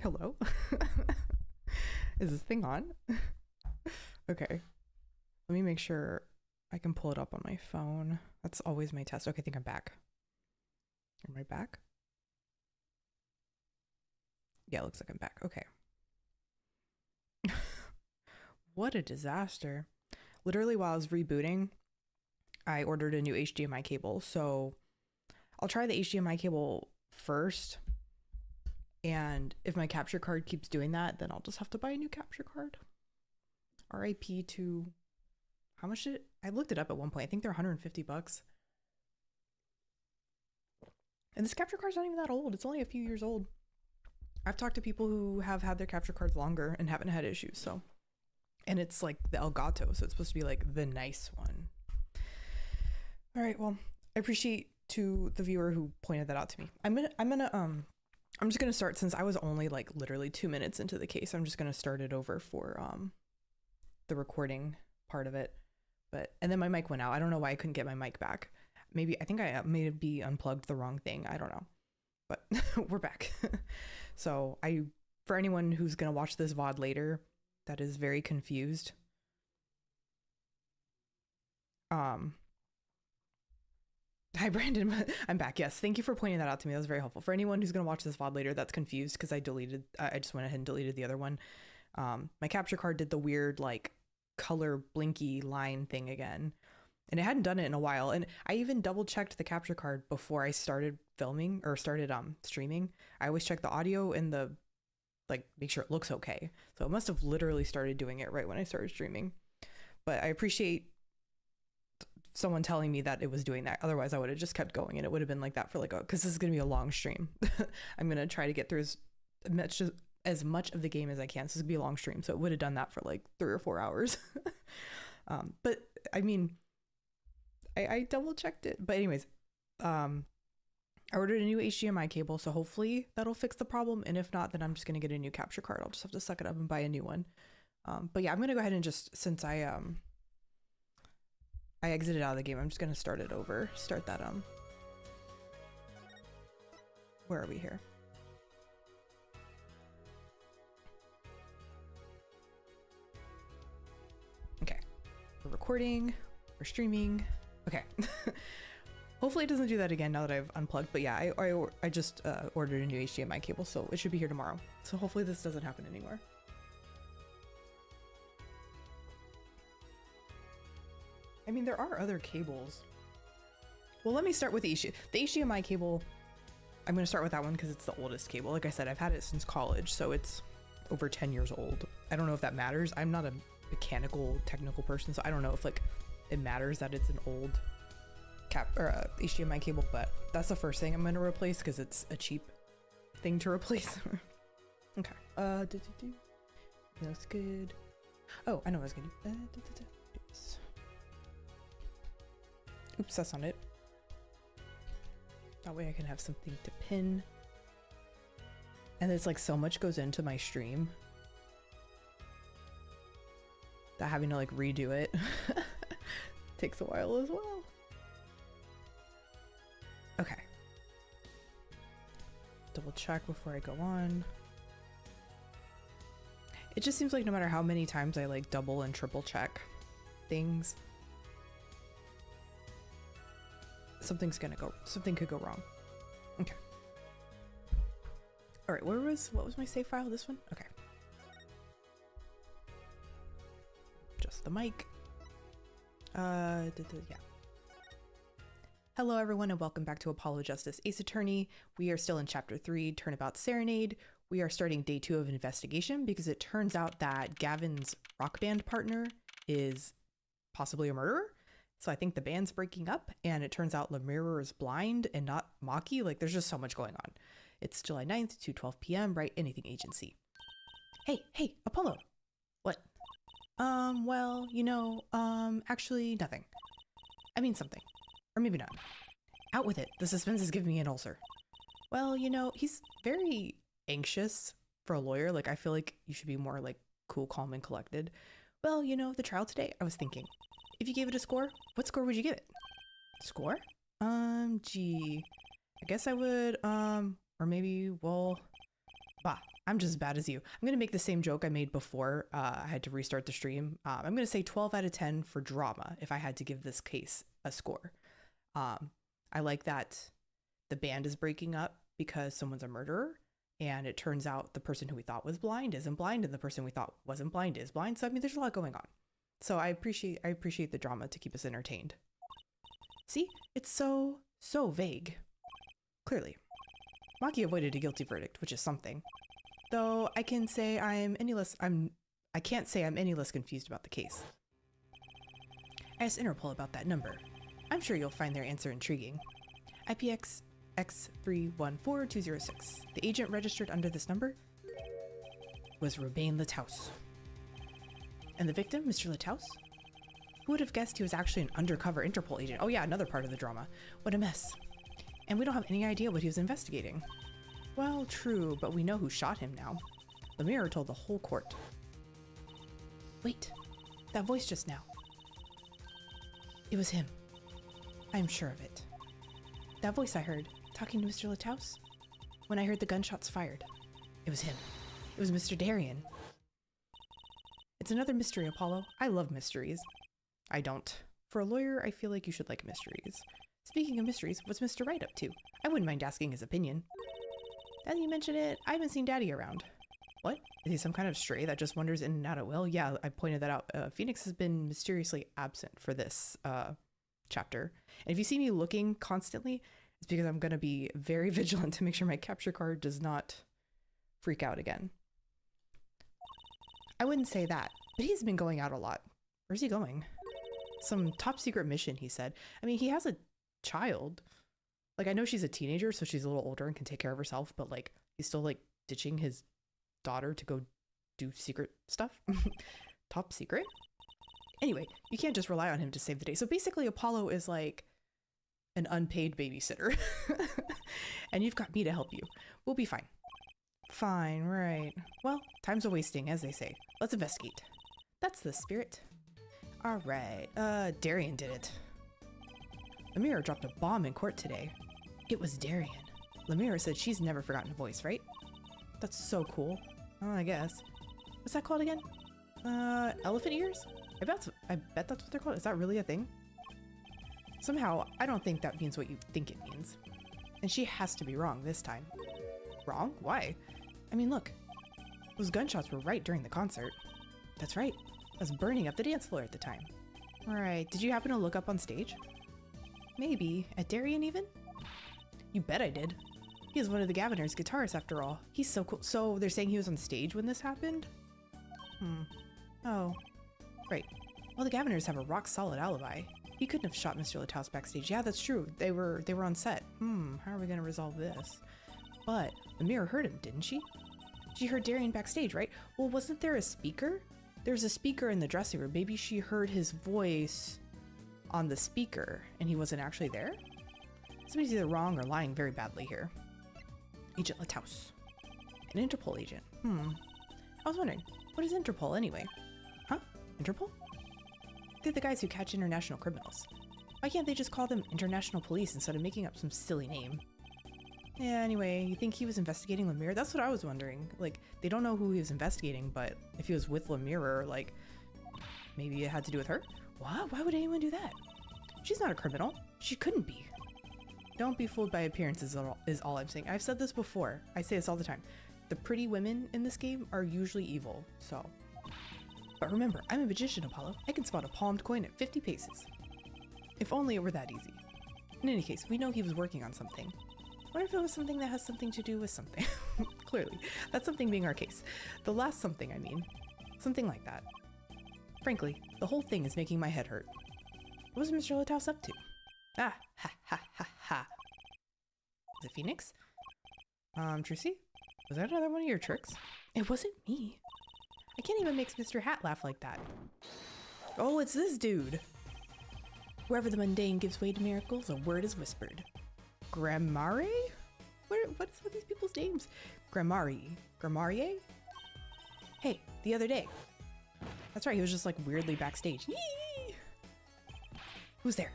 Hello? Is this thing on? Okay. Let me make sure I can pull it up on my phone. That's always my test. Okay, I think I'm back. Am I back? Yeah, it looks like I'm back. Okay. What a disaster. Literally, while I was rebooting, I ordered a new HDMI cable. So I'll try the HDMI cable first. And if my capture card keeps doing that, then I'll just have to buy a new capture card. RIP to, how much did it? I looked it up at one point. I think they're $150. And this capture card's not even that old. It's only a few years old. I've talked to people who have had their capture cards longer and haven't had issues. So, and it's like the Elgato, so it's supposed to be like the nice one. All right, well, I appreciate to the viewer who pointed that out to me. I'm just gonna start, since I was only like literally 2 minutes into the case. I'm just gonna start it over for the recording part of it. And then my mic went out. I don't know why I couldn't get my mic back. Maybe I think I may be unplugged the wrong thing. I don't know, but we're back. So for anyone who's gonna watch this VOD later, that is very confused. Hi, Brandon. I'm back. Yes. Thank you for pointing that out to me. That was very helpful. For anyone who's going to watch this VOD later that's confused, because I just went ahead and deleted the other one. My capture card did the weird, like, color blinky line thing again. And it hadn't done it in a while. And I even double checked the capture card before I started filming or started streaming. I always check the audio and make sure it looks okay. So it must have literally started doing it right when I started streaming. But I appreciate someone telling me that it was doing that. Otherwise I would have just kept going, and it would have been like that for because this is going to be a long stream. I'm going to try to get through as much of the game as I can. So this is going to be a long stream. So it would have done that for like 3 or 4 hours. But I mean, I double checked it. But anyways, I ordered a new HDMI cable. So hopefully that'll fix the problem. And if not, then I'm just going to get a new capture card. I'll just have to suck it up and buy a new one. But yeah, I'm going to go ahead and just, since I exited out of the game, I'm just gonna start it over. Start that where are we here? Okay. We're recording, we're streaming. Okay. Hopefully it doesn't do that again now that I've unplugged, but yeah, I just ordered a new HDMI cable, so it should be here tomorrow. So hopefully this doesn't happen anymore. I mean, there are other cables. Well, let me start with the HDMI cable. I'm going to start with that one because it's the oldest cable. Like I said, I've had it since college, so it's over 10 years old. I don't know if that matters. I'm not a mechanical, technical person, so I don't know if like it matters that it's an old HDMI cable, but that's the first thing I'm going to replace because it's a cheap thing to replace. Okay. Looks good. Oh, I know what I was going to do. Oops, that's not it. That way I can have something to pin. And it's like so much goes into my stream that having to like redo it takes a while as well. Okay. Double check before I go on. It just seems like no matter how many times I like double and triple check things, something could go wrong. Okay. All right, what was my save file? This one? Okay. Just the mic. Yeah. Hello everyone and welcome back to Apollo Justice Ace Attorney. We are still in chapter 3, Turnabout Serenade. We are starting day 2 of investigation because it turns out that Gavin's rock band partner is possibly a murderer. So I think the band's breaking up, and it turns out Lemire is blind and not Maki. Like, there's just so much going on. It's July 9th, 2:12 p.m., right? Anything agency. Hey, Apollo. What? Well, actually nothing. I mean something. Or maybe not. Out with it. The suspense is giving me an ulcer. Well, he's very anxious for a lawyer. Like, I feel like you should be more, like, cool, calm, and collected. Well, the trial today, I was thinking, if you gave it a score, what score would you give it? Score? Gee, I guess I would, or maybe, well, Bah, I'm just as bad as you. I'm gonna make the same joke I made before I had to restart the stream. I'm gonna say 12 out of 10 for drama if I had to give this case a score. I like that the band is breaking up because someone's a murderer, and it turns out the person who we thought was blind isn't blind, and the person we thought wasn't blind is blind. So I mean, there's a lot going on. So I appreciate the drama to keep us entertained. See, it's so vague. Clearly, Maki avoided a guilty verdict, which is something. Though I can't say I'm any less confused about the case. I asked Interpol about that number. I'm sure you'll find their answer intriguing. IPX X314206. The agent registered under this number was Robin Lataus. And the victim, Mr. Lataus? Who would have guessed he was actually an undercover Interpol agent? Oh yeah, another part of the drama. What a mess. And we don't have any idea what he was investigating. Well, true, but we know who shot him now. The mirror told the whole court. Wait, that voice just now. It was him. I'm sure of it. That voice I heard, talking to Mr. Lataus? When I heard the gunshots fired. It was him. It was Mr. Darien. It's another mystery, Apollo. I love mysteries. I don't. For a lawyer, I feel like you should like mysteries. Speaking of mysteries, what's Mr. Wright up to? I wouldn't mind asking his opinion. Now that you mention it, I haven't seen Daddy around. What? Is he some kind of stray that just wanders in and out at will? Yeah, I pointed that out. Phoenix has been mysteriously absent for this chapter. And if you see me looking constantly, it's because I'm going to be very vigilant to make sure my capture card does not freak out again. I wouldn't say that, but he's been going out a lot. Where's he going? Some top secret mission, he said. I mean, he has a child. Like, I know she's a teenager, so she's a little older and can take care of herself, but like, he's still like ditching his daughter to go do secret stuff. Top secret? Anyway, you can't just rely on him to save the day. So basically, Apollo is like an unpaid babysitter. And you've got me to help you. We'll be fine. Fine, right. Well, time's a wasting, as they say. Let's investigate. That's the spirit. All right, Darien did it. Lemire dropped a bomb in court today. It was Darien. Lemire said she's never forgotten a voice, right? That's so cool. Oh, I guess. What's that called again? Elephant ears? I bet that's what they're called. Is that really a thing? Somehow, I don't think that means what you think it means. And she has to be wrong this time. Wrong? Why? I mean, look. Those gunshots were right during the concert. That's right. I was burning up the dance floor at the time. Alright, did you happen to look up on stage? Maybe. At Darien even? You bet I did. He was one of the Gaviner's guitarists after all. He's so cool. So they're saying he was on stage when this happened? Oh. Right. Well, the Gaviners have a rock-solid alibi. He couldn't have shot Mr. Lataus backstage. Yeah, that's true. They were on set. How are we gonna resolve this? But the mirror heard him, didn't she? She heard Darien backstage, right? Well, wasn't there a speaker? There's a speaker in the dressing room. Maybe she heard his voice on the speaker and he wasn't actually there? Somebody's either wrong or lying very badly here. Agent Lataus. An Interpol agent. I was wondering, what is Interpol anyway? Huh? Interpol? They're the guys who catch international criminals. Why can't they just call them international police instead of making up some silly name? Yeah, anyway, you think he was investigating Lemire? That's what I was wondering. Like, they don't know who he was investigating, but if he was with Lemire, like, maybe it had to do with her? What? Why would anyone do that? She's not a criminal. She couldn't be. Don't be fooled by appearances is all I'm saying. I've said this before. I say this all the time. The pretty women in this game are usually evil, so. But remember, I'm a magician, Apollo. I can spot a palmed coin at 50 paces. If only it were that easy. In any case, we know he was working on something. What if it was something that has something to do with something? Clearly, that's something being our case. The last something, I mean. Something like that. Frankly, the whole thing is making my head hurt. What was Mr. Lataus up to? Ah, ha ha ha ha. Is it Phoenix? Trissy? Was that another one of your tricks? It wasn't me. I can't even make Mr. Hat laugh like that. Oh, it's this dude. Wherever the mundane gives way to miracles, a word is whispered. Grammare? What's with these people's names? Grammarier? Hey, the other day. That's right, he was just like weirdly backstage. Yee! Who's there?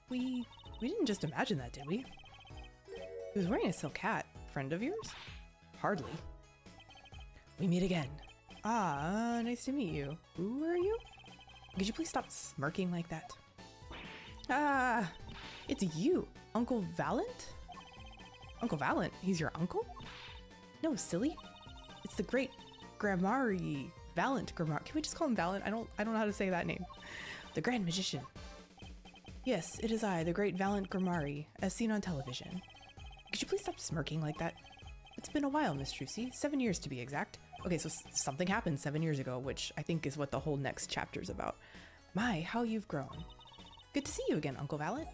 We didn't just imagine that, did we? He was wearing a silk hat. Friend of yours? Hardly. We meet again. Ah, nice to meet you. Who are you? Could you please stop smirking like that? Ah, it's you, Uncle Valent? Uncle Valent? He's your uncle? No, silly. It's the great Grammari. Valent Grammar. Can we just call him Valent? I don't know how to say that name. The Grand Magician. Yes, it is I, the great Valent Grammari, as seen on television. Could you please stop smirking like that? It's been a while, Miss Trucy. 7 years to be exact. Okay, so something happened 7 years ago, which I think is what the whole next chapter is about. My, how you've grown. Good to see you again, Uncle Valent.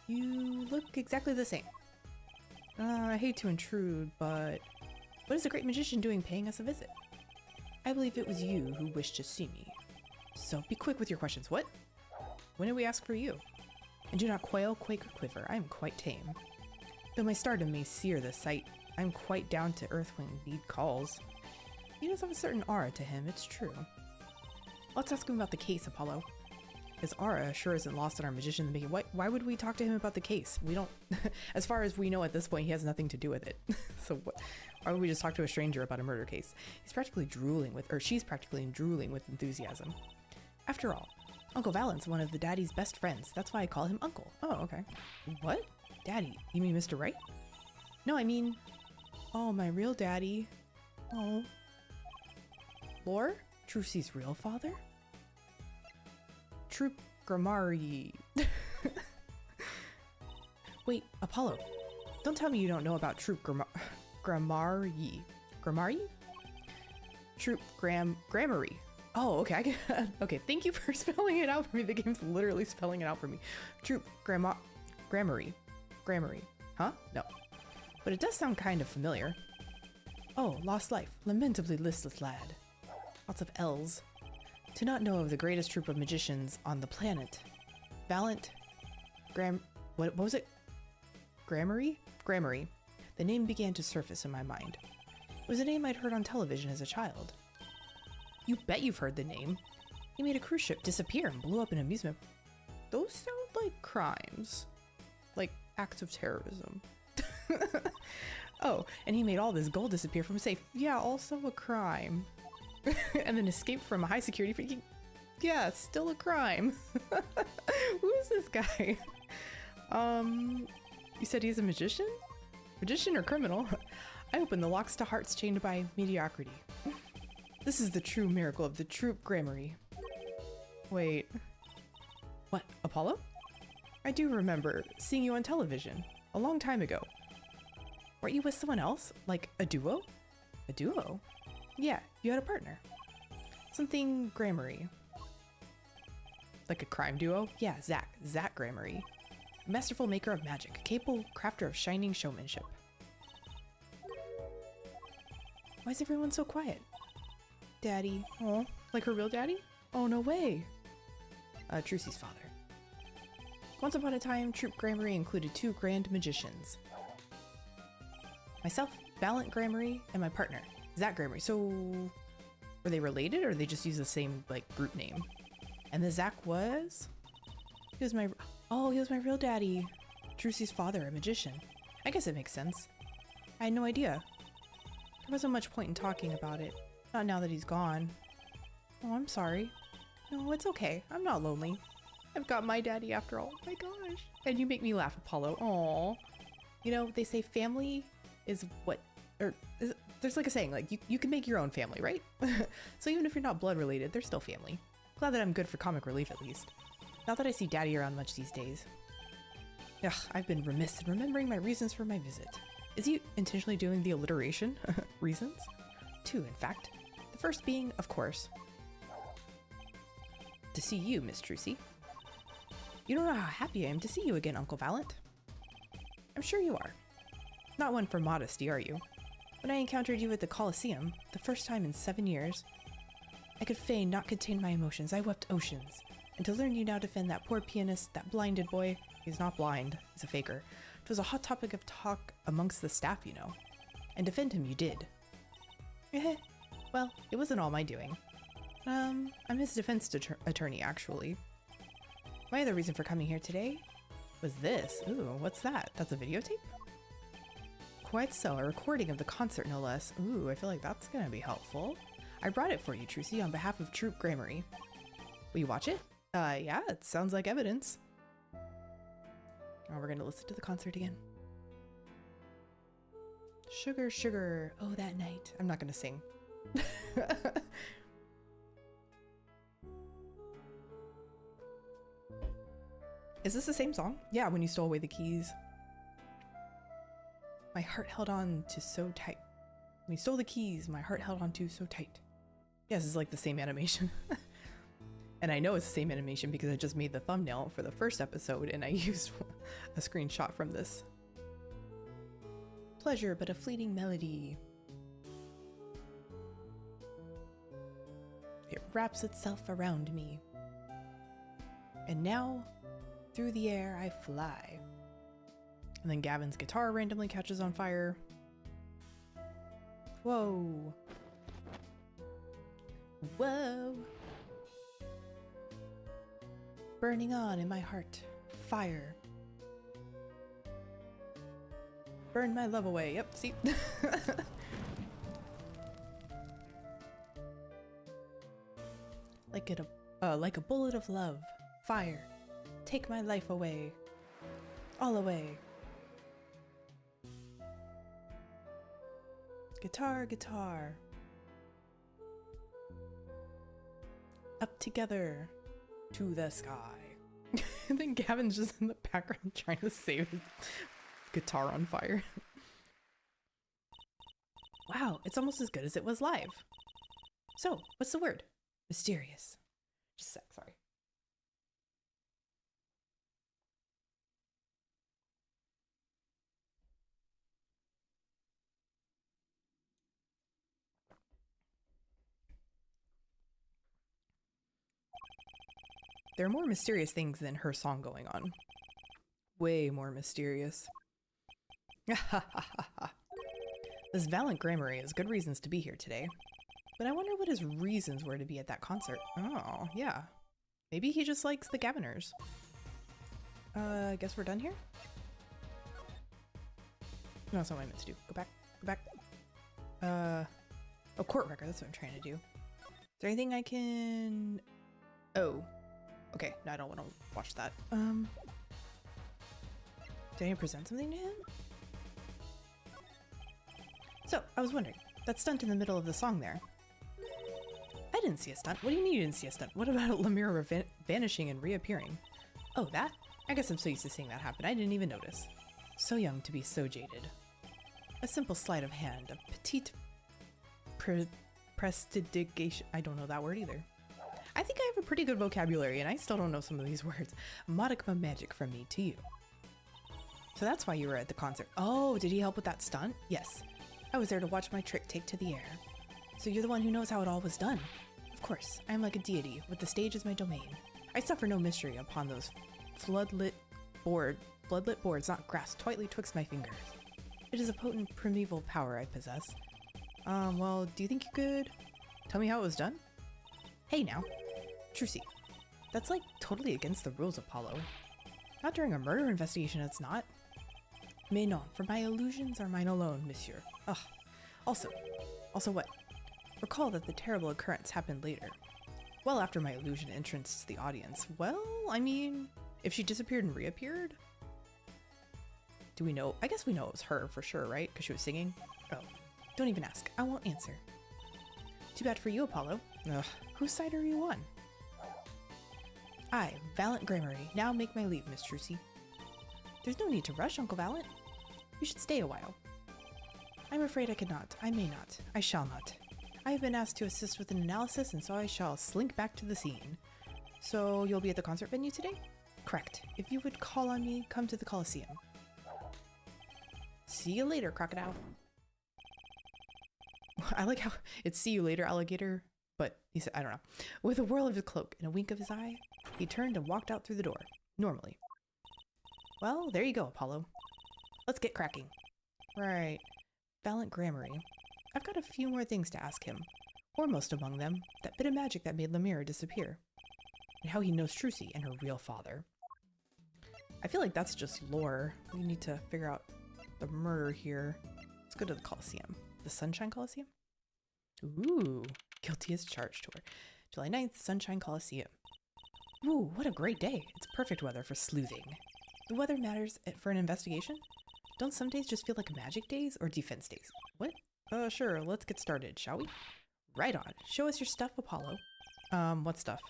You look exactly the same. I hate to intrude, but what is the great magician doing paying us a visit? I believe it was you who wished to see me. So be quick with your questions. What? When did we ask for you? And do not quail, quake, or quiver. I am quite tame. Though my stardom may sear the sight, I'm quite down to earth when need calls. He does have a certain aura to him, it's true. Let's ask him about the case, Apollo. His aura sure isn't lost on our magician in the making. Why would we talk to him about the case? We don't, as far as we know at this point, he has nothing to do with it. So why would we just talk to a stranger about a murder case? He's practically drooling with, or she's practically drooling with enthusiasm. After all, Uncle Valent's one of the Daddy's best friends. That's why I call him Uncle. Oh, okay. What? Daddy? You mean Mr. Wright? No, I mean, oh, my real daddy. Oh. Lore? Trucy's real father? Troop Grammari. Wait, Apollo. Don't tell me you don't know about Troop Grammari. Grammari? Troop Grammary. Oh, okay. Okay, thank you for spelling it out for me. The game's literally spelling it out for me. Troop Grammary. Grammary. Huh? No. But it does sound kind of familiar. Oh, lost life. Lamentably listless lad. Lots of L's. To not know of the greatest troupe of magicians on the planet. Valent what was it? Grammary? Grammary. The name began to surface in my mind. It was a name I'd heard on television as a child. You bet you've heard the name. He made a cruise ship disappear and blew up an amusement. Those sound like crimes. Like acts of terrorism. Oh, and he made all this gold disappear from a safe. Yeah, also a crime. And then escaped from a high security. Yeah, still a crime. Who is this guy? You said he's a magician? Magician or criminal? I opened the locks to hearts chained by mediocrity. This is the true miracle of the Troop Grammary. Wait. What, Apollo? I do remember seeing you on television a long time ago. Weren't you with someone else? Like a duo? A duo? Yeah, you had a partner. Something Grammary. Like a crime duo? Yeah, Zach Grammary. A masterful maker of magic, capable crafter of shining showmanship. Why is everyone so quiet? Daddy. Oh, like her real daddy? Oh, no way. Trucy's father. Once upon a time, Troop Grammary included 2 grand magicians. Myself, Valent Grammary, and my partner, Zach Grammary. So, were they related or they just use the same, like, group name? And the Zach was? He was my real daddy. Trucy's father, a magician. I guess it makes sense. I had no idea. There wasn't much point in talking about it. Not now that he's gone. Oh, I'm sorry. No, it's okay. I'm not lonely. I've got my daddy after all. Oh my gosh. And you make me laugh, Apollo. Aww. You know, they say family is what, there's like a saying, like you can make your own family, right? So even if you're not blood related, they're still family. Glad that I'm good for comic relief at least. Not that I see daddy around much these days. Ugh, I've been remiss in remembering my reasons for my visit. Is he intentionally doing the alliteration? Reasons? 2, in fact. The first being, of course, to see you, Miss Trucy. You don't know how happy I am to see you again, Uncle Valent. I'm sure you are. Not one for modesty, are you? When I encountered you at the Colosseum, the first time in 7 years, I could fain not contain my emotions. I wept oceans. And to learn you now defend that poor pianist, that blinded boy, he's not blind, he's a faker. It was a hot topic of talk amongst the staff, you know. And defend him you did. Well, it wasn't all my doing. I'm his defense attorney, actually. My other reason for coming here today was this. Ooh, what's that? That's a videotape? Quite so, a recording of the concert no less. Ooh, I feel like that's gonna be helpful. I brought it for you, Trucy, on behalf of Troop Grammary. Will you watch it? Yeah, it sounds like evidence. Oh, we're gonna listen to the concert again. Sugar, sugar, oh that night. I'm not gonna sing. Is this the same song? Yeah, when you stole away the keys. My heart held on to so tight. When you stole the keys, my heart held on to so tight. Yes, it's like the same animation. And I know it's the same animation because I just made the thumbnail for the first episode and I used a screenshot from this. Pleasure, but a fleeting melody. It wraps itself around me. And now, through the air I fly. And then Gavin's guitar randomly catches on fire. Whoa. Whoa. Burning on in my heart. Fire. Burn my love away. Yep, see? Like a bullet of love. Fire. Take my life away. All away. Guitar, guitar. Up together to the sky. And then Gavin's just in the background trying to save his guitar on fire. Wow, it's almost as good as it was live. So, what's the word? Mysterious. Just a sec, sorry. There are more mysterious things than her song going on. Way more mysterious. This Valiant Grammary has good reasons to be here today. But I wonder what his reasons were to be at that concert. Oh, yeah. Maybe he just likes the Gaviners. I guess we're done here? No, that's not what I meant to do. Go back. Go back. Oh, court record. That's what I'm trying to do. Is there anything I can... Oh. Okay, no, I don't want to watch that. Did I present something to him? So, I was wondering, that stunt in the middle of the song there. I didn't see a stunt. What do you mean you didn't see a stunt? What about Lemire vanishing and reappearing? Oh, that? I guess I'm so used to seeing that happen, I didn't even notice. So young to be so jaded. A simple sleight of hand, a petite prestidigitation. I don't know that word either. I think I have a pretty good vocabulary and I still don't know some of these words. Modicum of magic from me to you. So that's why you were at the concert. Oh, did he help with that stunt? Yes. I was there to watch my trick take to the air. So you're the one who knows how it all was done. Of course, I am like a deity, with the stage as my domain. I suffer no mystery upon those floodlit boards not grasped tightly twixt my fingers. It is a potent primeval power I possess. Well, do you think you could tell me how it was done? Hey now. Trucy, that's like totally against the rules, Apollo. Not during a murder investigation, it's not. Mais non, for my illusions are mine alone, monsieur. Ugh. Also what? Recall that the terrible occurrence happened later. Well after my illusion entranced the audience. Well, I mean, if she disappeared and reappeared? Do we know? I guess we know it was her for sure, right? Because she was singing? Oh, don't even ask. I won't answer. Too bad for you, Apollo. Ugh, whose side are you on? I, Valiant Grammary, now make my leave, Miss Trucy. There's no need to rush, Uncle Valiant. You should stay a while. I'm afraid I cannot. I may not. I shall not. I have been asked to assist with an analysis, and so I shall slink back to the scene. So you'll be at the concert venue today? Correct. If you would call on me, come to the Coliseum. See you later, crocodile. I like how it's see you later, alligator, but he said, I don't know. With a whirl of his cloak and a wink of his eye, he turned and walked out through the door, normally. Well, there you go, Apollo. Let's get cracking. Right. Valiant Grammary. I've got a few more things to ask him. Foremost among them, that bit of magic that made Lemire disappear. And how he knows Trucy and her real father. I feel like that's just lore. We need to figure out the murder here. Let's go to the Coliseum. The Sunshine Coliseum? Ooh, guilty as charged tour. July 9th, Sunshine Coliseum. Ooh, what a great day. It's perfect weather for sleuthing. The weather matters for an investigation? Don't some days just feel like magic days or defense days? What? Sure, let's get started, shall we? Right on. Show us your stuff, Apollo. What stuff?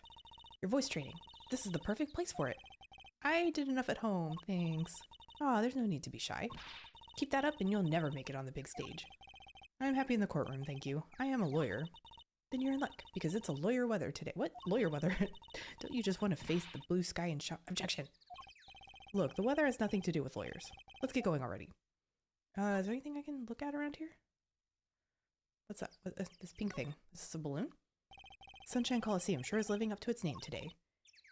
Your voice training. This is the perfect place for it. I did enough at home, thanks. Aw, there's no need to be shy. Keep that up and you'll never make it on the big stage. I'm happy in the courtroom, thank you. I am a lawyer. Then you're in luck, because it's a lawyer weather today. What? Lawyer weather? Don't you just want to face the blue sky and shout, objection? Look, the weather has nothing to do with lawyers. Let's get going already. Is there anything I can look at around here? What's that? This pink thing. Is this a balloon? Sunshine Coliseum sure is living up to its name today.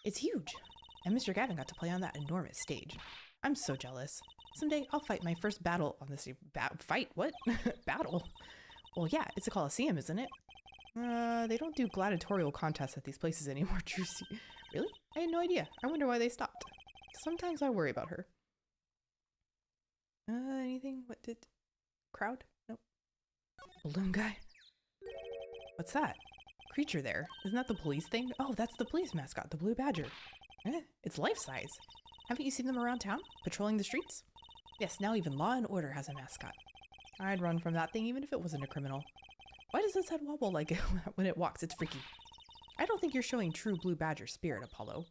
It's huge. And Mr. Gavin got to play on that enormous stage. I'm so jealous. Someday I'll fight my first battle on this. Fight? What? Battle? Well, yeah, it's a Coliseum, isn't it? They don't do gladiatorial contests at these places anymore, Juicy. Really? I had no idea. I wonder why they stopped. Sometimes I worry about her. Anything? What did... Crowd? Nope. Balloon guy? What's that? Creature there. Isn't that the police thing? Oh, that's the police mascot, the blue badger. It's life-size. Haven't you seen them around town? Patrolling the streets? Yes, now even Law and Order has a mascot. I'd run from that thing even if it wasn't a criminal. Why does its head wobble like it when it walks? It's freaky. I don't think you're showing true blue badger spirit, Apollo.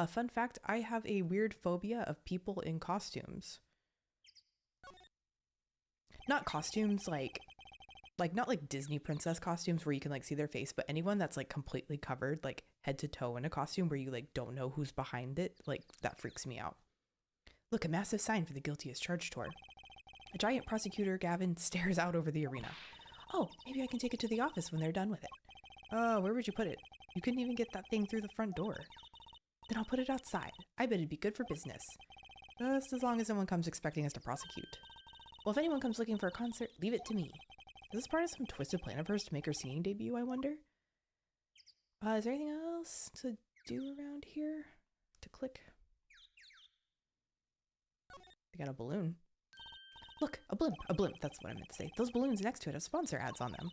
Fun fact, I have a weird phobia of people in costumes. Not costumes like not like Disney princess costumes where you can like see their face, but anyone that's like completely covered like head to toe in a costume where you like don't know who's behind it, like that freaks me out. Look, a massive sign for the guilty as charged tour. A giant prosecutor, Gavin, stares out over the arena. Oh, maybe I can take it to the office when they're done with it. Where would you put it? You couldn't even get that thing through the front door. Then I'll put it outside. I bet it'd be good for business. Just as long as someone comes expecting us to prosecute. Well, if anyone comes looking for a concert, leave it to me. Is this part of some twisted plan of hers to make her singing debut, I wonder? Is there anything else to do around here? To click? They got a balloon. Look, a blimp. A blimp, that's what I meant to say. Those balloons next to it have sponsor ads on them.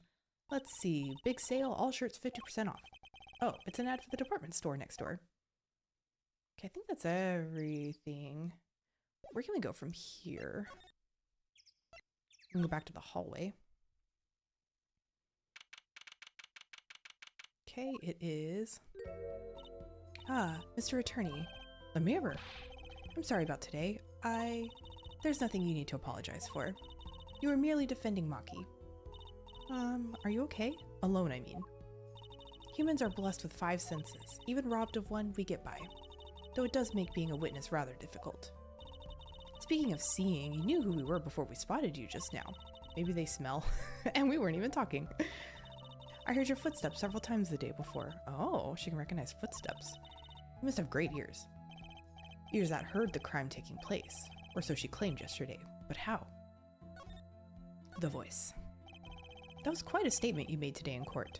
Let's see. Big sale, all shirts 50% off. Oh, it's an ad for the department store next door. Okay, I think that's everything. Where can we go from here? We can go back to the hallway. Okay, it is... Ah, Mr. Attorney. The mirror. I'm sorry about today. There's nothing you need to apologize for. You were merely defending Maki. Are you okay? Alone, I mean. Humans are blessed with 5 senses. Even robbed of one, we get by. Though it does make being a witness rather difficult. Speaking of seeing, you knew who we were before we spotted you just now. Maybe they smell. And we weren't even talking. I heard your footsteps several times the day before. Oh, she can recognize footsteps. You must have great ears. Ears that heard the crime taking place. Or so she claimed yesterday. But how? The voice. That was quite a statement you made today in court.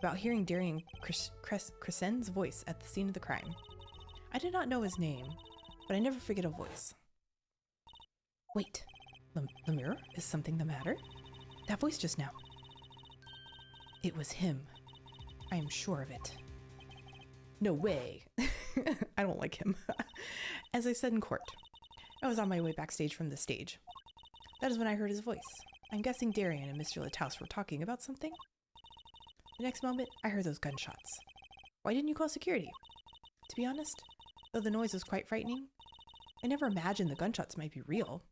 About hearing Darian Crescen's voice at the scene of the crime. I did not know his name, but I never forget a voice. Wait, Lemire, is something the matter? That voice just now. It was him. I am sure of it. No way. I don't like him. As I said in court, I was on my way backstage from the stage. That is when I heard his voice. I'm guessing Darian and Mr. Lataus were talking about something. The next moment, I heard those gunshots. Why didn't you call security? To be honest, though the noise was quite frightening, I never imagined the gunshots might be real.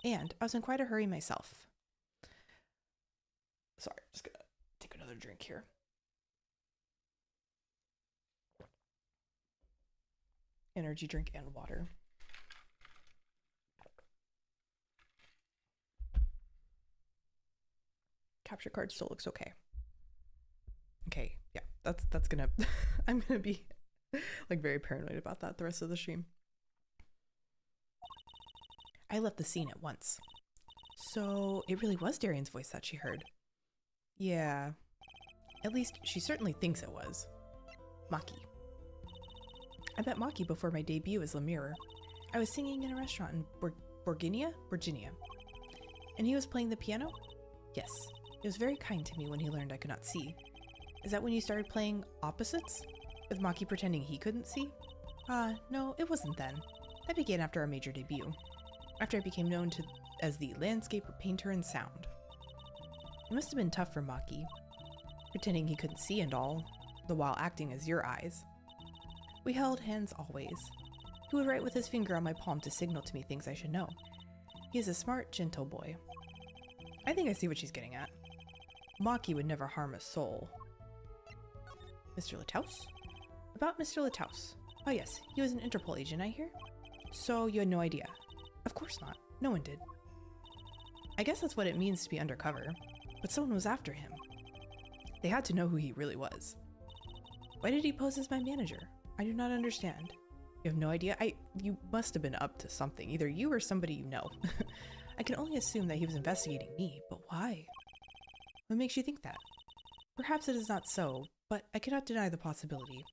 And I was in quite a hurry myself. Sorry, just gonna take another drink here. Energy drink and water. Capture card still looks okay. Okay, yeah, that's gonna I'm gonna be like very paranoid about that the rest of the stream. I left the scene at once. So it really was Darian's voice that she heard. Yeah, at least she certainly thinks it was. Maki. I met Maki before my debut as Lemire. I was singing in a restaurant in Virginia. And he was playing the piano? Yes. He was very kind to me when he learned I could not see. Is that when you started playing opposites? With Maki pretending he couldn't see? No, it wasn't then. That began after our major debut. After I became known as the landscape painter in sound. It must have been tough for Maki. Pretending he couldn't see and all, the while acting as your eyes. We held hands always. He would write with his finger on my palm to signal to me things I should know. He is a smart, gentle boy. I think I see what she's getting at. Maki would never harm a soul. Mr. Lataus? About Mr. Lataus. Oh yes, he was an Interpol agent, I hear? So you had no idea? Of course not. No one did. I guess that's what it means to be undercover. But someone was after him. They had to know who he really was. Why did he pose as my manager? I do not understand. You have no idea? You must have been up to something. Either you or somebody you know. I can only assume that he was investigating me, but why? What makes you think that? Perhaps it is not so, but I cannot deny the possibility.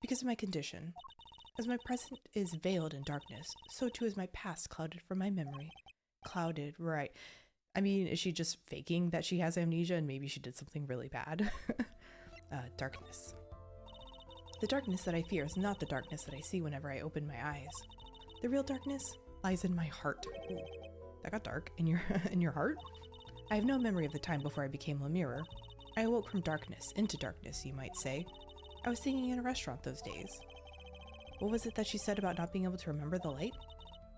Because of my condition. As my present is veiled in darkness, so too is my past clouded from my memory. Clouded, right. I mean, is she just faking that she has amnesia and maybe she did something really bad? Darkness. The darkness that I fear is not the darkness that I see whenever I open my eyes. The real darkness lies in my heart. Ooh, that got dark. In your heart? I have no memory of the time before I became Lemire. I awoke from darkness, into darkness, you might say. I was singing in a restaurant those days. What was it that she said about not being able to remember the light?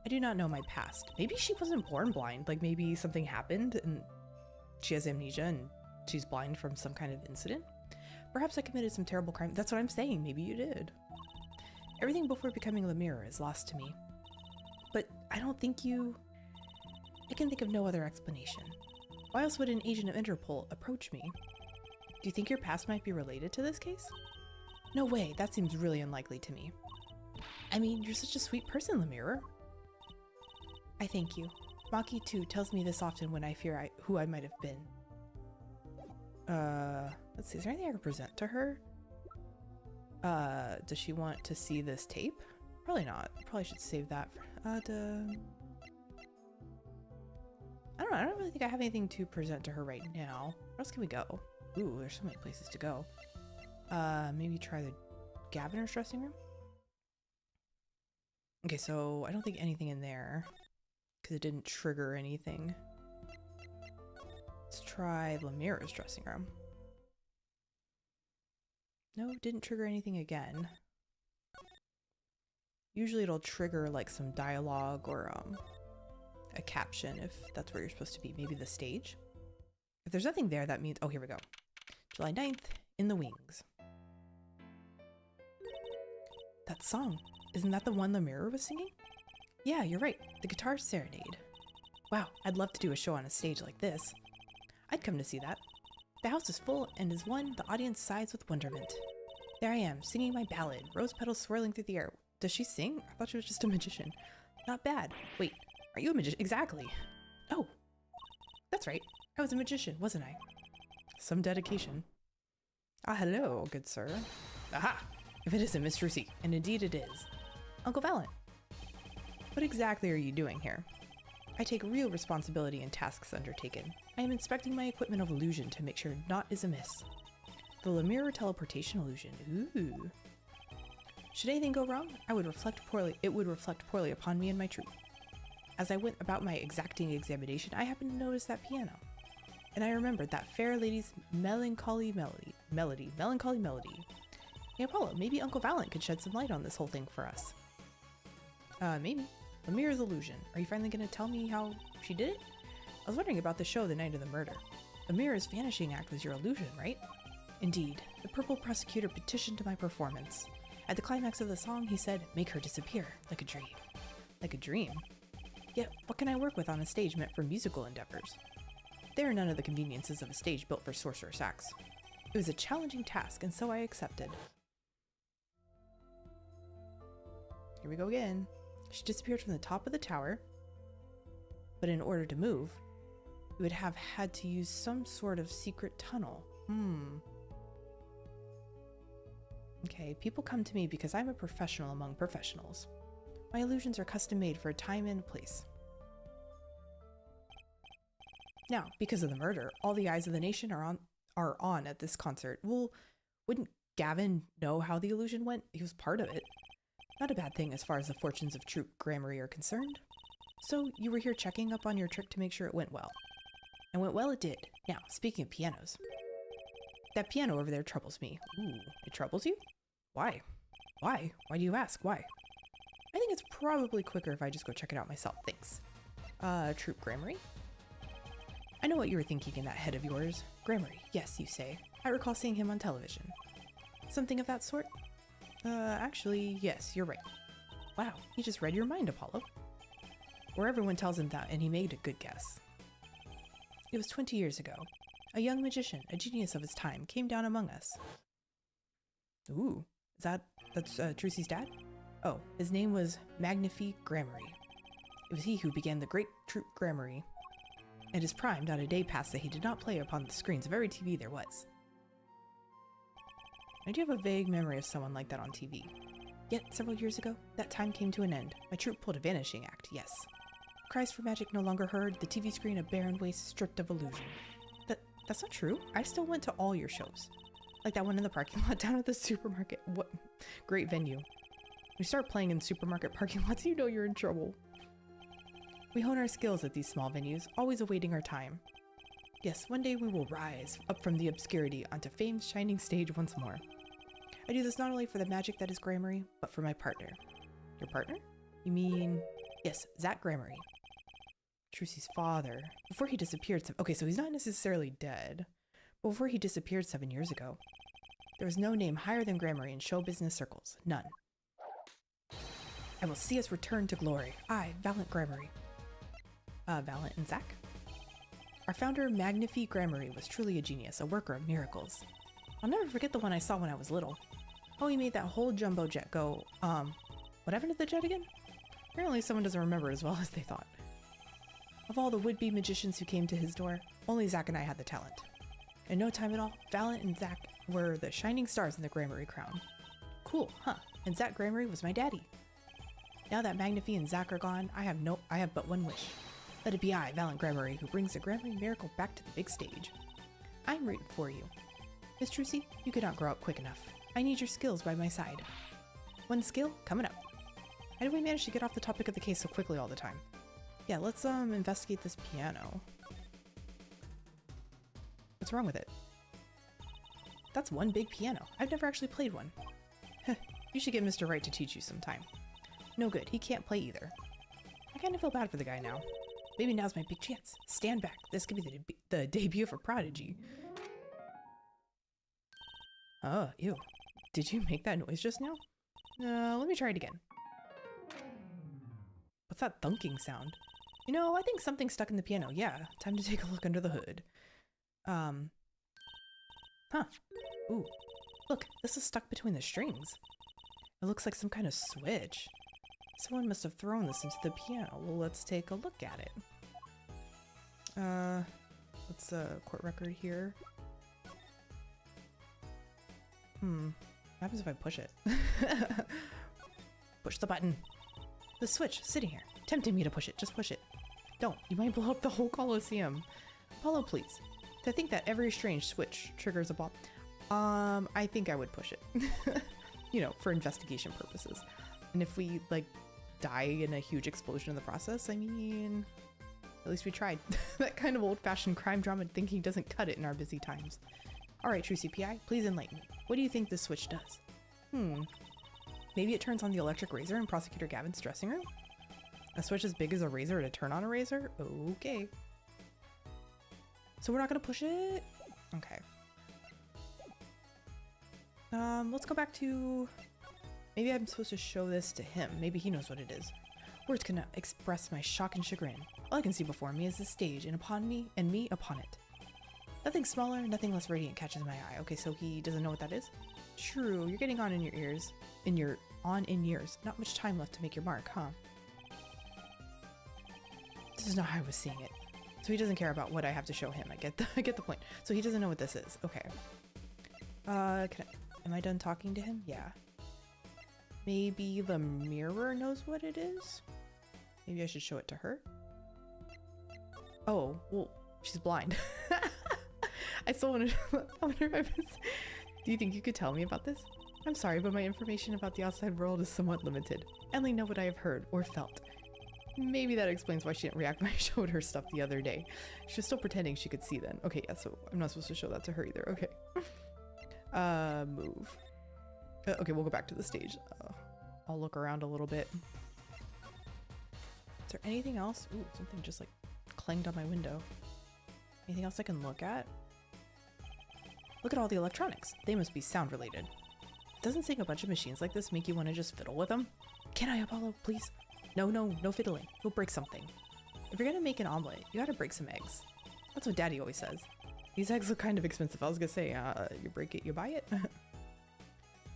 I do not know my past. Maybe she wasn't born blind. Like maybe something happened and she has amnesia and she's blind from some kind of incident. Perhaps I committed some terrible crime. That's what I'm saying. Maybe you did. Everything before becoming Lemire is lost to me. But I don't think you... I can think of no other explanation. Why else would an agent of Interpol approach me? Do you think your past might be related to this case? No way. That seems really unlikely to me. I mean, you're such a sweet person, Lemire. I thank you. Maki, too, tells me this often when I fear who I might have been. Let's see, is there anything I can present to her? Does she want to see this tape? Probably not. Probably should save that for, I don't know, I don't really think I have anything to present to her right now. Where else can we go? Ooh, there's so many places to go. Maybe try the Gaviner's dressing room? Okay, so I don't think anything in there. Because it didn't trigger anything. Let's try Lemire's dressing room. No, didn't trigger anything again. Usually it'll trigger like some dialogue or a caption if that's where you're supposed to be. Maybe the stage. If there's nothing there, that means... Oh, here we go. July 9th, In the Wings. That song. Isn't that the one Lemire was singing? Yeah, you're right. The Guitar Serenade. Wow, I'd love to do a show on a stage like this. I'd come to see that. The house is full, and as one, the audience sighs with wonderment. There I am, singing my ballad, rose petals swirling through the air. Does she sing? I thought she was just a magician. Not bad. Wait, are you a magician? Exactly. Oh, that's right. I was a magician, wasn't I? Some dedication. Ah, hello, good sir. Aha! If it isn't Miss Rusi, and indeed it is. Uncle Valent. What exactly are you doing here? I take real responsibility in tasks undertaken. I am inspecting my equipment of illusion to make sure naught is amiss. The Lemire teleportation illusion. Ooh. Should anything go wrong, it would reflect poorly upon me and my troop. As I went about my exacting examination, I happened to notice that piano. And I remembered that fair lady's melancholy melody. Hey Apollo, maybe Uncle Valent could shed some light on this whole thing for us. Maybe. Lemire's illusion. Are you finally going to tell me how she did it? I was wondering about the show the night of the murder. Lemire's vanishing act was your illusion, right? Indeed. The purple prosecutor petitioned to my performance. At the climax of the song, he said, make her disappear, like a dream. Like a dream? Yet, what can I work with on a stage meant for musical endeavors? There are none of the conveniences of a stage built for sorcerer's acts. It was a challenging task, and so I accepted. Here we go again. She disappeared from the top of the tower, but in order to move, we would have had to use some sort of secret tunnel. Okay, people come to me because I'm a professional among professionals. My illusions are custom made for a time and a place. Now, because of the murder, all the eyes of the nation are on at this concert. Well, wouldn't Gavin know how the illusion went? He was part of it. Not a bad thing as far as the fortunes of Troop Gramarye are concerned. So, you were here checking up on your trick to make sure it went well. And went well, it did. Now, speaking of pianos. That piano over there troubles me. Ooh, it troubles you? Why? Why? Why do you ask? Why? I think it's probably quicker if I just go check it out myself. Thanks. Troop Gramarye? I know what you were thinking in that head of yours. Gramarye, yes, you say. I recall seeing him on television. Something of that sort? Actually, yes, you're right. Wow, he just read your mind, Apollo. Or everyone tells him that, and he made a good guess. It was 20 years ago. A young magician, a genius of his time, came down among us. Ooh, that's Trucy's dad? Oh, his name was Magnifique Gramarye. It was he who began the great Troop Gramarye. At his prime, not a day passed that he did not play upon the screens of every TV there was. I do have a vague memory of someone like that on TV. Yet, several years ago, that time came to an end. My troupe pulled a vanishing act, yes. Cries for magic no longer heard, the TV screen a barren waste stripped of illusion. That's not true. I still went to all your shows. Like that one in the parking lot down at the supermarket. What great venue. When you start playing in supermarket parking lots, you know you're in trouble. We hone our skills at these small venues, always awaiting our time. Yes, one day we will rise up from the obscurity onto fame's shining stage once more. I do this not only for the magic that is Gramarye, but for my partner. Your partner? You mean... Yes, Zach Gramarye. Trucy's father. Before he disappeared... Okay, so he's not necessarily dead. But before he disappeared 7 years ago, there was no name higher than Gramarye in show business circles. None. I will see us return to glory. I, Valiant Gramarye. Valiant and Zach? Our founder, Magnifique Gramarye, was truly a genius, a worker of miracles. I'll never forget the one I saw when I was little. Oh, he made that whole jumbo jet go, what happened to the jet again? Apparently someone doesn't remember it as well as they thought. Of all the would-be magicians who came to his door, only Zach and I had the talent. In no time at all, Valiant and Zach were the shining stars in the Gramarye crown. Cool, huh? And Zach Gramarye was my daddy. Now that Magnifique and Zach are gone, I have but one wish. Let it be I, Valiant Gramarye, who brings the Gramarye miracle back to the big stage. I'm rooting for you. Miss Trucy, you could not grow up quick enough. I need your skills by my side. One skill, coming up. How did we manage to get off the topic of the case so quickly all the time? Yeah, let's investigate this piano. What's wrong with it? That's one big piano. I've never actually played one. You should get Mr. Wright to teach you sometime. No good, he can't play either. I kind of feel bad for the guy now. Maybe now's my big chance. Stand back. This could be the debut of a prodigy. Oh, ew. Did you make that noise just now? Let me try it again. What's that thunking sound? You know, I think something's stuck in the piano. Yeah, time to take a look under the hood. Huh. Ooh. Look, this is stuck between the strings. It looks like some kind of switch. Someone must have thrown this into the piano. Well, let's take a look at it. What's the court record here? What happens if I push it? Push the button. The switch, sitting here, tempting me to push it. Just push it. Don't. You might blow up the whole Coliseum. Apollo, please. To think that every strange switch triggers a bomb. I think I would push it. You know, for investigation purposes. And if we, like, die in a huge explosion in the process, I mean, at least we tried. That kind of old-fashioned crime drama thinking doesn't cut it in our busy times. Alright, true CPI, please enlighten me. What do you think this switch does? Maybe it turns on the electric razor in Prosecutor Gavin's dressing room? A switch as big as a razor to turn on a razor? Okay. So we're not gonna push it? Okay. Let's go back to... Maybe I'm supposed to show this to him. Maybe he knows what it is. Words cannot express my shock and chagrin. All I can see before me is the stage, and upon me, and me upon it. Nothing smaller, nothing less radiant catches my eye. Okay, so he doesn't know what that is? True, you're getting on in your ears. In years. Not much time left to make your mark, huh? This is not how I was seeing it. So he doesn't care about what I have to show him. I get the point. So he doesn't know what this is. Okay. Am I done talking to him? Yeah. Maybe the mirror knows what it is? Maybe I should show it to her? Oh, well, She's blind. I still wonder, I wonder if I was, do you think you could tell me about this? I'm sorry, but my information about the outside world is somewhat limited. I only know what I have heard or felt. Maybe that explains why she didn't react when I showed her stuff the other day. She was still pretending she could see then. Okay, yeah, so I'm not supposed to show that to her either. Okay. Move. Okay, we'll go back to the stage. I'll look around a little bit. Is there anything else? Ooh, something just like clanged on my window. Anything else I can look at? Look at all the electronics. They must be sound related. Doesn't seeing a bunch of machines like this make you want to just fiddle with them? Can I, Apollo, please? No fiddling. You'll break something. If you're gonna make an omelet, you gotta break some eggs. That's what Daddy always says. These eggs look kind of expensive. I was gonna say, you break it, you buy it? What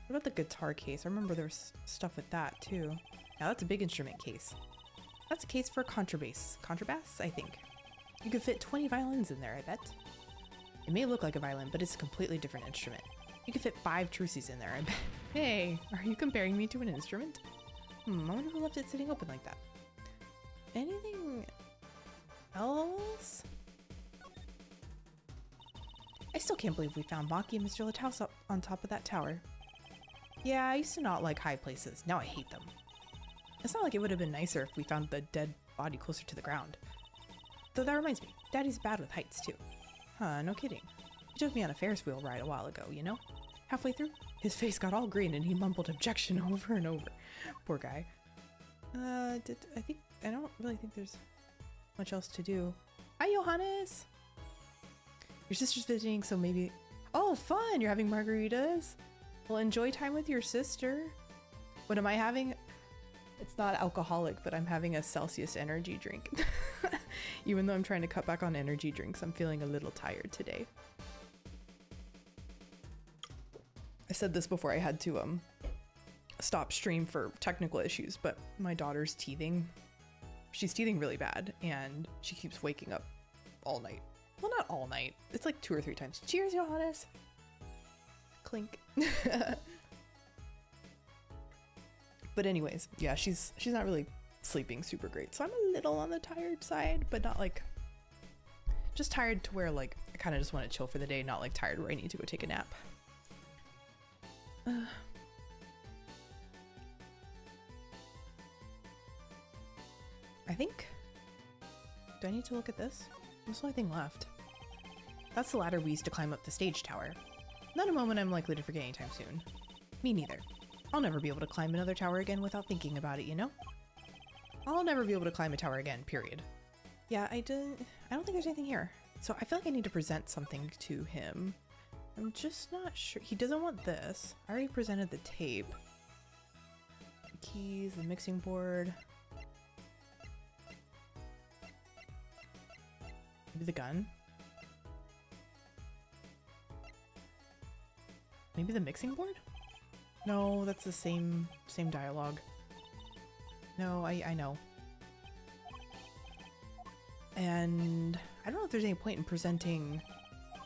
about the guitar case? I remember there's stuff with that too. Now that's a big instrument case. That's a case for contrabass. Contrabass, I think. You could fit 20 violins in there, I bet. It may look like a violin, but it's a completely different instrument. You could fit 5 truces in there, I bet. Hey, are you comparing me to an instrument? I wonder who left it sitting open like that. Anything else? I still can't believe we found Maki and Mr. Lathouse up on top of that tower. Yeah, I used to not like high places. Now I hate them. It's not like it would have been nicer if we found the dead body closer to the ground. Though that reminds me, Daddy's bad with heights too. Huh, no kidding. He took me on a Ferris wheel ride a while ago, you know? Halfway through, his face got all green and he mumbled objection over and over. Poor guy. I don't really think there's much else to do. Hi, Johannes! Your sister's visiting, so maybe... Oh, fun! You're having margaritas? Well, enjoy time with your sister. What am I having? It's not alcoholic, but I'm having a Celsius energy drink. Even though I'm trying to cut back on energy drinks, I'm feeling a little tired today. I said this before I had to stop stream for technical issues, but my daughter's teething. She's teething really bad and she keeps waking up all night. Well, not all night. It's like 2 or 3 times. Cheers, Johannes. Clink. But anyways, yeah, she's not really sleeping super great. So I'm a little on the tired side, but not like just tired to where like I kind of just want to chill for the day, not like tired where I need to go take a nap. I think, do I need to look at this? There's the only thing left. That's the ladder we used to climb up the stage tower. Not a moment I'm likely to forget anytime soon. Me neither. I'll never be able to climb another tower again without thinking about it, you know? I'll never be able to climb a tower again, period. Yeah, I don't think there's anything here. So I feel like I need to present something to him. I'm just not sure. He doesn't want this. I already presented the tape. The keys, the mixing board. Maybe the gun? Maybe the mixing board? No, that's the same dialogue. No, I know. And I don't know if there's any point in presenting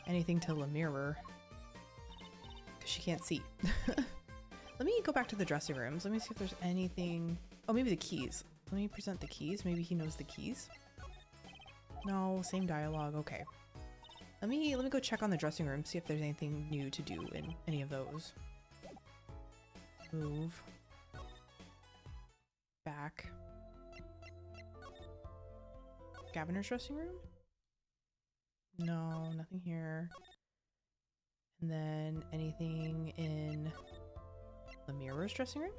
anything to Lemire, because she can't see. Let me go back to the dressing rooms. Let me see if there's anything. Oh, maybe the keys. Let me present the keys. Maybe he knows the keys. No, same dialogue. Okay. Let me go check on the dressing room, see if there's anything new to do in any of those. Move. Back. Gaviner's dressing room? No, nothing here. And then anything in Lemire's dressing room?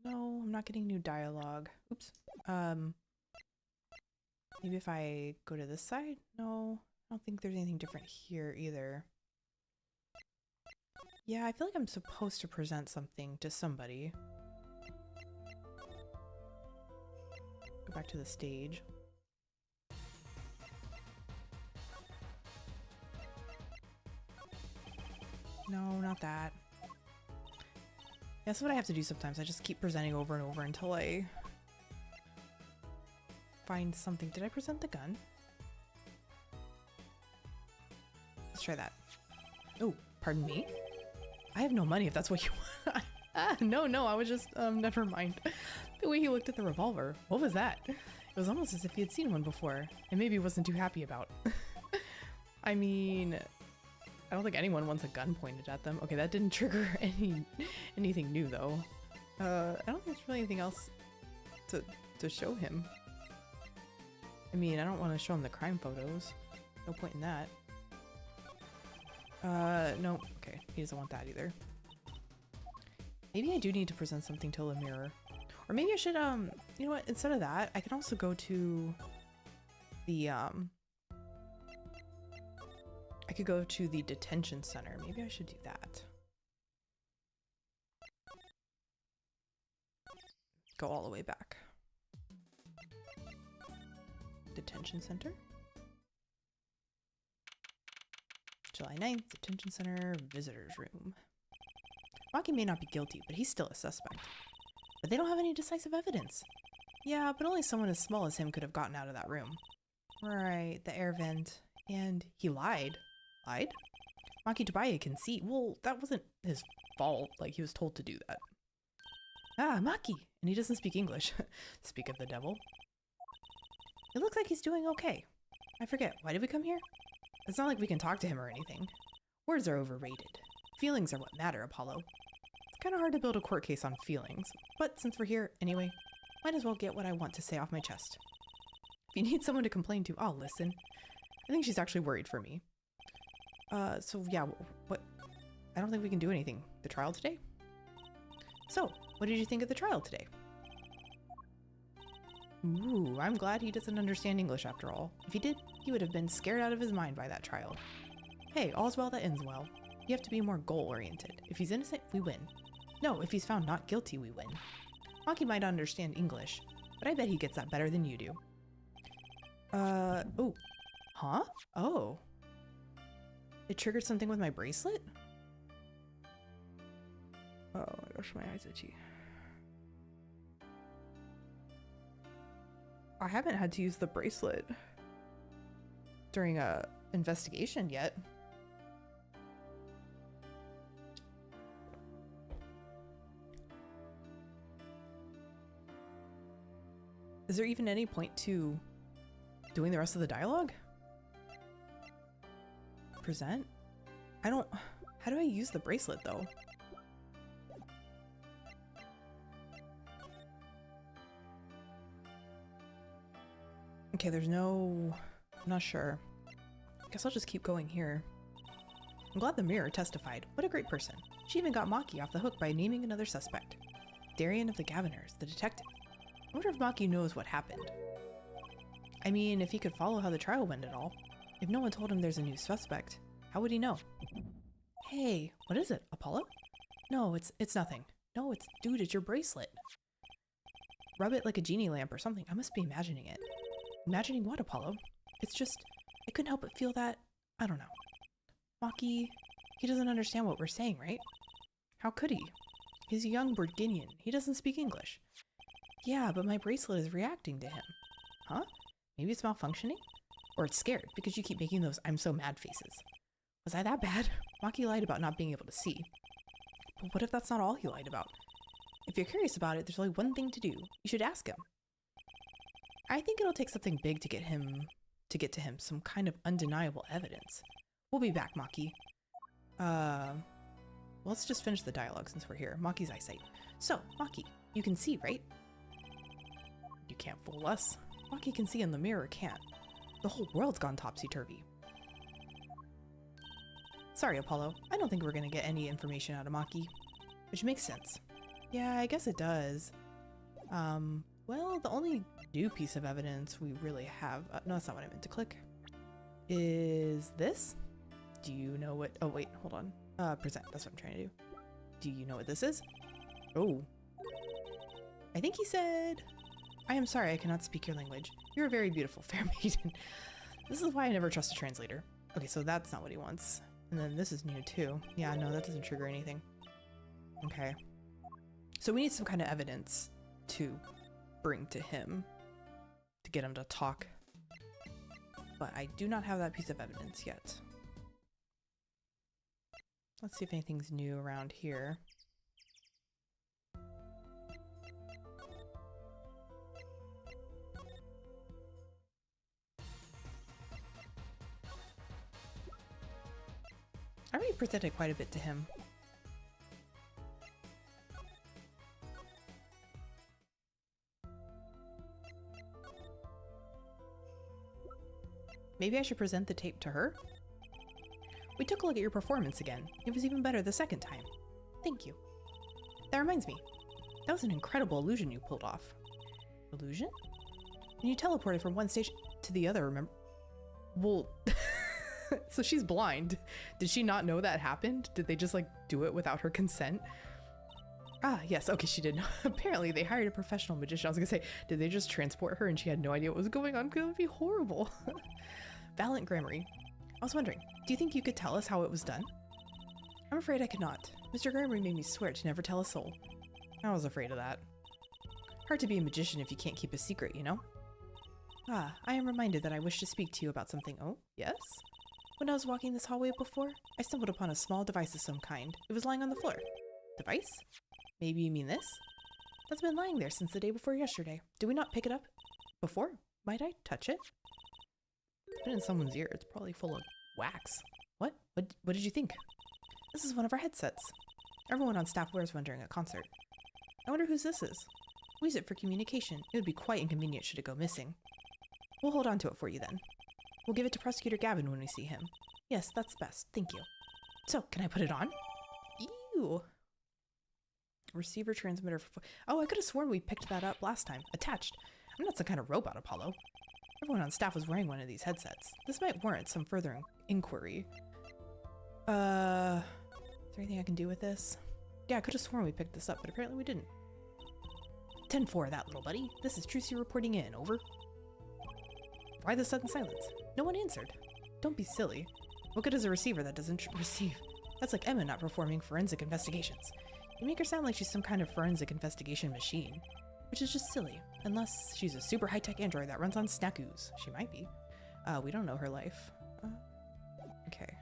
No, I'm not getting new dialogue. Oops. Maybe if I go to this side? No, I don't think there's anything different here either. Yeah, I feel like I'm supposed to present something to somebody. Go back to the stage. No, not that. That's what I have to do sometimes. I just keep presenting over and over until I find something. Did I present the gun? Let's try that. Oh, pardon me? I have no money if that's what you want. No, I was just, never mind. The way he looked at the revolver. What was that? It was almost as if he had seen one before, and maybe wasn't too happy about. I mean, I don't think anyone wants a gun pointed at them. Okay, that didn't trigger anything new though. I don't think there's really anything else to show him. I mean, I don't want to show him the crime photos. No point in that. No. Okay, he doesn't want that either. Maybe I do need to present something to the mirror. Or maybe I should, you know what, instead of that, I can also go to the, I could go to the detention center. Maybe I should do that. Go all the way back. Detention center. July 9th, detention center, visitor's room. Maki may not be guilty, but he's still a suspect. But they don't have any decisive evidence. Yeah, but only someone as small as him could have gotten out of that room. Right, the air vent. And he lied. Lied? Maki Tobaye can see. Well, that wasn't his fault. Like, he was told to do that. Ah, Maki! And he doesn't speak English. Speak of the devil. It looks like he's doing okay. I forget, why did we come here? It's not like we can talk to him or anything. Words are overrated. Feelings are what matter, Apollo. It's kind of hard to build a court case on feelings, but since we're here anyway, might as well get what I want to say off my chest. If you need someone to complain to, I'll listen. I think she's actually worried for me. So yeah, what? I don't think we can do anything. The trial today? So, what did you think of the trial today? Ooh, I'm glad he doesn't understand English after all. If he did, he would have been scared out of his mind by that trial. Hey, all's well that ends well. You have to be more goal-oriented. If he's innocent, we win. No, if he's found not guilty, we win. Maki might not understand English, but I bet he gets that better than you do. Oh. Huh? Oh. It triggered something with my bracelet? Oh my gosh, my eyes itchy. I haven't had to use the bracelet during a investigation yet. Is there even any point to doing the rest of the dialogue? Present? I don't... How do I use the bracelet though? Okay, there's no... I'm not sure. Guess I'll just keep going here. I'm glad the mirror testified. What a great person. She even got Maki off the hook by naming another suspect. Darian of the Gaviners, the detective. I wonder if Maki knows what happened. I mean, if he could follow how the trial went at all. If no one told him there's a new suspect, how would he know? Hey, what is it? Apollo? No, it's nothing. No, dude, it's your bracelet. Rub it like a genie lamp or something. I must be imagining it. Imagining what, Apollo? It's just, I couldn't help but feel that, I don't know. Maki, he doesn't understand what we're saying, right? How could he? He's a young Burgundian. He doesn't speak English. Yeah, but my bracelet is reacting to him. Huh? Maybe it's malfunctioning? Or it's scared because you keep making those I'm so mad faces. Was I that bad? Maki lied about not being able to see. But what if that's not all he lied about? If you're curious about it, there's only one thing to do. You should ask him. I think it'll take something big to get to him, some kind of undeniable evidence. We'll be back, Maki. Let's just finish the dialogue since we're here. Maki's eyesight. So, Maki, you can see, right? You can't fool us. Maki can see and the mirror can't. The whole world's gone topsy-turvy. Sorry, Apollo. I don't think we're gonna get any information out of Maki. Which makes sense. Yeah, I guess it does. Well, the only new piece of evidence we really have... no, that's not what I meant to click. Is this? Do you know what... Oh, wait, hold on. Present. That's what I'm trying to do. Do you know what this is? Oh. I think he said... I am sorry, I cannot speak your language. You're a very beautiful, fair maiden. This is why I never trust a translator. Okay, so that's not what he wants. And then this is new too. Yeah, no, that doesn't trigger anything. Okay. So we need some kind of evidence to bring to him to get him to talk. But I do not have that piece of evidence yet. Let's see if anything's new around here. I already presented quite a bit to him. Maybe I should present the tape to her? We took a look at your performance again. It was even better the second time. Thank you. That reminds me. That was an incredible illusion you pulled off. Illusion? And you teleported from one stage to the other, remember? Well, so she's blind. Did she not know that happened? Did they just like do it without her consent? Ah, yes, okay, she did. Apparently they hired a professional magician. I was gonna say, did they just transport her and she had no idea what was going on? Because it would be horrible. Valiant Gramarye. I was wondering, do you think you could tell us how it was done? I'm afraid I could not. Mr. Gramarye made me swear to never tell a soul. I was afraid of that. Hard to be a magician if you can't keep a secret, you know? Ah, I am reminded that I wish to speak to you about something. Oh, yes? When I was walking this hallway before, I stumbled upon a small device of some kind. It was lying on the floor. Device? Maybe you mean this? That's been lying there since the day before yesterday. Did we not pick it up before? Might I touch it? It's been in someone's ear. It's probably full of wax. What? What did you think? This is one of our headsets. Everyone on staff wears one during a concert. I wonder whose this is. We use it for communication. It would be quite inconvenient should it go missing. We'll hold on to it for you then. We'll give it to Prosecutor Gavin when we see him. Yes, that's best. Thank you. So, can I put it on? Ew. Receiver transmitter for... Oh, I could have sworn we picked that up last time. Attached. I'm not some kind of robot, Apollo. Everyone on staff was wearing one of these headsets. This might warrant some further inquiry. Is there anything I can do with this? Yeah, I could have sworn we picked this up, but apparently we didn't. 10-4, that little buddy. This is Trucy reporting in. Over. Why the sudden silence? No one answered. Don't be silly. What good is a receiver that doesn't receive? That's like Emma not performing forensic investigations. You make her sound like she's some kind of forensic investigation machine. Which is just silly. Unless she's a super high-tech android that runs on snackoos. She might be. We don't know her life. Okay.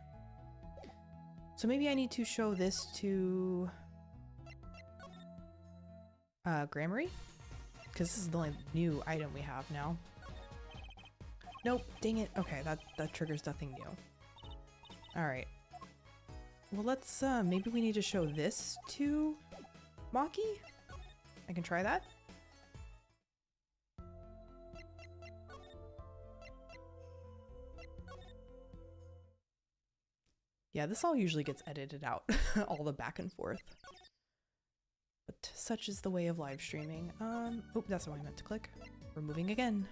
So maybe I need to show this to... Gramarye? Because this is the only new item we have now. Nope, dang it. Okay, that triggers nothing new. Alright. Well, let's, maybe we need to show this to Maki? I can try that? Yeah, this all usually gets edited out. All the back and forth. But such is the way of live streaming. Oh, that's what I meant to click. We're moving again.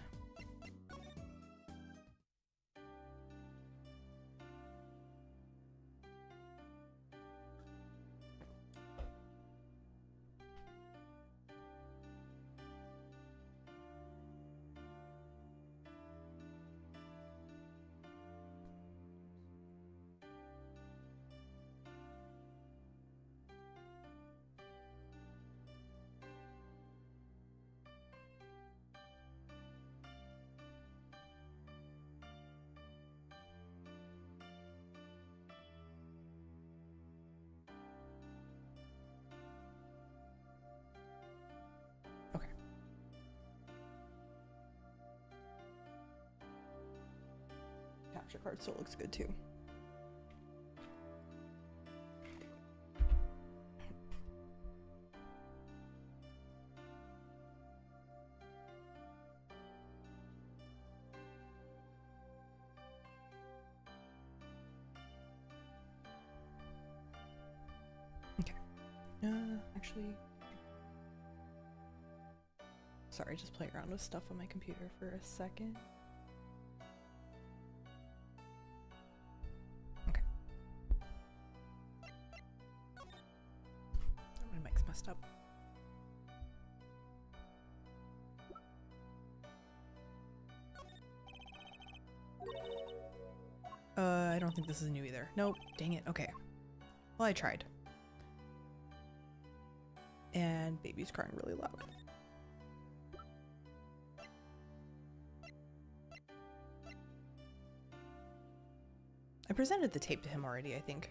Capture card still looks good too. Okay. Actually, sorry, just playing around with stuff on my computer for a second. Up. I don't think this is new either. Nope, dang it. Okay. Well, I tried. And baby's crying really loud. I presented the tape to him already, I think.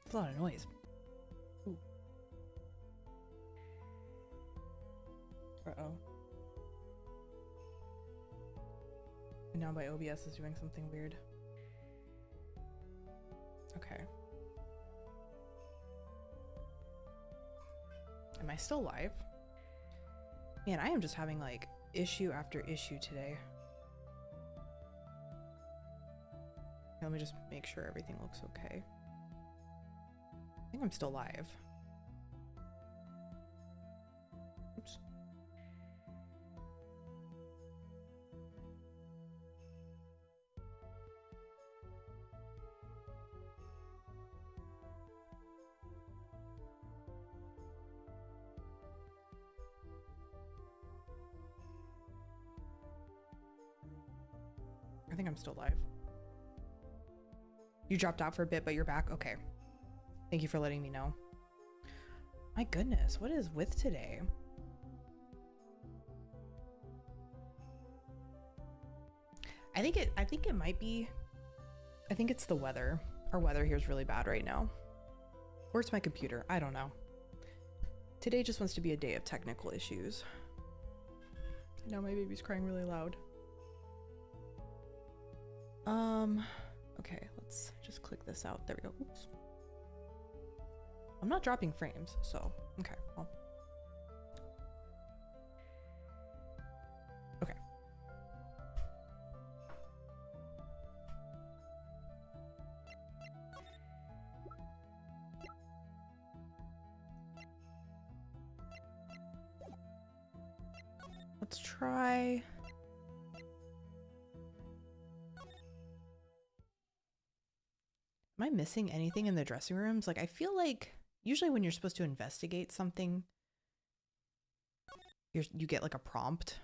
It's a lot of noise. Ooh. Uh-oh. And now my OBS is doing something weird. Okay. Am I still live? Man, I am just having like issue after issue today. Let me just make sure everything looks okay. I think I'm still live. Oops. I think I'm still live. You dropped out for a bit, but you're back? Okay. Thank you for letting me know. My goodness, what is with today? I think it might be, I think it's the weather. Our weather here is really bad right now. Or it's my computer, I don't know. Today just wants to be a day of technical issues. Now my baby's crying really loud. Okay, let's just click this out. There we go. Oops. I'm not dropping frames, so okay. Well. Okay. Let's try. Am I missing anything in the dressing rooms? Like, I feel like usually when you're supposed to investigate something, you get like a prompt.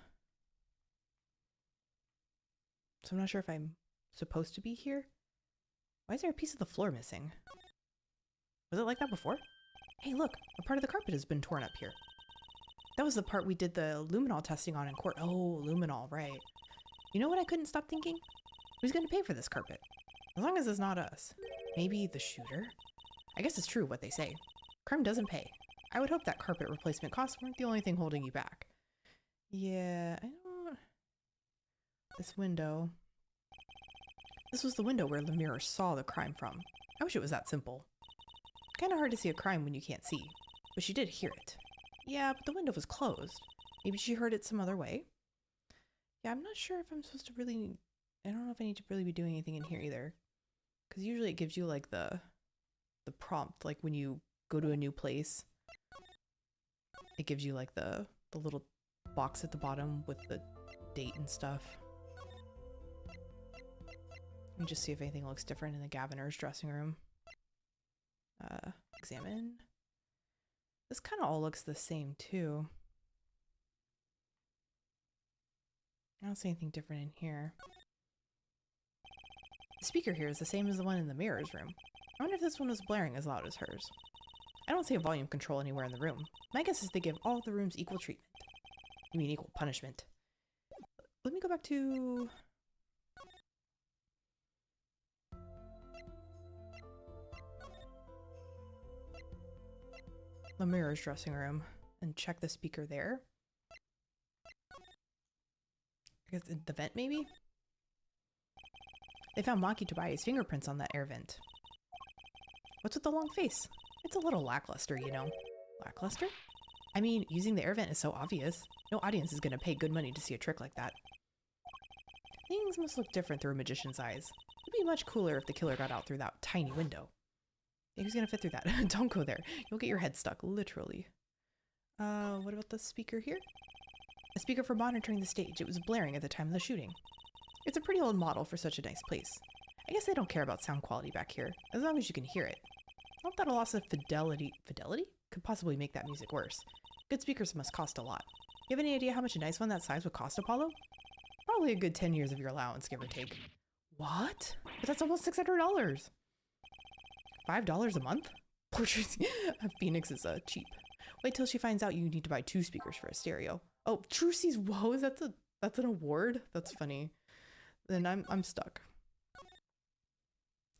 So I'm not sure if I'm supposed to be here. Why is there a piece of the floor missing? Was it like that before? Hey, look, a part of the carpet has been torn up here. That was the part we did the luminol testing on in court. Oh, luminol, right. You know what I couldn't stop thinking? Who's going to pay for this carpet? As long as it's not us. Maybe the shooter? I guess it's true what they say. Crime doesn't pay. I would hope that carpet replacement costs weren't the only thing holding you back. Yeah, I don't... This window... This was the window where the mirror saw the crime from. I wish it was that simple. Kinda hard to see a crime when you can't see. But she did hear it. Yeah, but the window was closed. Maybe she heard it some other way. Yeah, I'm not sure if I'm supposed to really... I don't know if I need to really be doing anything in here either. Because usually it gives you like the prompt, like when you go to a new place, it gives you like the little box at the bottom with the date and stuff. Let me just see if anything looks different in the Gaviner's dressing room. Examine. This kind of all looks the same too. I don't see anything different in here. The speaker here is the same as the one in the mirror's room. I wonder if this one was blaring as loud as hers. I don't see a volume control anywhere in the room. My guess is they give all the rooms equal treatment. You mean equal punishment. Let me go back to... the mirror's dressing room and check the speaker there. I guess the vent maybe? They found Maki Tobias' fingerprints on that air vent. What's with the long face? It's a little lackluster, you know. Lackluster? I mean, using the air vent is so obvious. No audience is gonna pay good money to see a trick like that. Things must look different through a magician's eyes. It'd be much cooler if the killer got out through that tiny window. Hey, who's gonna fit through that? Don't go there. You'll get your head stuck, literally. What about the speaker here? A speaker for monitoring the stage. It was blaring at the time of the shooting. It's a pretty old model for such a nice place. I guess they don't care about sound quality back here, as long as you can hear it. Not that a loss of fidelity could possibly make that music worse. Good speakers must cost a lot. You have any idea how much a nice one that size would cost, Apollo? Probably a good 10 years of your allowance, give or take. What? But that's almost $600. $5 a month? Poor Trucy. Phoenix is cheap. Wait till she finds out you need to buy 2 speakers for a stereo. Oh, Trucy's woes? That's an award? That's funny. Then I'm stuck.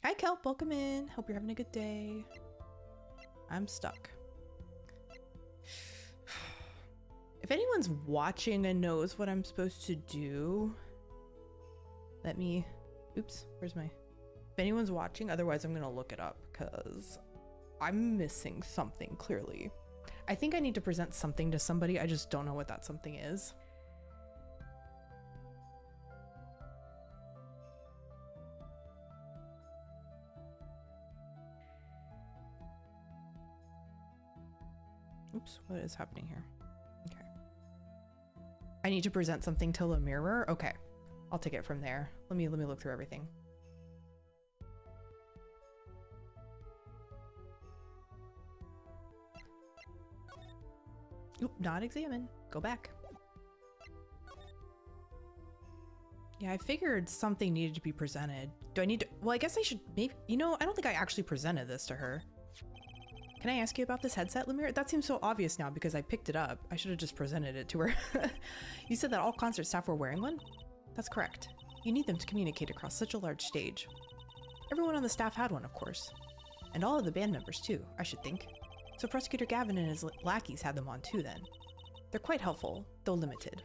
Hi Kelp, welcome in. Hope you're having a good day. I'm stuck. If anyone's watching and knows what I'm supposed to do, Let me, oops, where's my, if anyone's watching, otherwise I'm gonna look it up because I'm missing something clearly. I think I need to present something to somebody. I just don't know what that something is. Oops, what is happening here? Okay. I need to present something to the mirror. Okay, I'll take it from there. Let me look through everything. Oop, not examine. Go back. Yeah, I figured something needed to be presented. Do I need to? Well, I guess I should maybe, you know, I don't think I actually presented this to her. Can I ask you about this headset, Lemire? That seems so obvious now because I picked it up. I should have just presented it to her. You said that all concert staff were wearing one? That's correct. You need them to communicate across such a large stage. Everyone on the staff had one, of course. And all of the band members too, I should think. So Prosecutor Gavin and his lackeys had them on too then. They're quite helpful, though limited.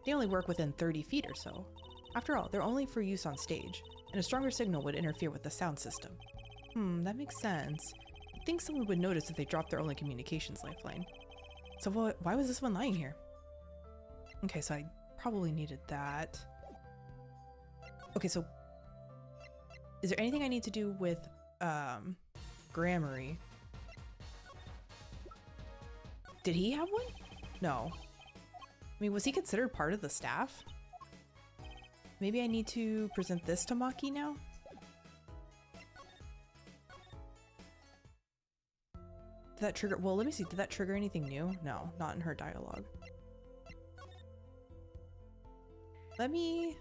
They only work within 30 feet or so. After all, they're only for use on stage, and a stronger signal would interfere with the sound system. That makes sense. You'd think someone would notice if they dropped their only communications lifeline. So why was this one lying here? Okay, so I probably needed that. Okay, so is there anything I need to do with Grammary? Did he have one? No. I mean, was he considered part of the staff? Maybe I need to present this to Maki now? Did that trigger? Well, let me see. Did that trigger anything new? No, not in her dialogue. Let me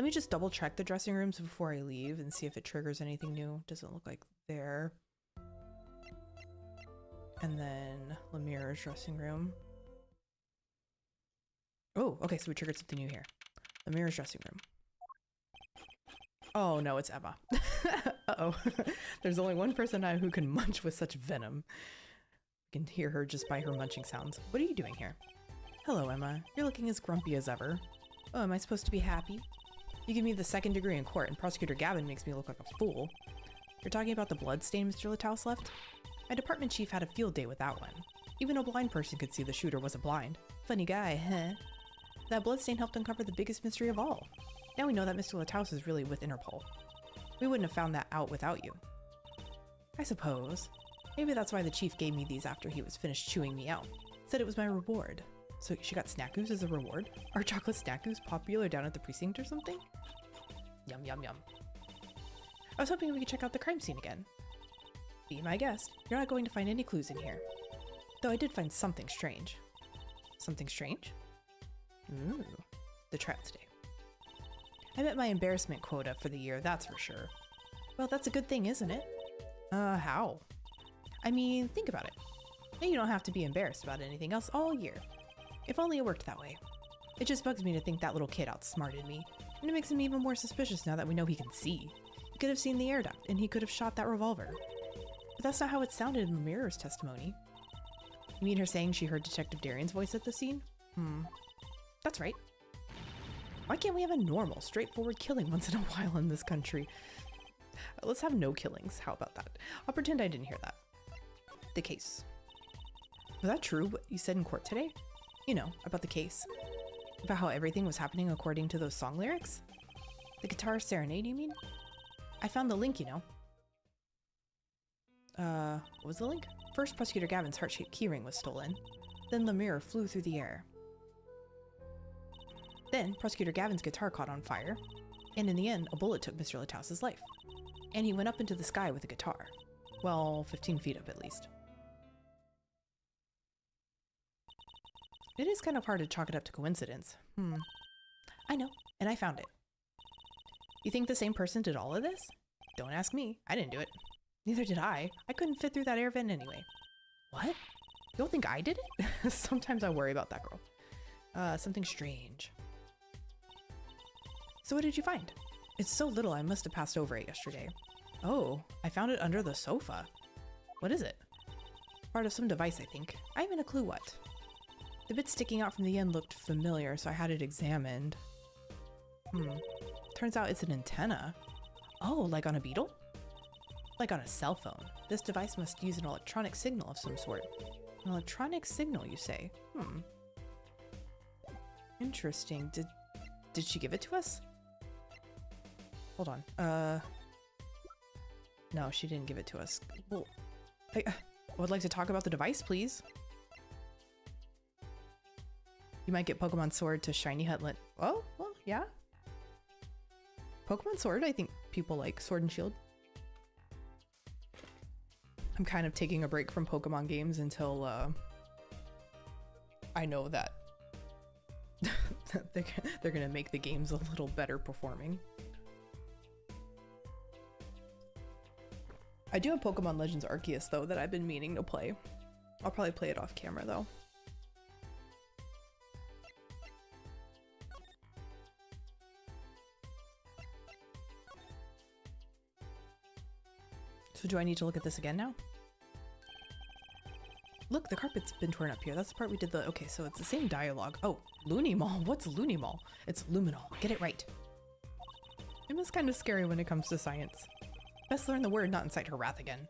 just double check the dressing rooms before I leave and see if it triggers anything new. Doesn't look like there. And then Lemire's dressing room. Oh, okay, so we triggered something new here. Lemire's dressing room. Oh no, it's Emma. Uh-oh. There's only one person now who can munch with such venom. You can hear her just by her munching sounds. What are you doing here? Hello, Emma. You're looking as grumpy as ever. Oh, am I supposed to be happy? You give me the 2nd degree in court and Prosecutor Gavin makes me look like a fool. You're talking about the blood stain Mr. Lataus left? My department chief had a field day with that one. Even a blind person could see the shooter wasn't blind. Funny guy, huh? That bloodstain helped uncover the biggest mystery of all. Now we know that Mr. Lataus is really with Interpol. We wouldn't have found that out without you. I suppose. Maybe that's why the chief gave me these after he was finished chewing me out. Said it was my reward. So she got snackoos as a reward? Are chocolate snackoos popular down at the precinct or something? Yum, yum, yum. I was hoping we could check out the crime scene again. Be my guest. You're not going to find any clues in here. Though I did find something strange. Something strange? Ooh, the trial today. I met my embarrassment quota for the year, that's for sure. Well, that's a good thing, isn't it? How? I mean, think about it. Now you don't have to be embarrassed about anything else all year. If only it worked that way. It just bugs me to think that little kid outsmarted me, and it makes him even more suspicious now that we know he can see. He could have seen the air duct, and he could have shot that revolver. But that's not how it sounded in Lemira's testimony. You mean her saying she heard Detective Darian's voice at the scene? That's right. Why can't we have a normal, straightforward killing once in a while in this country? Let's have no killings. How about that? I'll pretend I didn't hear that. The case. Was that true, what you said in court today? You know, about the case. About how everything was happening according to those song lyrics? The guitar serenade, you mean? I found the link, you know. What was the link? First, Prosecutor Gavin's heart-shaped keyring was stolen. Then Lemire flew through the air. Then, Prosecutor Gavin's guitar caught on fire. And in the end, a bullet took Mr. Lataus' life. And he went up into the sky with the guitar. Well, 15 feet up at least. It is kind of hard to chalk it up to coincidence. I know, and I found it. You think the same person did all of this? Don't ask me. I didn't do it. Neither did I. I couldn't fit through that air vent anyway. What? You don't think I did it? Sometimes I worry about that girl. Something strange. So what did you find? It's so little I must have passed over it yesterday. Oh, I found it under the sofa. What is it? Part of some device, I think. I haven't a clue what. The bit sticking out from the end looked familiar, so I had it examined. Turns out it's an antenna. Oh, like on a beetle? Like on a cell phone. This device must use an electronic signal of some sort. An electronic signal, you say? Interesting. Did she give it to us? Hold on. No, she didn't give it to us. Well, I would like to talk about the device, please. You might get Pokemon Sword to Shiny Hutlet. Oh, well, yeah. Pokemon Sword, I think people like Sword and Shield. I'm kind of taking a break from Pokemon games until I know that they're gonna make the games a little better performing. I do have Pokemon Legends Arceus though that I've been meaning to play. I'll probably play it off camera though. So do I need to look at this again now? Look, the carpet's been torn up here. That's the part we did the... Okay, so it's the same dialogue. Oh, Lunimall. What's Lunimall? It's luminol. Get it right. It was kind of scary when it comes to science. Best learn the word, not incite her wrath again.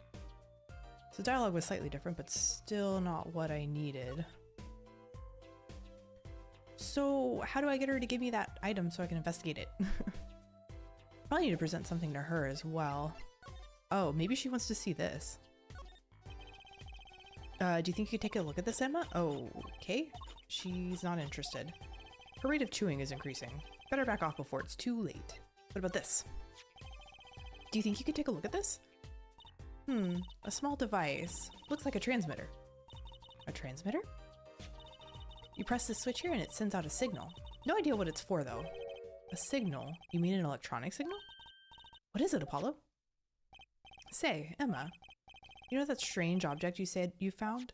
So dialogue was slightly different, but still not what I needed. So how do I get her to give me that item so I can investigate it? Probably need to present something to her as well. Oh, maybe she wants to see this. Do you think you could take a look at this, Emma? Oh, okay. She's not interested. Her rate of chewing is increasing. Better back off before it's too late. What about this? Do you think you could take a look at this? A small device. Looks like a transmitter. A transmitter? You press this switch here and it sends out a signal. No idea what it's for though. A signal? You mean an electronic signal? What is it, Apollo? Say, Emma, you know that strange object you said you found?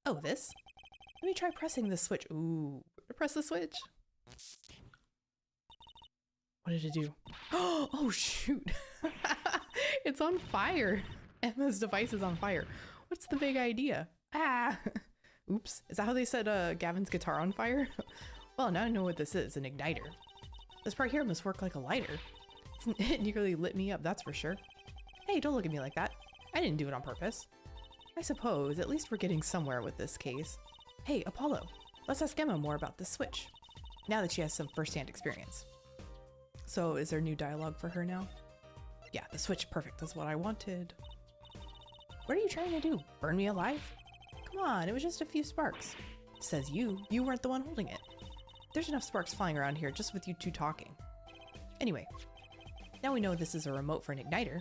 Oh, this? Let me try pressing the switch. Ooh, press the switch. What did it do? Oh, shoot. It's on fire. Emma's device is on fire. What's the big idea? Ah, oops. Is that how they set Gavin's guitar on fire? Well, now I know what this is, an igniter. This part here must work like a lighter. It nearly lit me up, that's for sure. Hey, don't look at me like that. I didn't do it on purpose. I suppose, at least we're getting somewhere with this case. Hey, Apollo, let's ask Emma more about this switch, now that she has some first-hand experience. So, is there new dialogue for her now? Yeah, the switch, perfect, that's what I wanted. What are you trying to do? Burn me alive? Come on, it was just a few sparks. Says you weren't the one holding it. There's enough sparks flying around here just with you two talking. Anyway, now we know this is a remote for an igniter.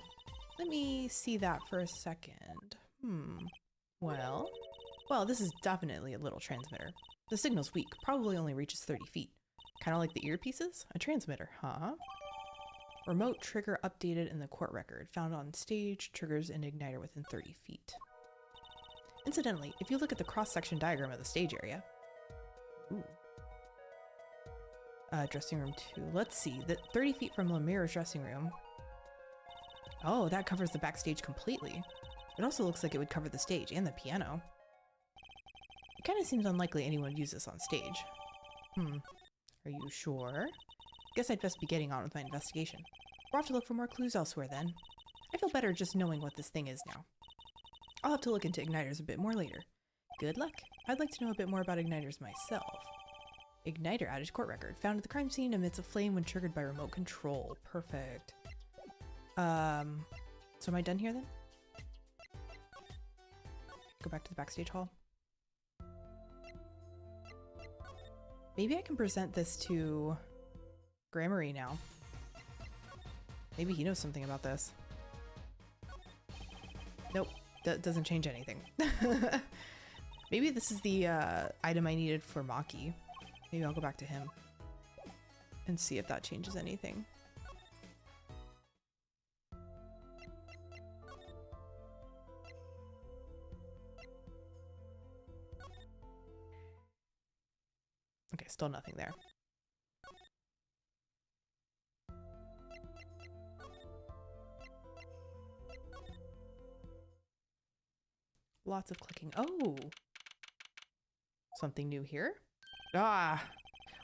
Let me see that for a second. Well, this is definitely a little transmitter. The signal's weak, probably only reaches 30 feet. Kind of like the earpieces? A transmitter, huh? Remote trigger updated in the court record. Found on stage, triggers an igniter within 30 feet. Incidentally, if you look at the cross-section diagram of the stage area... Ooh. Dressing room 2. Let's see. 30 feet from Lemira's dressing room. Oh, that covers the backstage completely. It also looks like it would cover the stage and the piano. It kind of seems unlikely anyone would use this on stage. Are you sure? Guess I'd best be getting on with my investigation. We'll have to look for more clues elsewhere then. I feel better just knowing what this thing is now. I'll have to look into igniters a bit more later. Good luck. I'd like to know a bit more about igniters myself. Igniter outage court record. Found at the crime scene emits a flame when triggered by remote control. Perfect. So am I done here then? Go back to the backstage hall. Maybe I can present this to Gramarye now. Maybe he knows something about this. Nope, that doesn't change anything. Maybe this is the item I needed for Maki. Maybe I'll go back to him and see if that changes anything. Okay, still nothing there. Lots of clicking. Oh! Something new here? Ah!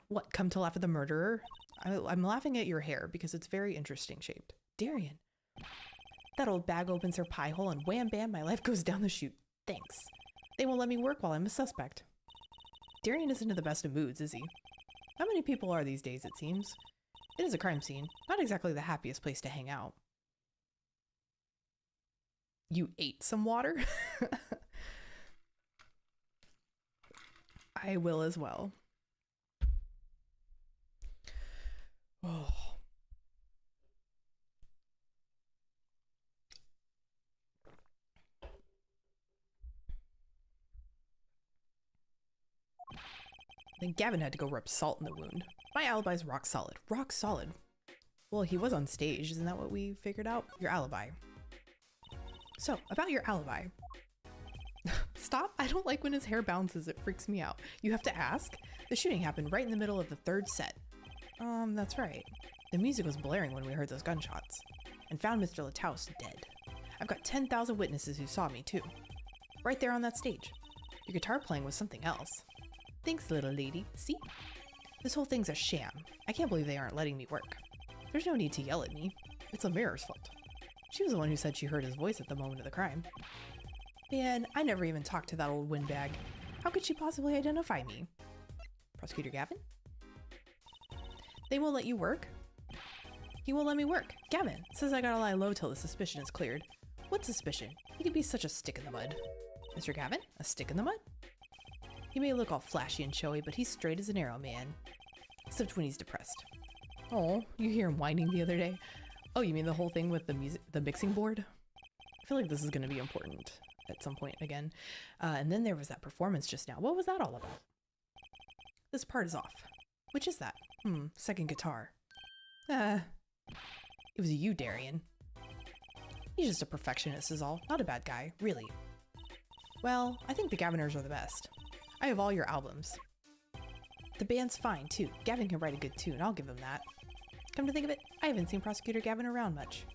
What, come to laugh at the murderer? I'm laughing at your hair because it's very interesting shaped. Darian. That old bag opens her pie hole and wham bam, my life goes down the chute. Thanks. They won't let me work while I'm a suspect. Darian isn't in the best of moods, is he? How many people are these days, it seems? It is a crime scene. Not exactly the happiest place to hang out. You ate some water? I will as well. Oh. Then Gavin had to go rub salt in the wound. My alibi's rock solid. Rock solid. Well, he was on stage. Isn't that what we figured out? Your alibi. So, about your alibi. Stop. I don't like when his hair bounces. It freaks me out. You have to ask. The shooting happened right in the middle of the third set. That's right. The music was blaring when we heard those gunshots. And found Mr. Lataus dead. I've got 10,000 witnesses who saw me, too. Right there on that stage. Your guitar playing was something else. Thanks, little lady. See? This whole thing's a sham. I can't believe they aren't letting me work. There's no need to yell at me. It's Amira's fault. She was the one who said she heard his voice at the moment of the crime. Man, I never even talked to that old windbag. How could she possibly identify me? Prosecutor Gavin? They won't let you work? He won't let me work. Gavin says I gotta lie low till the suspicion is cleared. What suspicion? He could be such a stick in the mud. Mr. Gavin? A stick in the mud? He may look all flashy and showy, but he's straight as an arrow, man. Except when he's depressed. Oh, you hear him whining the other day? Oh, you mean the whole thing with the mixing board? I feel like this is going to be important at some point again. And then there was that performance just now. What was that all about? This part is off. Which is that? Second guitar. It was you, Darian. He's just a perfectionist is all. Not a bad guy, really. Well, I think the Gaviners are the best. I have all your albums. The band's fine, too. Gavin can write a good tune, I'll give him that. Come to think of it, I haven't seen Prosecutor Gavin around much.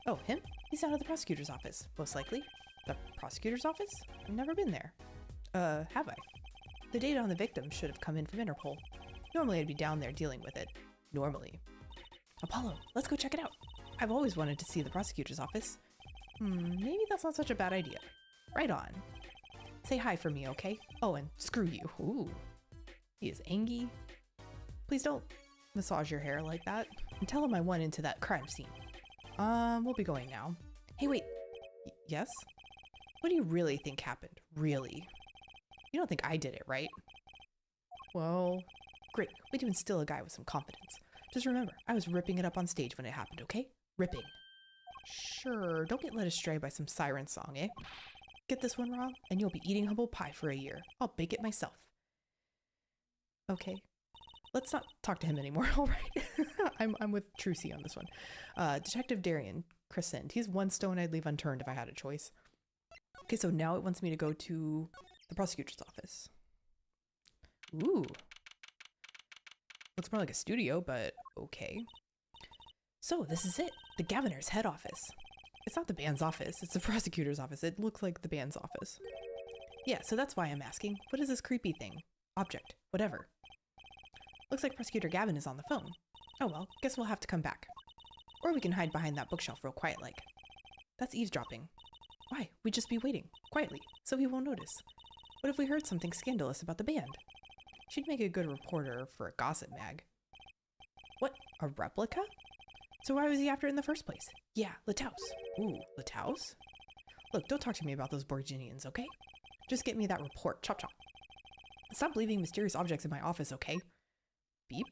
Oh, him? He's out of the prosecutor's office, most likely. The prosecutor's office? I've never been there. Have I? The data on the victim should have come in from Interpol. Normally I'd be down there dealing with it. Normally. Apollo, let's go check it out. I've always wanted to see the prosecutor's office. Maybe that's not such a bad idea. Right on. Say hi for me, okay? Oh, and screw you. Ooh. He is angry. Please don't massage your hair like that. And tell him I went into that crime scene. We'll be going now. Hey, wait. Yes? What do you really think happened? Really? You don't think I did it, right? Well, great. We do instill a guy with some confidence. Just remember, I was ripping it up on stage when it happened, okay? Ripping. Sure, don't get led astray by some siren song, eh? Get this one wrong, and you'll be eating humble pie for a year. I'll bake it myself. Okay. Let's not talk to him anymore, alright? I'm with Trucy on this one. Detective Darian, Crescent. He's one stone I'd leave unturned if I had a choice. Okay, so now it wants me to go to the prosecutor's office. Ooh. Looks more like a studio, but okay. So, this is it. The Gaviner's head office. It's not the band's office, it's the prosecutor's office. It looks like the band's office. Yeah, so that's why I'm asking. What is this creepy thing? Object. Whatever. Looks like Prosecutor Gavin is on the phone. Oh well, guess we'll have to come back. Or we can hide behind that bookshelf real quiet like. That's eavesdropping. Why? We'd just be waiting, quietly, so he won't notice. What if we heard something scandalous about the band? She'd make a good reporter for a gossip mag. What? A replica? So why was he after it in the first place? Yeah, Lataus. Ooh, Lataus? Look, don't talk to me about those Borginians, okay? Just get me that report, chop chop. Stop leaving mysterious objects in my office, okay? Beep.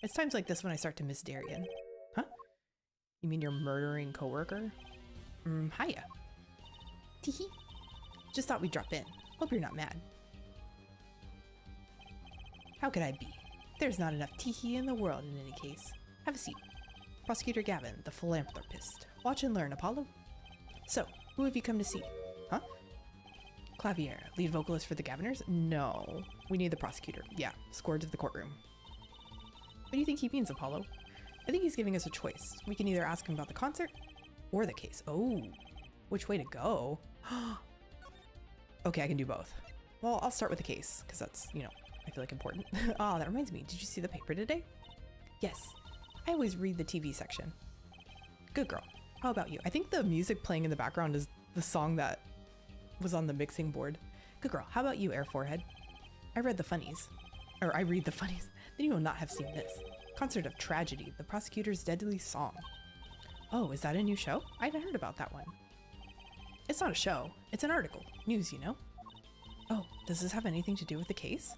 It's times like this when I start to miss Darian. Huh? You mean your murdering coworker? Hiya. Teehee. Just thought we'd drop in. Hope you're not mad. How could I be? There's not enough teehee in the world in any case. Have a seat. Prosecutor Gavin, the philanthropist. Watch and learn, Apollo. So, who have you come to see? Huh? Clavier, lead vocalist for the Gaviners? No. We need the prosecutor. Yeah, scored to the courtroom. What do you think he means, Apollo? I think he's giving us a choice. We can either ask him about the concert or the case. Oh, which way to go? Okay, I can do both. Well, I'll start with the case because that's, you know, I feel like important. Ah, that reminds me. Did you see the paper today? Yes, I always read the TV section. Good girl. How about you? I think the music playing in the background is the song that was on the mixing board. Good girl. How about you, Air Forehead? I read the funnies. Or I read the funnies. Then you will not have seen this. Concert of Tragedy, the prosecutor's deadly song. Oh, is that a new show? I hadn't heard about that one. It's not a show. It's an article. News, you know? Oh, does this have anything to do with the case?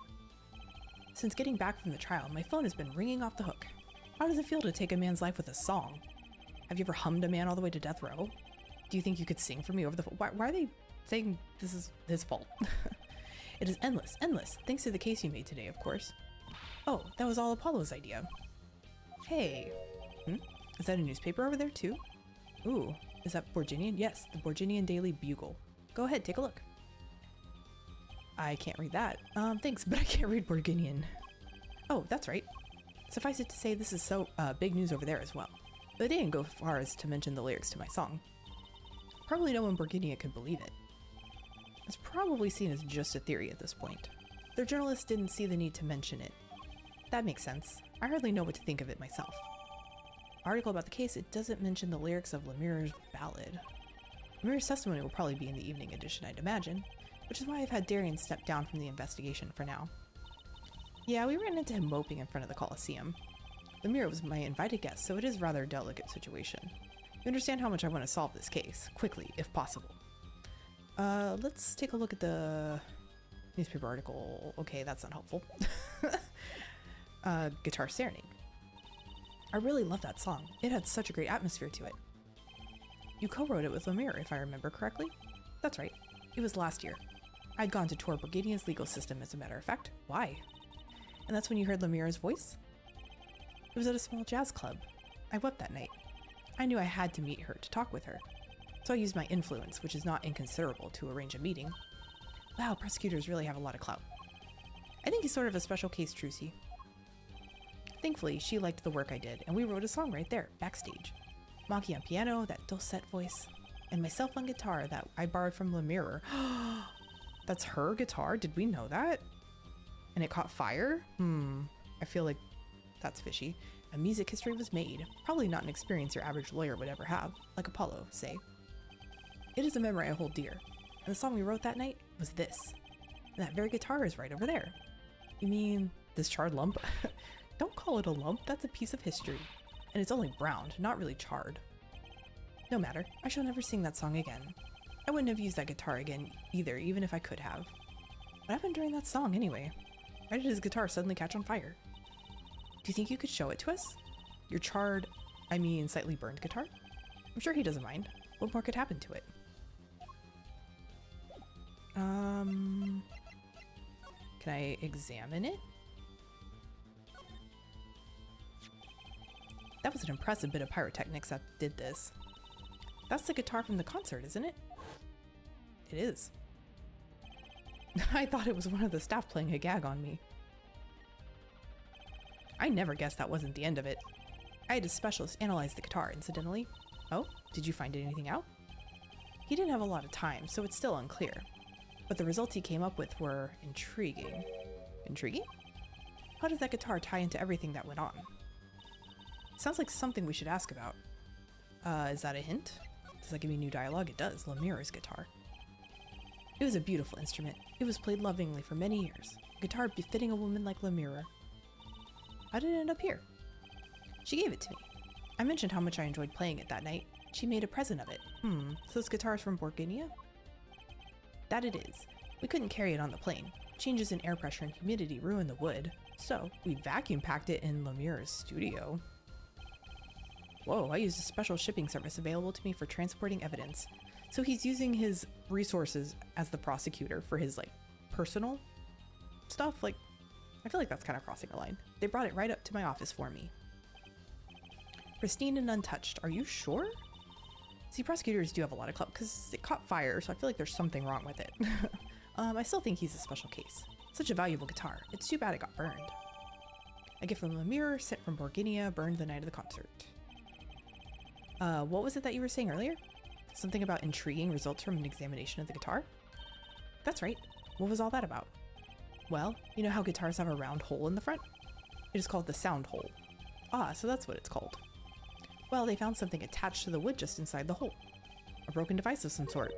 Since getting back from the trial, my phone has been ringing off the hook. How does it feel to take a man's life with a song? Have you ever hummed a man all the way to death row? Do you think you could sing for me over the phone? Why are they saying this is his fault? It is endless, endless, thanks to the case you made today, of course. Oh, that was all Apollo's idea. Hey. Is that a newspaper over there too? Ooh, is that Borginian? Yes, the Borginian Daily Bugle. Go ahead, take a look. I can't read that. Thanks, but I can't read Borginian. Oh, that's right. Suffice it to say, this is so big news over there as well. But they didn't go far as to mention the lyrics to my song. Probably no one in Borginia could believe it. It's probably seen as just a theory at this point. Their journalists didn't see the need to mention it. That makes sense. I hardly know what to think of it myself. Article about the case, it doesn't mention the lyrics of Lemire's ballad. Lemire's testimony will probably be in the evening edition, I'd imagine, which is why I've had Darian step down from the investigation for now. Yeah, we ran into him moping in front of the Coliseum. Lemire was my invited guest, so it is rather a delicate situation. You understand how much I want to solve this case, quickly, if possible. Let's take a look at the newspaper article. Okay, that's not helpful. Guitar Serenade. I really love that song. It had such a great atmosphere to it. You co-wrote it with Lemire, if I remember correctly? That's right. It was last year. I'd gone to tour Borginia's legal system, as a matter of fact. Why? And that's when you heard Lemire's voice? It was at a small jazz club. I wept that night. I knew I had to meet her to talk with her. So I used my influence, which is not inconsiderable, to arrange a meeting. Wow, prosecutors really have a lot of clout. I think he's sort of a special case, Trucy. Thankfully, she liked the work I did, and we wrote a song right there, backstage. Maki on piano, that dulcet voice, and myself on guitar that I borrowed from Lemire. That's her guitar? Did we know that? And it caught fire? I feel like that's fishy. A music history was made. Probably not an experience your average lawyer would ever have, like Apollo, say. It is a memory I hold dear, and the song we wrote that night was this. And that very guitar is right over there. You mean this charred lump? Don't call it a lump, that's a piece of history. And it's only browned, not really charred. No matter, I shall never sing that song again. I wouldn't have used that guitar again either, even if I could have. What happened during that song anyway? Why did his guitar suddenly catch on fire? Do you think you could show it to us? Your charred, I mean slightly burned guitar? I'm sure he doesn't mind. What more could happen to it? Can I examine it? That was an impressive bit of pyrotechnics that did this. That's the guitar from the concert, isn't it? It is. I thought it was one of the staff playing a gag on me. I never guessed that wasn't the end of it. I had a specialist analyze the guitar, incidentally. Oh, did you find anything out? He didn't have a lot of time, so it's still unclear. But the results he came up with were intriguing. Intriguing? How does that guitar tie into everything that went on? Sounds like something we should ask about. Is that a hint? Does that give me new dialogue? It does. Lemire's guitar. It was a beautiful instrument. It was played lovingly for many years. A guitar befitting a woman like Lemire. How did it end up here? She gave it to me. I mentioned how much I enjoyed playing it that night. She made a present of it. So this guitar is from Borginia? That it is. We couldn't carry it on the plane. Changes in air pressure and humidity ruined the wood. So we vacuum packed it in Lemire's studio. Whoa, I used a special shipping service available to me for transporting evidence. So he's using his resources as the prosecutor for his, like, personal stuff. Like, I feel like that's kind of crossing a line. They brought it right up to my office for me. Pristine and untouched. Are you sure? See, prosecutors do have a lot of clout because it caught fire, so I feel like there's something wrong with it. I still think he's a special case. Such a valuable guitar. It's too bad it got burned. A gift from Lemire, sent from Borginia, burned the night of the concert. What was it that you were saying earlier? Something about intriguing results from an examination of the guitar? That's right. What was all that about? Well, you know how guitars have a round hole in the front? It is called the sound hole. Ah, so that's what it's called. Well, they found something attached to the wood just inside the hole. A broken device of some sort.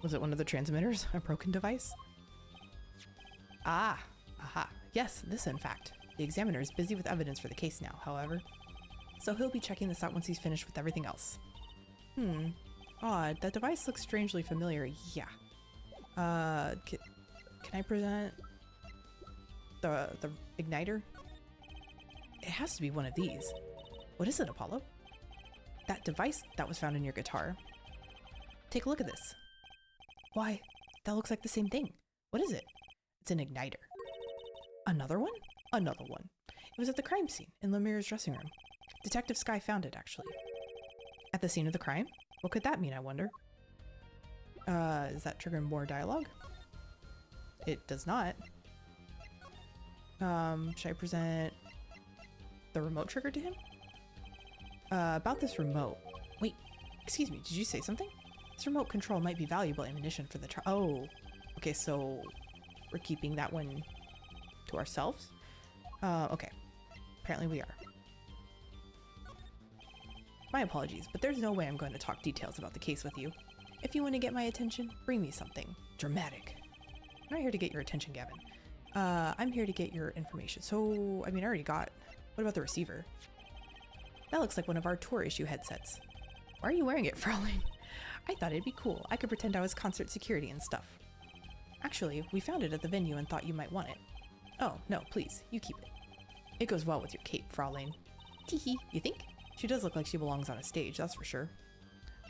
Was it one of the transmitters? A broken device? Ah, aha. Yes, this in fact. The examiner is busy with evidence for the case now, however. So he'll be checking this out once he's finished with everything else. Odd. That device looks strangely familiar. Yeah. Can I present the igniter? It has to be one of these. What is it, Apollo? That device that was found in your guitar. Take a look at this. Why, that looks like the same thing. What is it? It's an igniter. Another one? Another one. It was at the crime scene in Lemire's dressing room. Detective Sky found it, actually. At the scene of the crime? What could that mean, I wonder? Is that triggering more dialogue? It does not. Should I present the remote trigger to him? About this remote. Wait, excuse me, did you say something? This remote control might be valuable ammunition for the oh. Okay, so we're keeping that one to ourselves? Okay. Apparently we are. My apologies, but there's no way I'm going to talk details about the case with you. If you want to get my attention, bring me something dramatic. I'm not here to get your attention, Gavin. I'm here to get your information. So, I mean, I already got... What about the receiver? That looks like one of our tour issue headsets. Why are you wearing it, Fraulein? I thought it'd be cool. I could pretend I was concert security and stuff. Actually, we found it at the venue and thought you might want it. Oh, no, please, you keep it. It goes well with your cape, Fraulein. Teehee, you think? She does look like she belongs on a stage, that's for sure.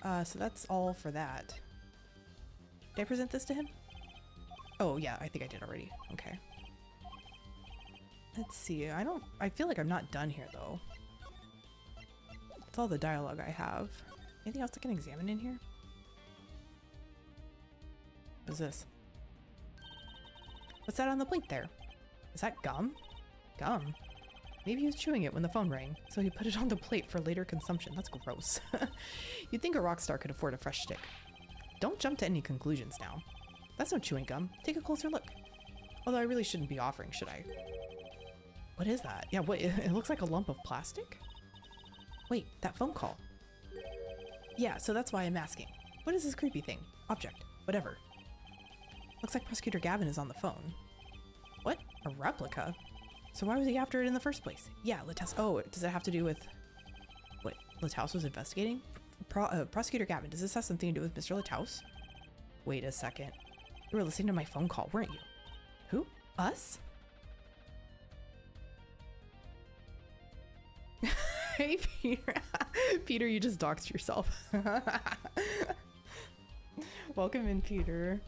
So that's all for that. Did I present this to him? Oh, yeah, I think I did already. Okay. Let's see, I feel like I'm not done here, though. That's all the dialogue I have. Anything else I can examine in here? What is this? What's that on the plate there? Is that gum? Gum? Maybe he was chewing it when the phone rang, so he put it on the plate for later consumption. That's gross. You'd think a rock star could afford a fresh stick. Don't jump to any conclusions now. That's no chewing gum. Take a closer look. Although I really shouldn't be offering, should I? What is that? Yeah, what? It looks like a lump of plastic? Wait, that phone call. Yeah, so that's why I'm asking. What is this creepy thing? Object. Whatever. Looks like Prosecutor Gavin is on the phone. What? A replica? So why was he after it in the first place? Yeah, Litthouse. Oh, does it have to do with what Litthouse was investigating? Prosecutor Gavin, does this have something to do with Mr. Litthouse? Wait a second. You were listening to my phone call, weren't you? Who? Us? Hey, Peter. Peter, you just doxed yourself. Welcome in, Peter.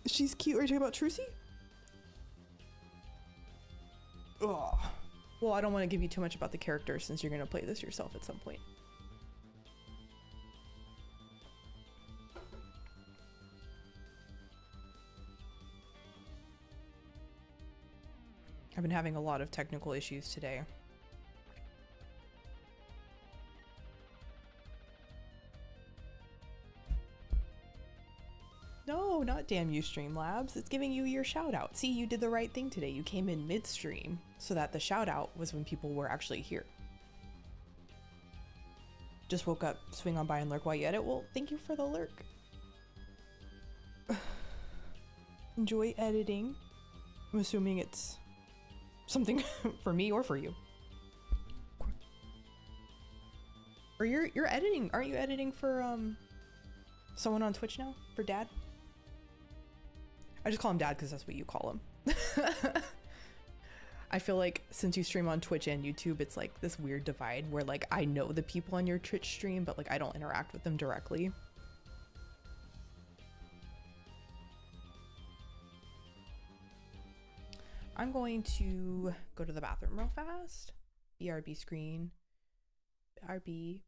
She's cute. Are you talking about Trucy? Oh. Well, I don't want to give you too much about the character since you're going to play this yourself at some point. I've been having a lot of technical issues today. No, not damn you, Streamlabs. It's giving you your shout out. See, you did the right thing today. You came in midstream so that the shout out was when people were actually here. Just woke up, swing on by and lurk while you edit. Well, thank you for the lurk. Enjoy editing. I'm assuming it's something for me or for you. Or you're editing, aren't you editing for someone on Twitch now? For Dad? I just call him Dad because that's what you call him. I feel like since you stream on Twitch and YouTube, it's like this weird divide where like I know the people on your Twitch stream, but like I don't interact with them directly. I'm going to go to the bathroom real fast. BRB screen. BRB.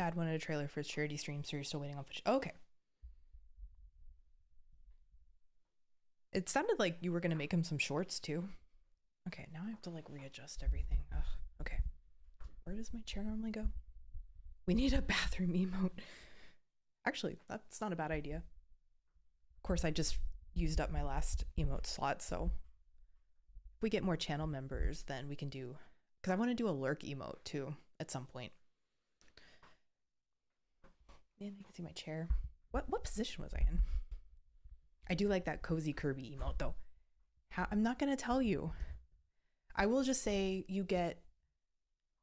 Dad wanted a trailer for his charity stream, so you're still waiting on footage. Okay. It sounded like you were going to make him some shorts too. Okay, now I have to like readjust everything. Ugh, okay. Where does my chair normally go? We need a bathroom emote. Actually, that's not a bad idea. Of course, I just used up my last emote slot, so if we get more channel members, then we can do, because I want to do a lurk emote too at some point. Man, I can see my chair. What position was I in? I do like that cozy Kirby emote though. I'm not gonna tell you. I will just say you get,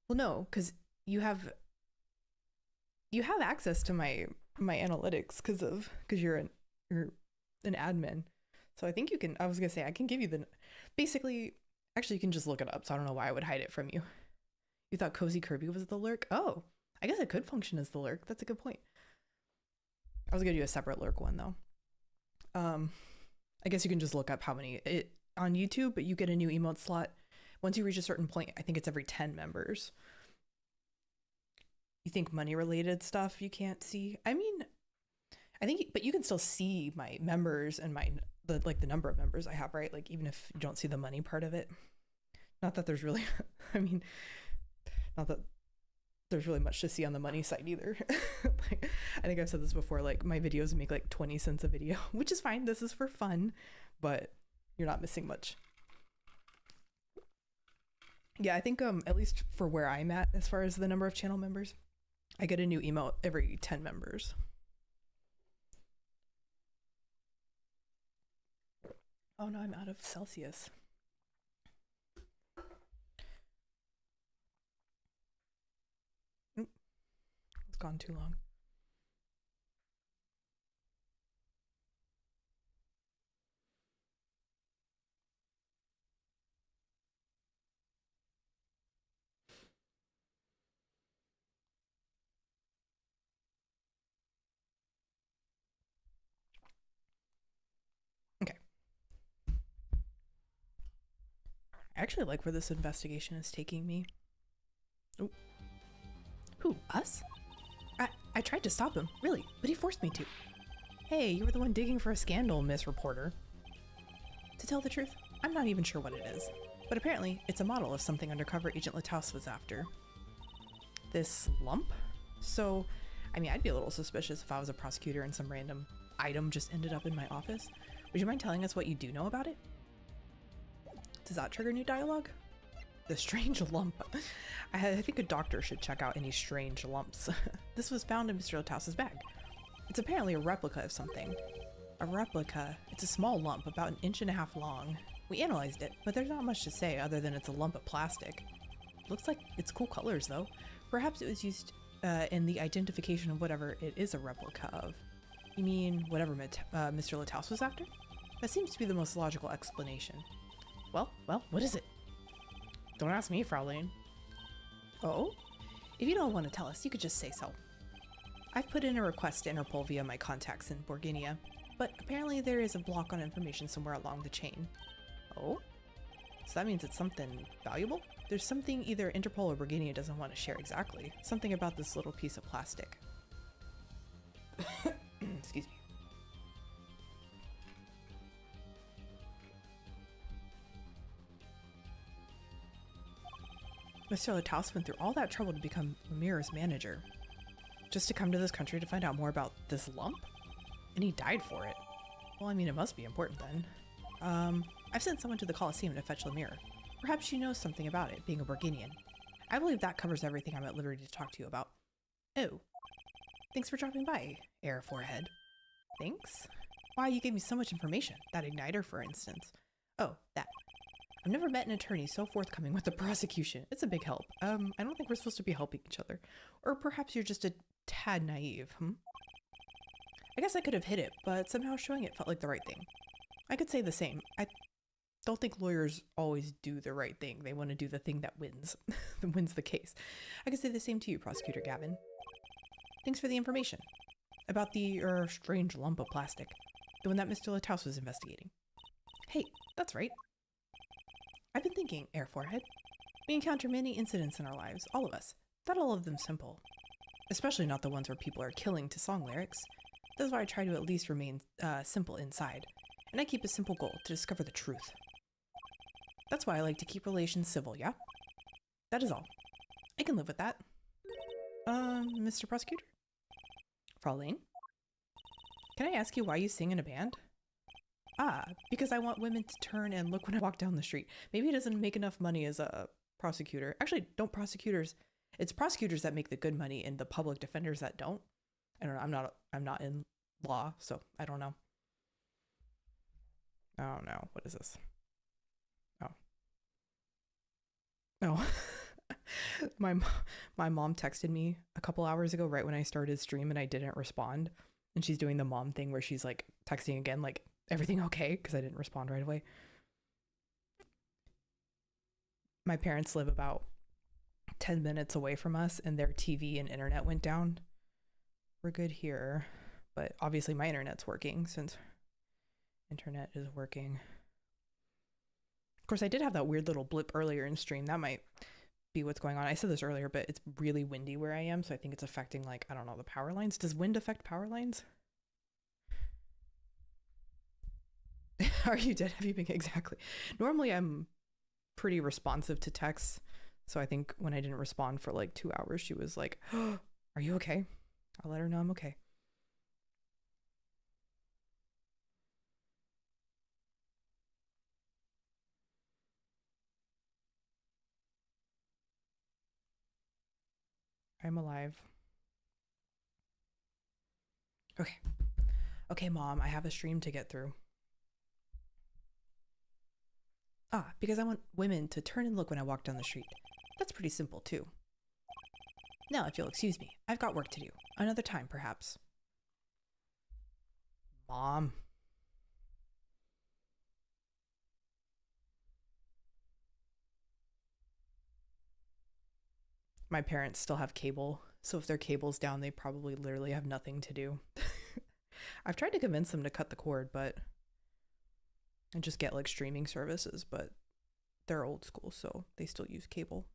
well, no, because you have access to my analytics because you're an admin. So I think you can. I was gonna say I can give you basically. Actually, you can just look it up. So I don't know why I would hide it from you. You thought cozy Kirby was the lurk? Oh, I guess it could function as the lurk. That's a good point. I was gonna do a separate lurk one though. I guess you can just look up how many on YouTube, but you get a new emote slot once you reach a certain point. I think it's every 10 members. You think money related stuff you can't see? I mean, I think, but you can still see my members and the number of members I have, right? Like even if you don't see the money part of it. Not that there's really, I mean, not that there's really much to see on the money side either. Like, I think I've said this before, like my videos make like 20 cents a video, which is fine. This is for fun, but you're not missing much. Yeah, I think at least for where I'm at, as far as the number of channel members, I get a new emote every 10 members. Oh no, I'm out of Celsius. It's gone too long. Okay. I actually like where this investigation is taking me. Oh. Who, us? I tried to stop him, really, but he forced me to. Hey, you were the one digging for a scandal, Miss Reporter. To tell the truth, I'm not even sure what it is, but apparently it's a model of something Undercover Agent Lataus was after. This lump? So, I mean, I'd be a little suspicious if I was a prosecutor and some random item just ended up in my office. Would you mind telling us what you do know about it? Does that trigger new dialogue? The strange lump. I think a doctor should check out any strange lumps. This was found in Mr. Lataus's bag. It's apparently a replica of something. A replica. It's a small lump, about 1.5 inches long. We analyzed it, but there's not much to say other than it's a lump of plastic. Looks like it's cool colors though. Perhaps it was used in the identification of whatever it is a replica of. You mean whatever Mr. Lataus was after? That seems to be the most logical explanation. Well, what is it? Don't ask me, Fraulein. Oh? If you don't want to tell us, you could just say so. I've put in a request to Interpol via my contacts in Borginia, but apparently there is a block on information somewhere along the chain. Oh? So that means it's something valuable? There's something either Interpol or Borginia doesn't want to share exactly. Something about this little piece of plastic. Excuse me. Mr. Lataus went through all that trouble to become Lemira's manager. Just to come to this country to find out more about this lump? And he died for it. Well, I mean, it must be important then. I've sent someone to the Colosseum to fetch Lemira. Perhaps she knows something about it, being a Borginian. I believe that covers everything I'm at liberty to talk to you about. Oh. Thanks for dropping by, Air Forehead. Thanks? Wow, you gave me so much information. That igniter, for instance. Oh, that. I've never met an attorney so forthcoming with the prosecution. It's a big help. I don't think we're supposed to be helping each other. Or perhaps you're just a tad naive, I guess I could have hid it, but somehow showing it felt like the right thing. I could say the same. I don't think lawyers always do the right thing. They want to do the thing that wins, that wins the case. I could say the same to you, Prosecutor Gavin. Thanks for the information. About the, strange lump of plastic. The one that Mr. Lataus was investigating. Hey, that's right. I've been thinking, Air Forehead. We encounter many incidents in our lives, all of us. Not all of them simple. especially not the ones where people are killing to song lyrics. That's why I try to at least remain simple inside, and I keep a simple goal to discover the truth. That's why I like to keep relations civil, yeah? That is all. I can live with that. Mr. Prosecutor? Fraulein? Can I ask you why you sing in a band? Ah, because I want women to turn and look when I walk down the street. Maybe he doesn't make enough money as a prosecutor. Actually, don't prosecutors... It's prosecutors that make the good money and the public defenders that don't. I don't know. I'm not in law, so I don't know. Oh no, what is this? Oh. No. My mom texted me a couple hours ago right when I started stream and I didn't respond. And she's doing the mom thing where she's like texting again like, everything okay? Because I didn't respond right away. My parents live about 10 minutes away from us and their TV and internet went down. We're good here, but obviously my internet's working since internet is working. Of course, I did have that weird little blip earlier in stream. That might be what's going on. I said this earlier, but it's really windy where I am, so I think it's affecting, like, I don't know, the power lines. Does wind affect power lines? Are you dead? Have you been? Exactly. Normally I'm pretty responsive to texts, so I think when I didn't respond for like 2 hours, she was like, oh, are you okay? I'll let her know I'm okay. I'm alive. Okay. Okay, Mom, I have a stream to get through. Ah, because I want women to turn and look when I walk down the street. That's pretty simple, too. Now, if you'll excuse me, I've got work to do. Another time, perhaps. Mom. My parents still have cable, so if their cable's down, they probably literally have nothing to do. I've tried to convince them to cut the cord, and just get like streaming services, but they're old school, so they still use cable.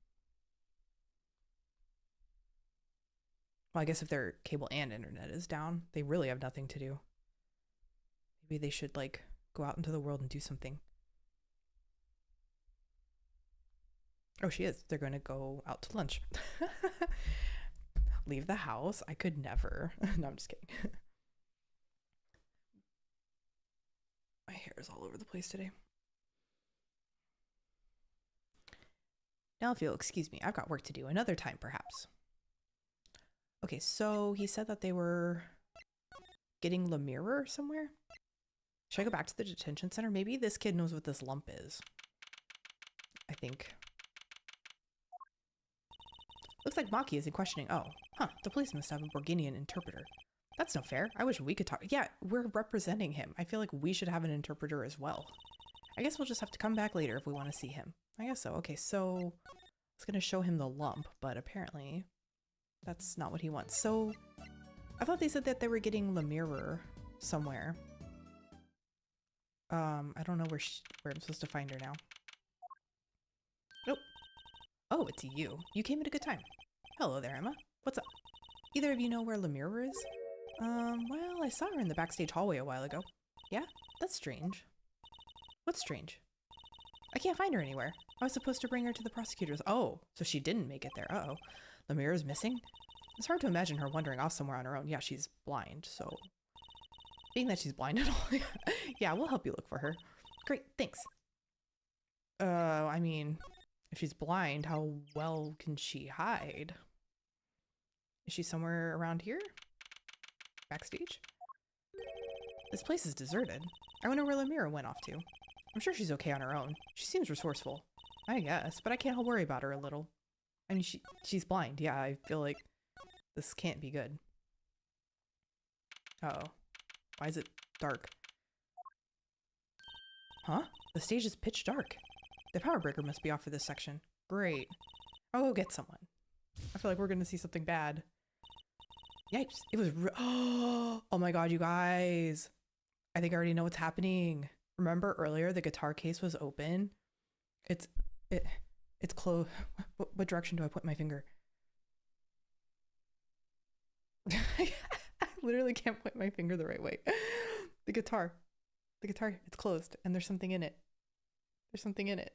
Well, I guess if their cable and internet is down, they really have nothing to do. Maybe they should like go out into the world and do something. Oh, she is. They're going to go out to lunch. Leave the house? I could never. No, I'm just kidding. My hair is all over the place today. Now, if you'll excuse me, I've got work to do. Another time, perhaps. Okay, so he said that they were getting the mirror somewhere. Should I go back to the detention center? Maybe this kid knows what this lump is. I think. Looks like Maki isn't questioning. Oh, huh. The police must have a Borginian interpreter. That's no fair. I wish we could talk. Yeah, we're representing him. I feel like we should have an interpreter as well. I guess we'll just have to come back later if we want to see him. I guess so. Okay, so I was going to show him the lump, but apparently that's not what he wants. So I thought they said that they were getting the mirror somewhere. I don't know where I'm supposed to find her now. Nope. Oh, it's you. You came at a good time. Hello there, Emma. What's up? Either of you know where Lemira is? Well, I saw her in the backstage hallway a while ago. Yeah? That's strange. What's strange? I can't find her anywhere. I was supposed to bring her to the prosecutors. Oh, so she didn't make it there. Uh-oh. Lemira's missing? It's hard to imagine her wandering off somewhere on her own. Yeah, she's blind, so... Being that she's blind and all... Yeah, we'll help you look for her. Great, thanks. I mean... If she's blind, how well can she hide? Is she somewhere around here? Backstage? This place is deserted. I wonder where Lemira went off to. I'm sure she's okay on her own. She seems resourceful. I guess, but I can't worry about her a little. I mean, she's blind. Yeah, I feel like this can't be good. Uh-oh. Why is it dark? Huh? The stage is pitch dark. The power breaker must be off for this section. Great. I'll go get someone. I feel like we're gonna see something bad. Yikes. It was oh my god, you guys. I think I already know what's happening. Remember earlier the guitar case was open? It's closed. What direction do I put my finger? I literally can't point my finger the right way. The guitar. The guitar, it's closed, and there's something in it. There's something in it.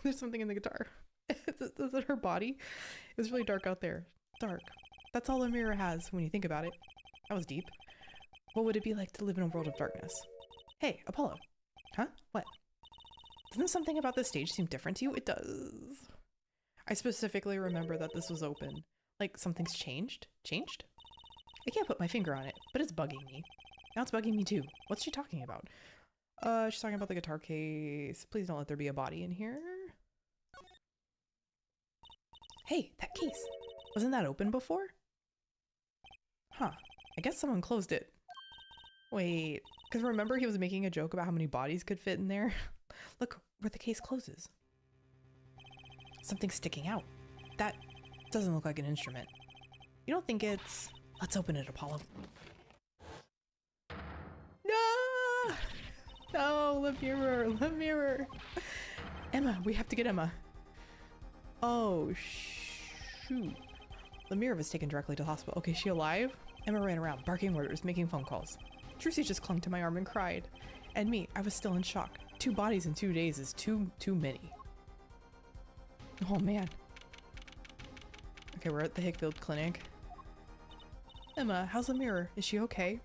There's something in the guitar. Is it her body? It was really dark out there. Dark. That's all a mirror has when you think about it. That was deep. What would it be like to live in a world of darkness? Hey, Apollo. Huh? What? Doesn't something about this stage seem different to you? It does. I specifically remember that this was open. Like, something's changed? Changed? I can't put my finger on it, but it's bugging me. Now it's bugging me too. What's she talking about? She's talking about the guitar case. Please don't let there be a body in here. Hey, that case. Wasn't that open before? Huh. I guess someone closed it. Wait, because remember he was making a joke about how many bodies could fit in there? Look where the case closes. Something's sticking out. That doesn't look like an instrument. You don't think it's... Let's open it, Apollo. No! No, the mirror, the mirror. Emma, we have to get Emma. Oh, shoot. The mirror was taken directly to the hospital. Okay, is she alive? Emma ran around, barking orders, making phone calls. Trucy just clung to my arm and cried. And me, I was still in shock. 2 bodies in 2 days is too many. Oh, man. Okay, we're at the Hickfield Clinic. Emma, how's the mirror? Is she okay?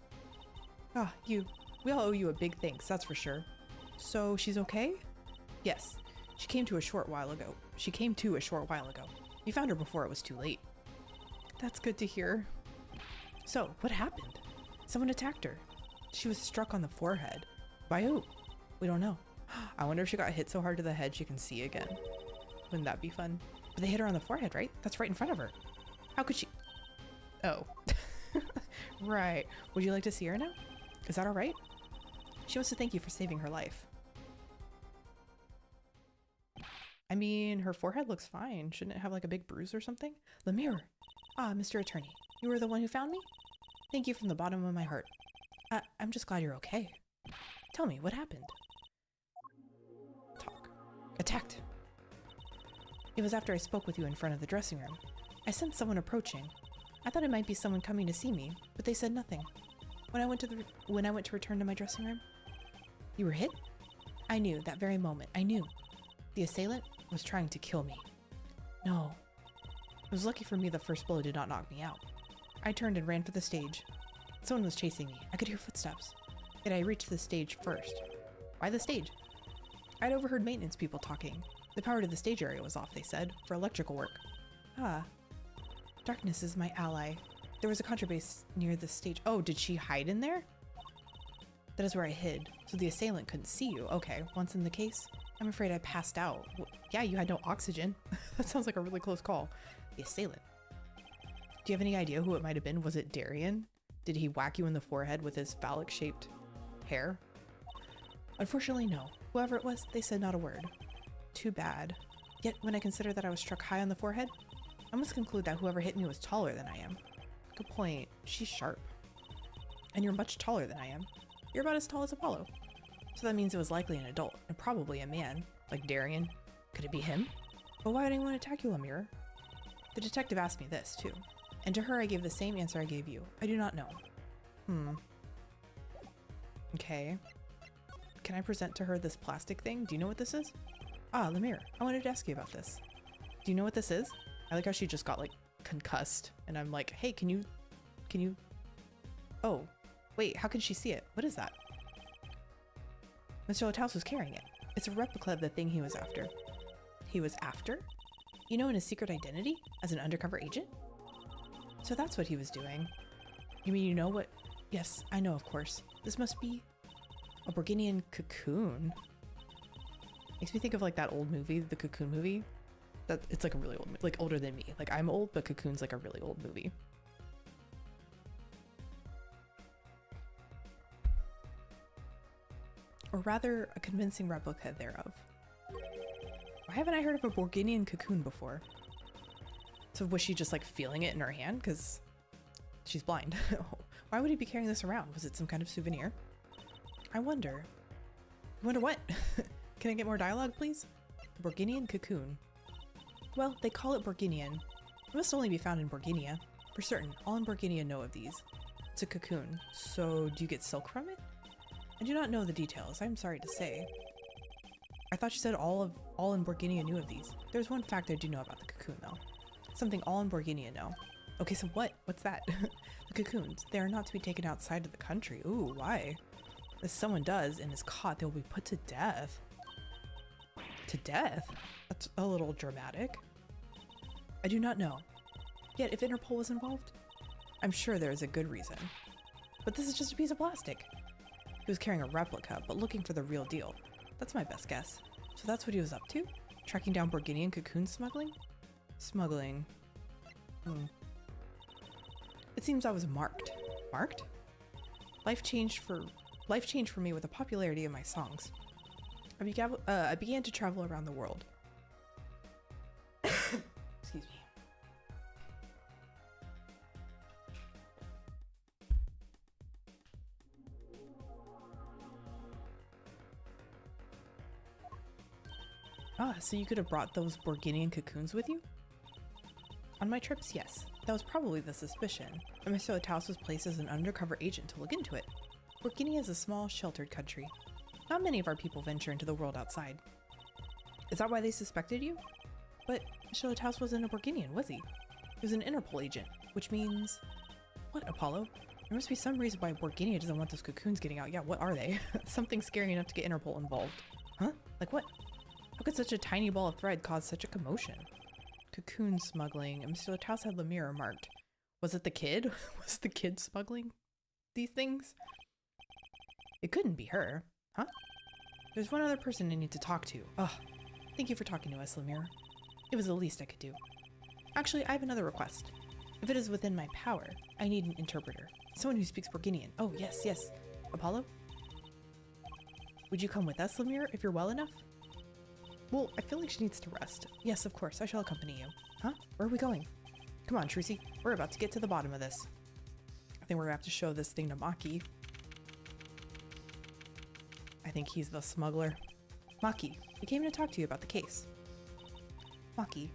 Ah, you. We all owe you a big thanks, that's for sure. So, she's okay? Yes. She came to a short while ago. You found her before it was too late. That's good to hear. So, what happened? Someone attacked her. She was struck on the forehead. By who? We don't know. I wonder if she got hit so hard to the head she can see again. Wouldn't that be fun? But they hit her on the forehead, right? That's right in front of her. How could she... Oh. Right. Would you like to see her now? Is that all right? She wants to thank you for saving her life. I mean, her forehead looks fine. Shouldn't it have like a big bruise or something? The mirror. Ah, Mr. Attorney. You were the one who found me? Thank you from the bottom of my heart. I'm just glad you're okay. Tell me, what happened? Talk. Attacked. It was after I spoke with you in front of the dressing room. I sensed someone approaching. I thought it might be someone coming to see me, but they said nothing. When I went to return to my dressing room, you were hit? I knew that very moment. I knew. The assailant was trying to kill me. No. It was lucky for me the first blow did not knock me out. I turned and ran for the stage. Someone was chasing me. I could hear footsteps. Yet I reached the stage first. Why the stage? I'd overheard maintenance people talking. The power to the stage area was off, they said, for electrical work. Ah. Darkness is my ally. There was a contrabass near the stage. Oh, did she hide in there? That is where I hid, so the assailant couldn't see you. Okay, once in the case, I'm afraid I passed out. Well, yeah, you had no oxygen. That sounds like a really close call. The assailant. Do you have any idea who it might have been? Was it Darian? Did he whack you in the forehead with his phallic-shaped hair? Unfortunately, no. Whoever it was, they said not a word. Too bad. Yet, when I consider that I was struck high on the forehead, I must conclude that whoever hit me was taller than I am. Good point. She's sharp. And you're much taller than I am. You're about as tall as Apollo. So that means it was likely an adult, and probably a man, like Darian. Could it be him? But why would anyone attack you, Amira? The detective asked me this, too. And to her I gave the same answer I gave you. I do not know. Okay. Can I present to her this plastic thing? Do you know what this is? Ah, Lemire, I wanted to ask you about this. Do you know what this is? I like how she just got, like, concussed. And I'm like, hey, can you... Oh, wait, how can she see it? What is that? Mr. Lataus was carrying it. It's a replica of the thing he was after. He was after? You know, in his secret identity? As an undercover agent? So that's what he was doing. You mean you know what? Yes, I know, of course. This must be a Borginian cocoon. Makes me think of like that old movie, the Cocoon movie. That it's like a really old, like older than me. Like I'm old, but Cocoon's like a really old movie. Or rather, a convincing replica thereof. Why haven't I heard of a Borginian cocoon before? So was she just like feeling it in her hand? Because she's blind. Why would he be carrying this around? Was it some kind of souvenir? I wonder. You wonder what? Can I get more dialogue, please? The Borginian cocoon. Well, they call it Borginian. It must only be found in Borginia. For certain, all in Borginia know of these. It's a cocoon, so do you get silk from it? I do not know the details, I'm sorry to say. I thought you said all in Borginia knew of these. There's one fact I do know about the cocoon, though. Something all in Borginia know. Okay, so what? What's that? The cocoons. They are not to be taken outside of the country. Ooh, why? If someone does and is caught, they will be put to death. To death? That's a little dramatic. I do not know. Yet, if Interpol was involved, I'm sure there is a good reason. But this is just a piece of plastic. He was carrying a replica, but looking for the real deal. That's my best guess. So that's what he was up to? Tracking down Borginian cocoon smuggling? Smuggling. It seems I was marked. Marked? Life changed for me with the popularity of my songs. I began to travel around the world. Excuse me. Ah, so you could have brought those Borginian cocoons with you? On my trips, yes. That was probably the suspicion, and Mr. Lataus was placed as an undercover agent to look into it. Borginia is a small, sheltered country. Not many of our people venture into the world outside. Is that why they suspected you? But Mr. Lataus wasn't a Borginian, was he? He was an Interpol agent, which means... What, Apollo? There must be some reason why Borginia doesn't want those cocoons getting out. Yeah, what are they? Something scary enough to get Interpol involved. Huh? Like what? How could such a tiny ball of thread cause such a commotion? Cocoon smuggling, and Mr. Lataus had Lemire marked. Was it the kid? Was the kid smuggling these things? It couldn't be her. Huh? There's one other person I need to talk to. Ugh. Thank you for talking to us, Lemire. It was the least I could do. Actually, I have another request. If it is within my power, I need an interpreter. Someone who speaks Borginian. Oh, yes, yes. Apollo? Would you come with us, Lemire, if you're well enough? Well, I feel like she needs to rest. Yes, of course. I shall accompany you. Huh? Where are we going? Come on, Trucy. We're about to get to the bottom of this. I think we're gonna have to show this thing to Maki. I think he's the smuggler. Maki, we came to talk to you about the case. Maki.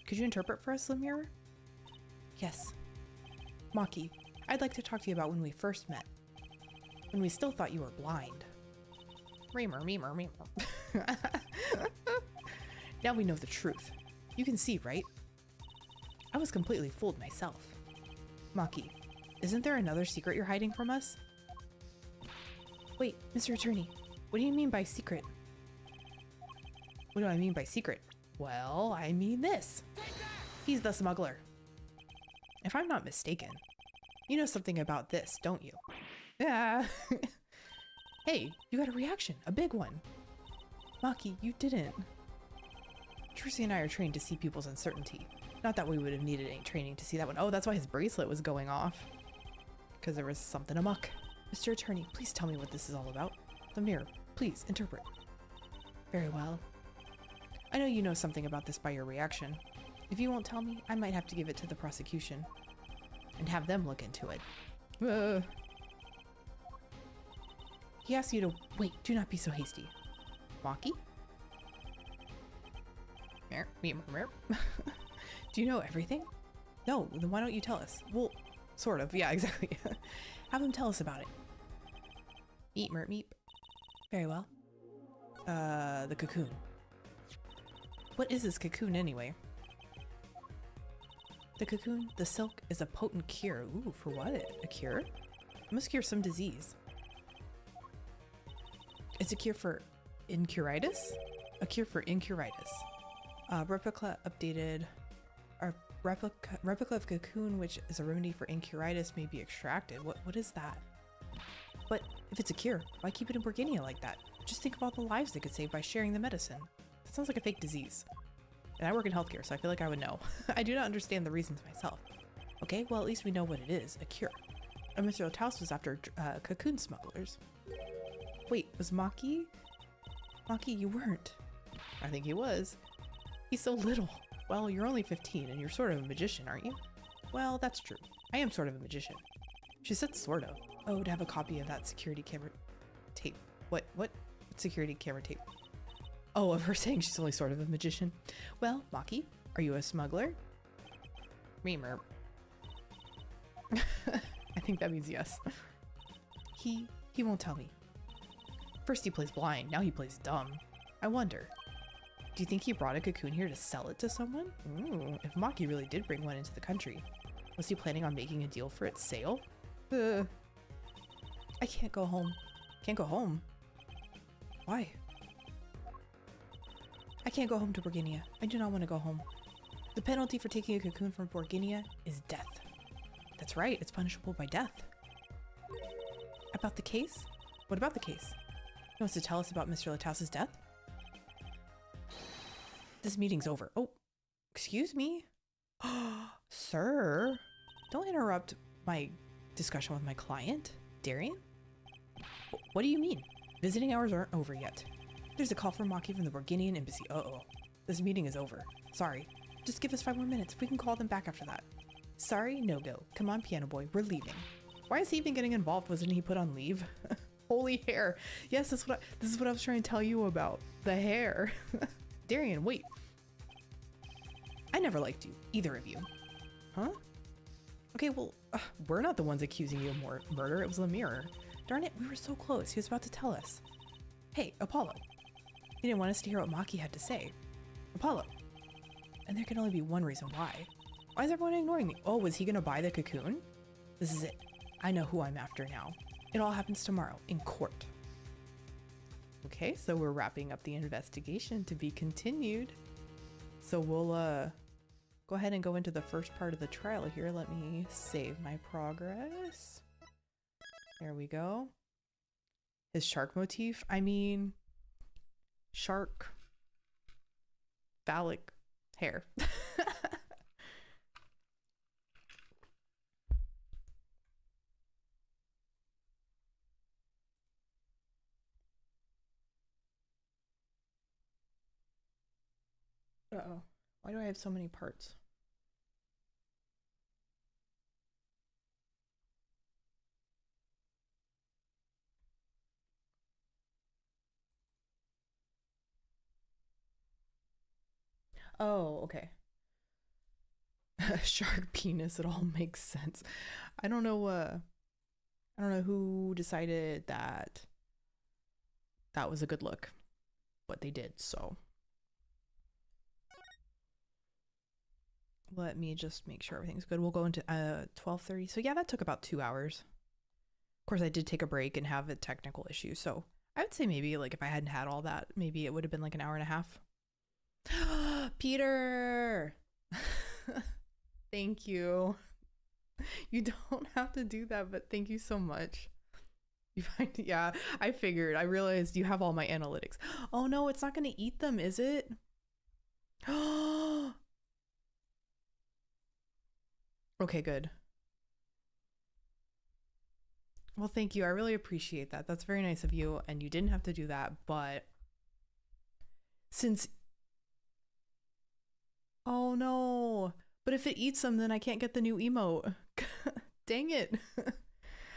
Could you interpret for us, Lemire? Yes. Maki, I'd like to talk to you about when we first met. When we still thought you were blind. Reamer, memer, memer. Now we know the truth. You can see, right? I was completely fooled myself. Maki, isn't there another secret you're hiding from us? Wait, Mr. Attorney, what do you mean by secret? What do I mean by secret? Well, I mean this. He's the smuggler. If I'm not mistaken, you know something about this, don't you? Yeah. Hey, you got a reaction, a big one. Maki, you didn't. Trucy and I are trained to see people's uncertainty. Not that we would have needed any training to see that one. Oh, that's why his bracelet was going off. Because there was something amok. Mr. Attorney, please tell me what this is all about. Lemire, please interpret. Very well. I know you know something about this by your reaction. If you won't tell me, I might have to give it to the prosecution. And have them look into it. He asks you to wait, do not be so hasty. Maki? Do you know everything? No, then why don't you tell us? Well, sort of, yeah, exactly. Have him tell us about it. Meep, merp, meep. Very well. The cocoon. What is this cocoon anyway? The cocoon, the silk, is a potent cure. Ooh, for what? A cure? It must cure some disease. It's a cure for incuritis? A cure for incuritis. Replica updated. A replica of cocoon, which is a remedy for incuritis, may be extracted. What is that? But if it's a cure, why keep it in Borginia like that? Just think of all the lives they could save by sharing the medicine. That sounds like a fake disease. And I work in healthcare, so I feel like I would know. I do not understand the reasons myself. Okay, well at least we know what it is, a cure. And Mr. Lataus was after cocoon smugglers. Wait, was Maki? Maki, you weren't. I think he was. He's so little. Well, you're only 15 and you're sort of a magician, aren't you? Well, that's true. I am sort of a magician. She said sort of. Oh, to have a copy of that security camera tape. What security camera tape? Oh, of her saying she's only sort of a magician. Well, Maki, are you a smuggler? Reamer. I think that means yes. He won't tell me. First he plays blind, now he plays dumb. I wonder, do you think he brought a cocoon here to sell it to someone? Ooh, if Maki really did bring one into the country, was he planning on making a deal for its sale? I can't go home. Can't go home? Why? I can't go home to Borginia. I do not want to go home. The penalty for taking a cocoon from Borginia is death. That's right, it's punishable by death. About the case? What about the case? He wants to tell us about Mr. Latas's death? This meeting's over. Oh, excuse me? Sir, don't interrupt my discussion with my client. Darian? What do you mean? Visiting hours aren't over yet. There's a call from Maki from the Borginian embassy. Uh-oh. This meeting is over. Sorry. Just give us 5 more minutes. We can call them back after that. Sorry, no go. Come on, piano boy. We're leaving. Why is he even getting involved? Wasn't he put on leave? Holy hair. Yes, this is what I was trying to tell you about. The hair. Darian, wait. I never liked you. Either of you. Huh? Okay, well, we're not the ones accusing you of murder. It was Lemire. Darn it, we were so close. He was about to tell us. Hey, Apollo. He didn't want us to hear what Maki had to say. Apollo. And there can only be one reason why. Why is everyone ignoring me? Oh, was he gonna buy the cocoon? This is it. I know who I'm after now. It all happens tomorrow in court. Okay, so we're wrapping up the investigation to be continued. So we'll go ahead and go into the first part of the trial here. Let me save my progress. There we go. His shark motif? I mean, shark, phallic hair. Uh-oh. Why do I have so many parts? Oh, okay. Shark penis, it all makes sense. I don't know who decided that that was a good look, but they did, so. Let me just make sure everything's good. We'll go into 12:30. So yeah, that took about 2 hours. Of course, I did take a break and have a technical issue, so I would say maybe like if I hadn't had all that, maybe it would have been like an hour and a half. Peter! Thank you. You don't have to do that, but thank you so much. You find, yeah, I figured. I realized you have all my analytics. Oh no, it's not going to eat them, is it? Okay, good. Well, thank you. I really appreciate that. That's very nice of you. And you didn't have to do that, but since... Oh no. But if it eats them, then I can't get the new emote. Dang it. I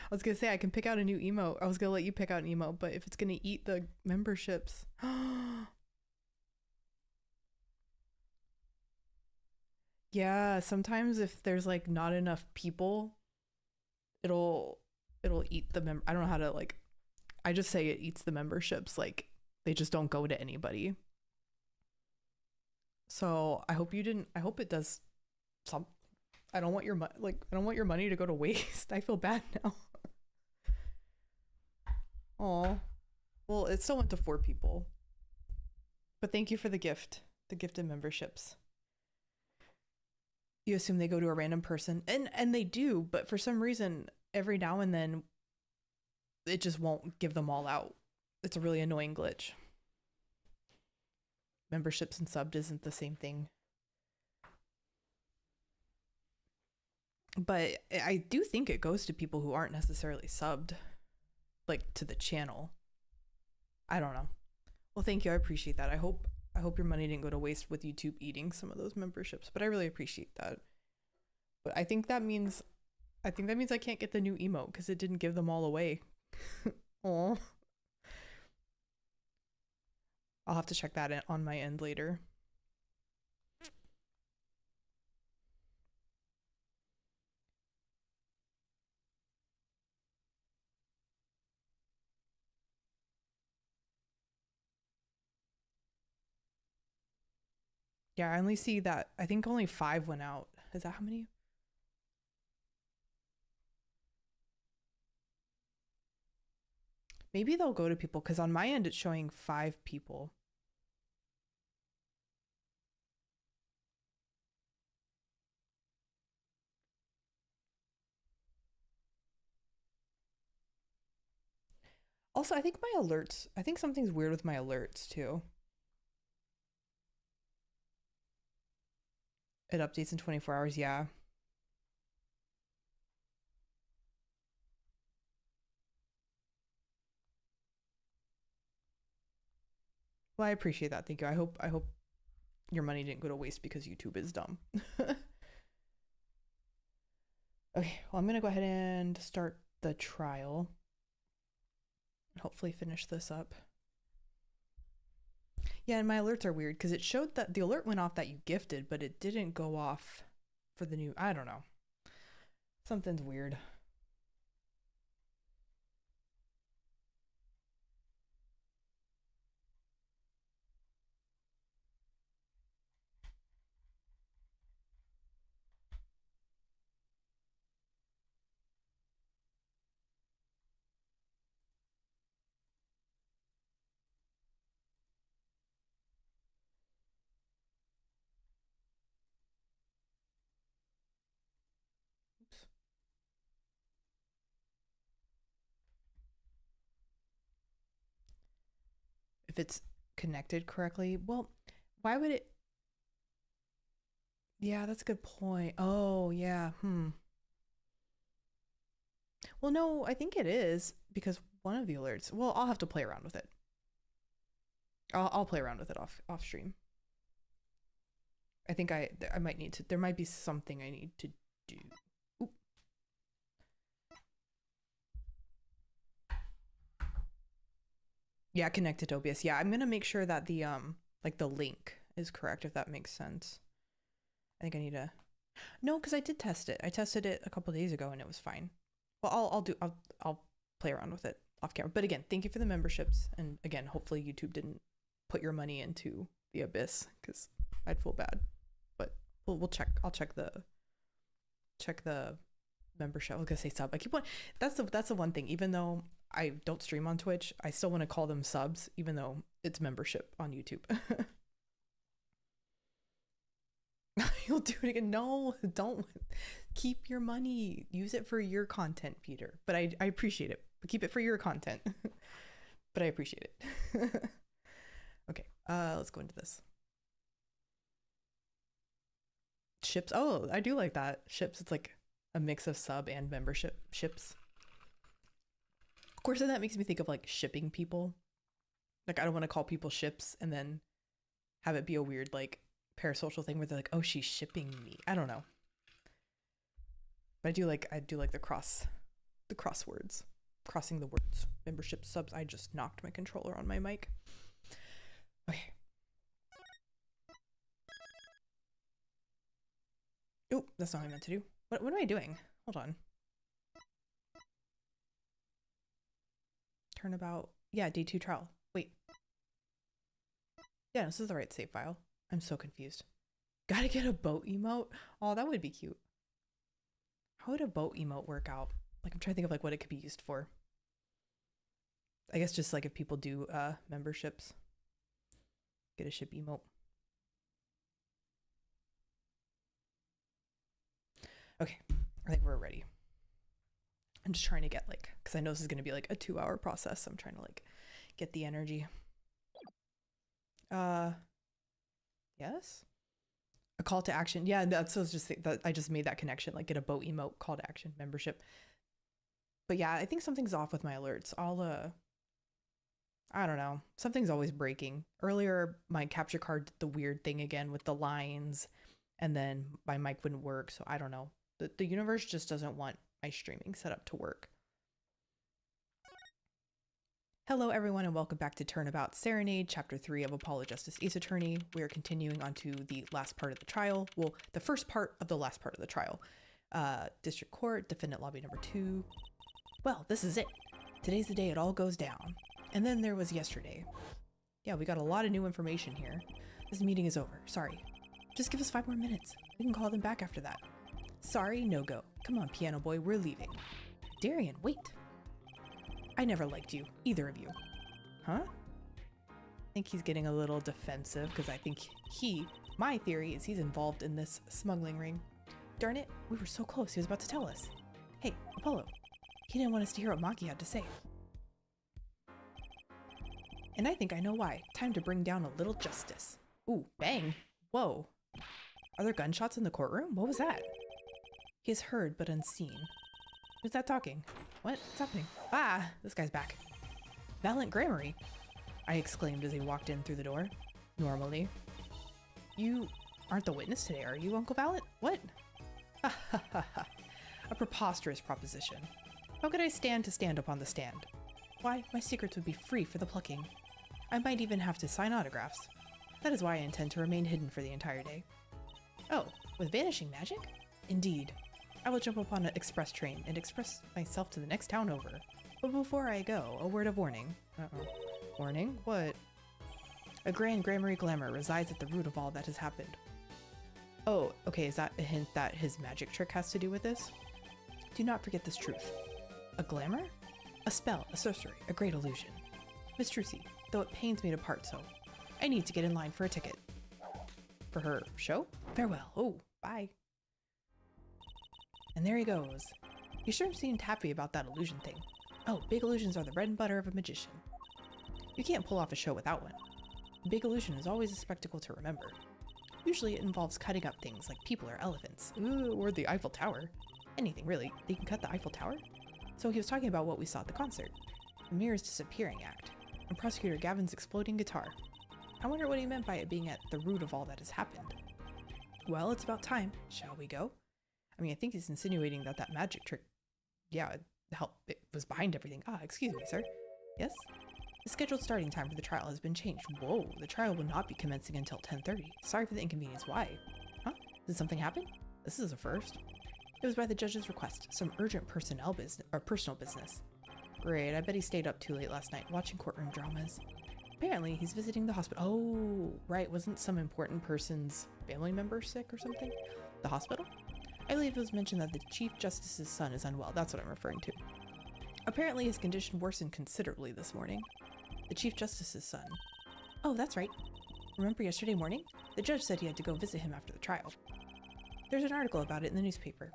was going to say I can pick out a new emote. I was going to let you pick out an emote, but if it's going to eat the memberships... Yeah, sometimes if there's like not enough people, it'll eat the I don't know how to like, I just say it eats the memberships, like they just don't go to anybody. So I hope you didn't, I hope it does some, I don't want your I don't want your money to go to waste. I feel bad now. Oh, well, it still went to 4 people, but thank you for the gifted memberships. You assume they go to a random person, and they do, but for some reason every now and then it just won't give them all out. It's a really annoying glitch. Memberships and subbed isn't the same thing. But I do think it goes to people who aren't necessarily subbed, like to the channel. I don't know. Well, thank you. I appreciate that. I hope your money didn't go to waste with YouTube eating some of those memberships, but I really appreciate that. But I think that means I can't get the new emote because it didn't give them all away. Oh, I'll have to check that on my end later. Yeah, I only see that. I think only 5 went out. Is that how many? Maybe they'll go to people because on my end it's showing 5 people. Also, I think my alerts, I think something's weird with my alerts too. It updates in 24 hours, yeah. Well, I appreciate that. Thank you. I hope your money didn't go to waste because YouTube is dumb. Okay, well, I'm gonna go ahead and start the trial. Hopefully finish this up. Yeah, and my alerts are weird because it showed that the alert went off that you gifted, but it didn't go off for the new, I don't know. Something's weird. Oops. If it's connected correctly, well, why would it? Yeah, that's a good point. Oh, yeah. Well, no, I think it is because one of the alerts. Well, I'll have to play around with it. I'll play around with it off stream. I think I might need to. There might be something I need to do. Oop. Yeah, connected to OBS. Yeah, I'm gonna make sure that the like the link is correct if that makes sense. I think I need to. No, because I did test it. I tested it a couple days ago and it was fine. Well, I'll play around with it off camera. But again, thank you for the memberships. And again, hopefully YouTube didn't put your money into the abyss because I'd feel bad. But we'll check. I'll check the membership. I was gonna say sub. I keep on. That's the one thing. Even though I don't stream on Twitch, I still want to call them subs, even though it's membership on YouTube. You'll do it again. No, don't. Keep your money. Use it for your content, Peter. But I appreciate it. But keep it for your content. But I appreciate it. Okay, let's go into this. Ships. Oh, I do like that. Ships, it's like a mix of sub and membership ships. Of course, then that makes me think of like shipping people. Like, I don't want to call people ships and then have it be a weird like parasocial thing where they're like, oh, she's shipping me. I don't know. But I do like the crosswords, crossing the words. Membership subs. I just knocked my controller on my mic. Okay. Oh, that's not what I meant to do. What am I doing? Hold on. Turnabout. Yeah, day 2 trial. Wait. Yeah, this is the right save file. I'm so confused. Gotta get a boat emote? Oh, that would be cute. How would a boat emote work out? Like, I'm trying to think of like what it could be used for. I guess just like if people do memberships. Get a ship emote. Okay, I think we're ready. I'm just trying to get like, because I know this is going to be like a 2-hour process. So I'm trying to like get the energy. Yes. A call to action. Yeah, that's what I was just that I just made that connection. Like get a boat emote, call to action, membership. But yeah, I think something's off with my alerts. I don't know. Something's always breaking. Earlier, my capture card did the weird thing again with the lines, and then my mic wouldn't work. So I don't know. The universe just doesn't want my streaming set up to work. Hello, everyone, and welcome back to Turnabout Serenade, Chapter 3 of Apollo Justice Ace Attorney. We are continuing on to the last part of the trial. Well, the first part of the last part of the trial. District Court, Defendant Lobby number 2. Well, this is it. Today's the day it all goes down. And then there was yesterday. Yeah, we got a lot of new information here. This meeting is over. Sorry. Just give us 5 more minutes. We can call them back after that. Sorry, no go. Come on, piano boy, we're leaving. Darian, wait. I never liked you, either of you. Huh? I think he's getting a little defensive because I think my theory is he's involved in this smuggling ring. Darn it, we were so close, he was about to tell us. Hey, Apollo, he didn't want us to hear what Maki had to say. And I think I know why. Time to bring down a little justice. Ooh, bang. Whoa. Are there gunshots in the courtroom? What was that? He is heard but unseen. Who's that talking? What's happening? Ah, this guy's back. Valiant Grammary, I exclaimed as he walked in through the door. Normally. You aren't the witness today, are you, Uncle Valiant? What? Ha ha ha ha. A preposterous proposition. How could I stand to stand upon the stand? Why, my secrets would be free for the plucking. I might even have to sign autographs. That is why I intend to remain hidden for the entire day. Oh, with vanishing magic? Indeed. I will jump upon an express train and express myself to the next town over. But before I go, a word of warning. Uh-oh. Warning? What? A grand grammary glamour resides at the root of all that has happened. Oh, okay, is that a hint that his magic trick has to do with this? Do not forget this truth. A glamour? A spell, a sorcery, a great illusion. Miss Trucy, though it pains me to part so, I need to get in line for a ticket. For her show? Farewell. Oh, bye. And there he goes. He sure seemed happy about that illusion thing. Oh, big illusions are the bread and butter of a magician. You can't pull off a show without one. A big illusion is always a spectacle to remember. Usually it involves cutting up things like people or elephants. Ooh, or the Eiffel Tower. Anything, really. They can cut the Eiffel Tower? So he was talking about what we saw at the concert. The mirror's disappearing act. And Prosecutor Gavin's exploding guitar. I wonder what he meant by it being at the root of all that has happened. Well, it's about time. Shall we go? I mean, I think he's insinuating that that magic trick, yeah, it was behind everything. Ah, excuse me, sir. Yes? The scheduled starting time for the trial has been changed. Whoa, the trial will not be commencing until 10:30. Sorry for the inconvenience. Why? Huh? Did something happen? This is a first. It was by the judge's request. Some urgent personal business. Great, I bet he stayed up too late last night watching courtroom dramas. Apparently, he's visiting the hospital. Oh, right, wasn't some important person's family member sick or something? The hospital? I believe it was mentioned that the Chief Justice's son is unwell. That's what I'm referring to. Apparently, his condition worsened considerably this morning. The Chief Justice's son. Oh, that's right. Remember yesterday morning? The judge said he had to go visit him after the trial. There's an article about it in the newspaper.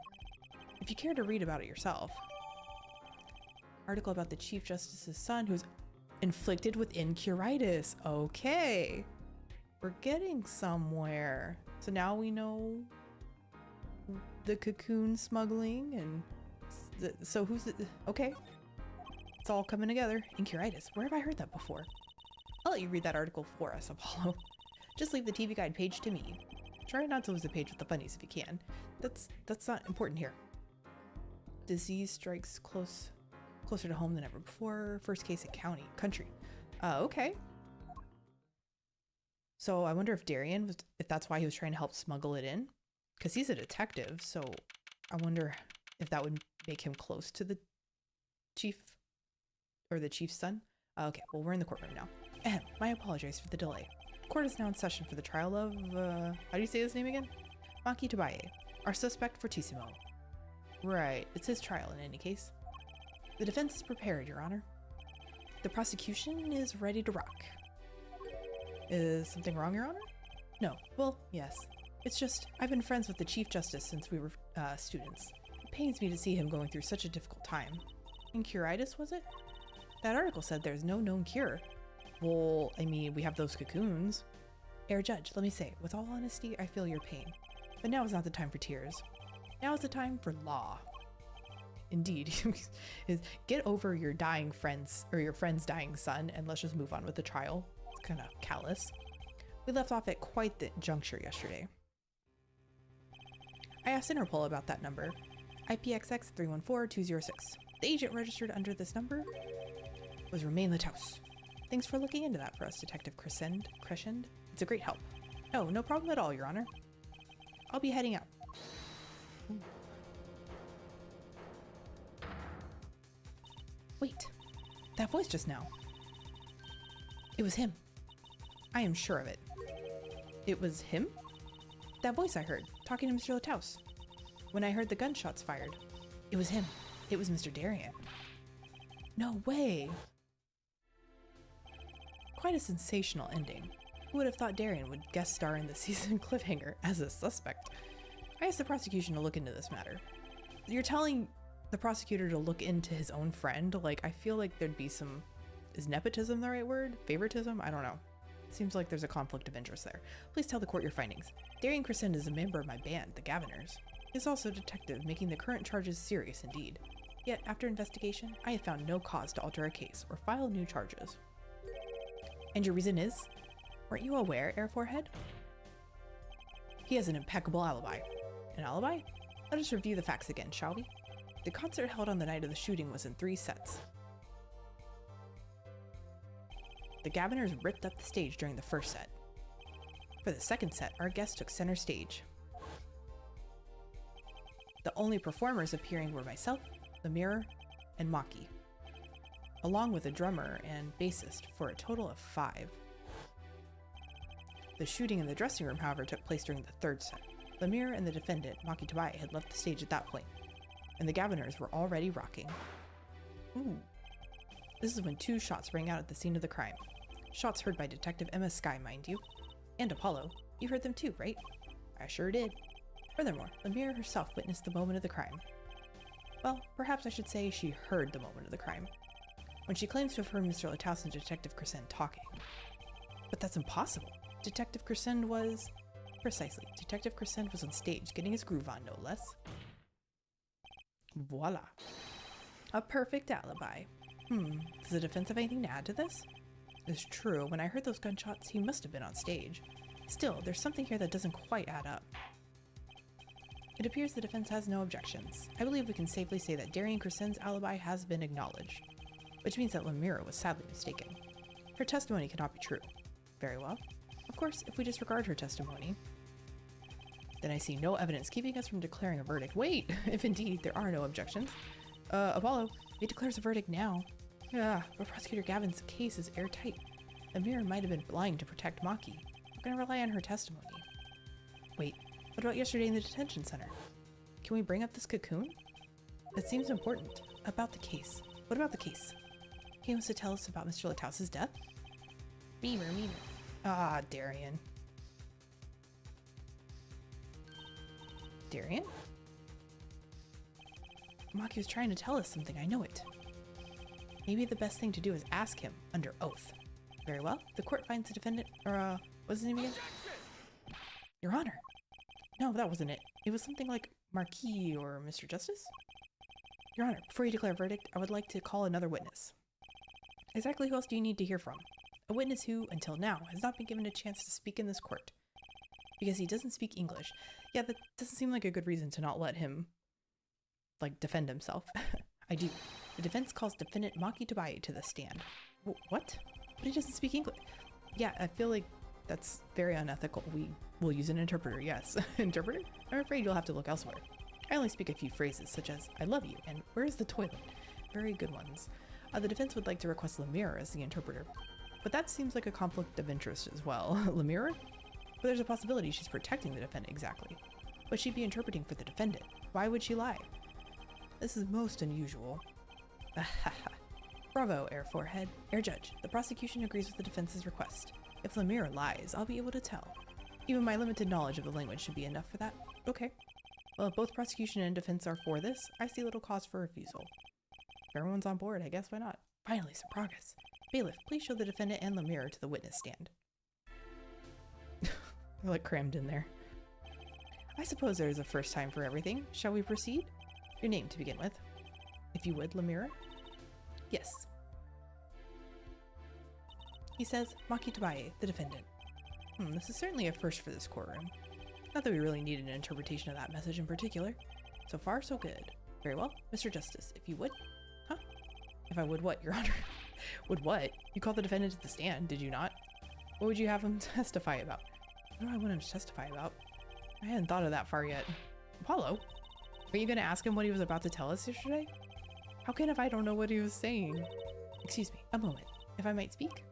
If you care to read about it yourself. Article about the Chief Justice's son who's inflicted with incuritis. Okay. We're getting somewhere. So now we know the cocoon smuggling and so who's the, okay. It's all coming together. Incuritis. Where have I heard that before? I'll let you read that article for us, Apollo. Just leave the TV guide page to me. Try not to lose the page with the funnies if you can. That's not important here. Disease strikes closer to home than ever before. First case in country. Okay. So I wonder if Darian was, if that's why he was trying to help smuggle it in, because he's a detective. So I wonder if that would make him close to the chief or the chief's son. Okay, well, we're in the courtroom now. Ahem, my apologies for the delay. Court is now in session for the trial of, how do you say his name again? Maki Tobaye, our suspect fortissimo. Right, it's his trial in any case. The defense is prepared, Your Honor. The prosecution is ready to rock. Is something wrong, Your Honor? No, well, yes. It's just, I've been friends with the Chief Justice since we were students. It pains me to see him going through such a difficult time. Incuritis, was it? That article said there's no known cure. Well, I mean, we have those cocoons. Air Judge, let me say, with all honesty, I feel your pain. But now is not the time for tears. Now is the time for law. Indeed, is get over your dying friends or your friend's dying son and let's just move on with the trial. It's kind of callous. We left off at quite the juncture yesterday. I asked Interpol about that number, IPXX 314206. The agent registered under this number was Romain Lataus. Thanks for looking into that for us, Detective Crescend. It's a great help. Oh, no problem at all, Your Honor. I'll be heading out. Ooh. Wait, that voice just now. It was him. I am sure of it. It was him? That voice I heard, talking to Mr. Lataus. When I heard the gunshots fired, it was him. It was Mr. Darien. No way! Quite a sensational ending. Who would have thought Darien would guest star in the season cliffhanger as a suspect? I asked the prosecution to look into this matter. You're telling the prosecutor to look into his own friend? Like, I feel like there'd be some... Is nepotism the right word? Favoritism? I don't know. Seems like there's a conflict of interest there. Please tell the court your findings. Darien Crescent is a member of my band, the Gaviners. He is also a detective, making the current charges serious indeed. Yet, after investigation, I have found no cause to alter a case or file new charges. And your reason is? Weren't you aware, Air Forehead? He has an impeccable alibi. An alibi? Let us review the facts again, shall we? The concert held on the night of the shooting was in 3 sets. The Gaviners ripped up the stage during the first set. For the second set, our guests took center stage. The only performers appearing were myself, the Mirror, and Maki, along with a drummer and bassist for a total of 5. The shooting in the dressing room, however, took place during the third set. The Mirror and the defendant, Maki Tabai, had left the stage at that point, and the Gaviners were already rocking. Ooh. This is when 2 shots rang out at the scene of the crime. Shots heard by Detective Emma Skye, mind you. And Apollo. You heard them too, right? I sure did. Furthermore, the Mirror herself witnessed the moment of the crime. Well, perhaps I should say she heard the moment of the crime, when she claims to have heard Mr. Lataus and Detective Crescent talking. But that's impossible. Detective Crescent was... Precisely. Detective Crescent was on stage, getting his groove on, no less. Voila. A perfect alibi. Does the defense have anything to add to this? It's true, when I heard those gunshots, he must have been on stage. Still, there's something here that doesn't quite add up. It appears the defense has no objections. I believe we can safely say that Darien Crescent's alibi has been acknowledged, which means that Lemira was sadly mistaken. Her testimony cannot be true. Very well. Of course, if we disregard her testimony, then I see no evidence keeping us from declaring a verdict. Wait, if indeed there are no objections. Apollo, he declares a verdict now. But Prosecutor Gavin's case is airtight. Lemira might have been lying to protect Maki. We're gonna rely on her testimony. Wait, what about yesterday in the detention center? Can we bring up this cocoon? It seems important. About the case. What about the case? He wants to tell us about Mr. Lataus' death? Memer. Ah, Darien. Darien? Maki was trying to tell us something, I know it. Maybe the best thing to do is ask him under oath. Very well. The court finds the defendant, what's his name again? Your Honor. No, that wasn't it. It was something like Marquis or Mr. Justice? Your Honor, before you declare a verdict, I would like to call another witness. Exactly who else do you need to hear from? A witness who, until now, has not been given a chance to speak in this court. Because he doesn't speak English. Yeah, that doesn't seem like a good reason to not let him, defend himself. I do. The defense calls defendant Maki Tabai to the stand. What? But he doesn't speak English. Yeah, I feel like that's very unethical. We will use an interpreter, yes. Interpreter? I'm afraid you'll have to look elsewhere. I only speak a few phrases, such as, I love you, and where is the toilet? Very good ones. The defense would like to request Lemira as the interpreter. But that seems like a conflict of interest as well. Lemira? But there's a possibility she's protecting the defendant exactly. But she'd be interpreting for the defendant. Why would she lie? This is most unusual. Bravo, Air Forehead. Air Judge, the prosecution agrees with the defense's request. If Lemira lies, I'll be able to tell. Even my limited knowledge of the language should be enough for that. Okay. Well, if both prosecution and defense are for this, I see little cause for refusal. If everyone's on board, I guess why not? Finally, some progress. Bailiff, please show the defendant and Lemira to the witness stand. They're crammed in there. I suppose there is a first time for everything. Shall we proceed? Your name to begin with. If you would, Lemira. Yes. He says, Maki Tabai, the defendant. This is certainly a first for this courtroom. Not that we really need an interpretation of that message in particular. So far, so good. Very well. Mr. Justice, if you would. Huh? If I would what, Your Honor? Would what? You called the defendant to the stand, did you not? What would you have him testify about? What do I want him to testify about? I hadn't thought of that far yet. Apollo? Are you going to ask him what he was about to tell us yesterday? How can if I don't know what he was saying? Excuse me, a moment. If I might speak?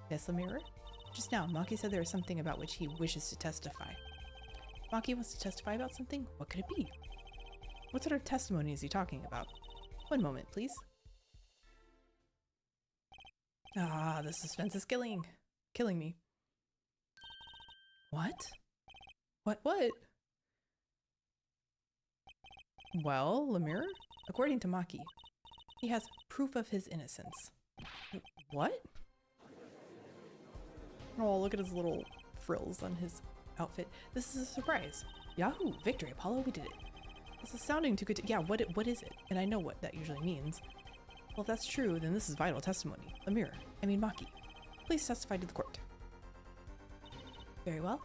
Yes, Lemira? Just now, Maki said there is something about which he wishes to testify. Maki wants to testify about something? What could it be? What sort of testimony is he talking about? One moment, please. Ah, the suspense is killing me. What? What? Well, Lemire, according to Maki, he has proof of his innocence. What? Oh, look at his little frills on his outfit. This is a surprise. Yahoo! Victory, Apollo, we did it. This is sounding too good to— yeah, what is it? And I know what that usually means. Well, if that's true, then this is vital testimony. Maki, please testify to the court. Very well.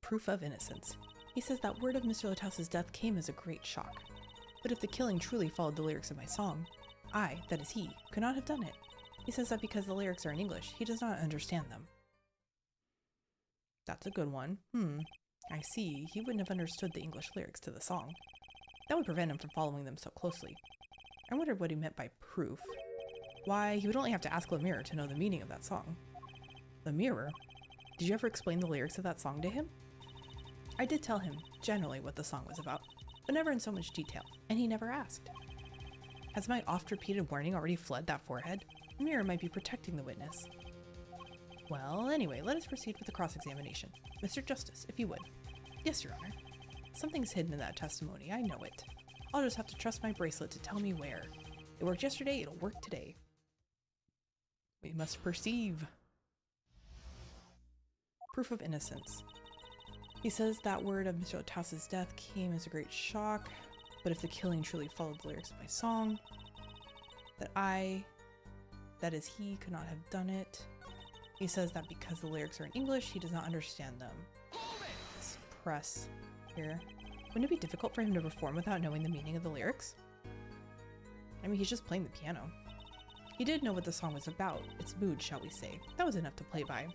Proof of innocence. He says that word of Mr. Latouse's death came as a great shock. But if the killing truly followed the lyrics of my song, I, that is he, could not have done it. He says that because the lyrics are in English, he does not understand them. That's a good one. I see. He wouldn't have understood the English lyrics to the song. That would prevent him from following them so closely. I wondered what he meant by proof. Why, he would only have to ask Lemire to know the meaning of that song. Lemire? Did you ever explain the lyrics of that song to him? I did tell him generally what the song was about, but never in so much detail, and he never asked. Has my oft-repeated warning already fled that forehead? Lemire might be protecting the witness. Well, anyway, let us proceed with the cross-examination. Mr. Justice, if you would. Yes, Your Honor. Something's hidden in that testimony, I know it. I'll just have to trust my bracelet to tell me where. It worked yesterday, it'll work today. We must perceive. Proof of innocence. He says that word of Mr. Latouse's death came as a great shock, but if the killing truly followed the lyrics of my song, that I, that is he, could not have done it. He says that because the lyrics are in English, he does not understand them. Let's press here. Wouldn't it be difficult for him to perform without knowing the meaning of the lyrics? I mean, he's just playing the piano. He did know what the song was about, its mood, shall we say. That was enough to play by.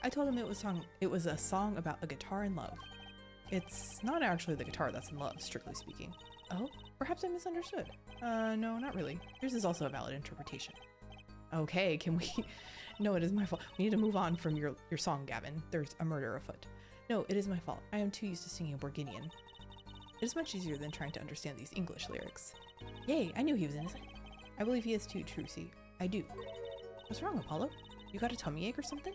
I told him it was a song about a guitar in love. It's not actually the guitar that's in love, strictly speaking. Oh, perhaps I misunderstood. No, not really. Yours is also a valid interpretation. Okay, can we— No, it is my fault. We need to move on from your song, Gavin. There's a murder afoot. No, it is my fault. I am too used to singing Borginian. It is much easier than trying to understand these English lyrics. Yay, I knew he was innocent. I believe he is too, Trucy. I do. What's wrong, Apollo? You got a tummy ache or something?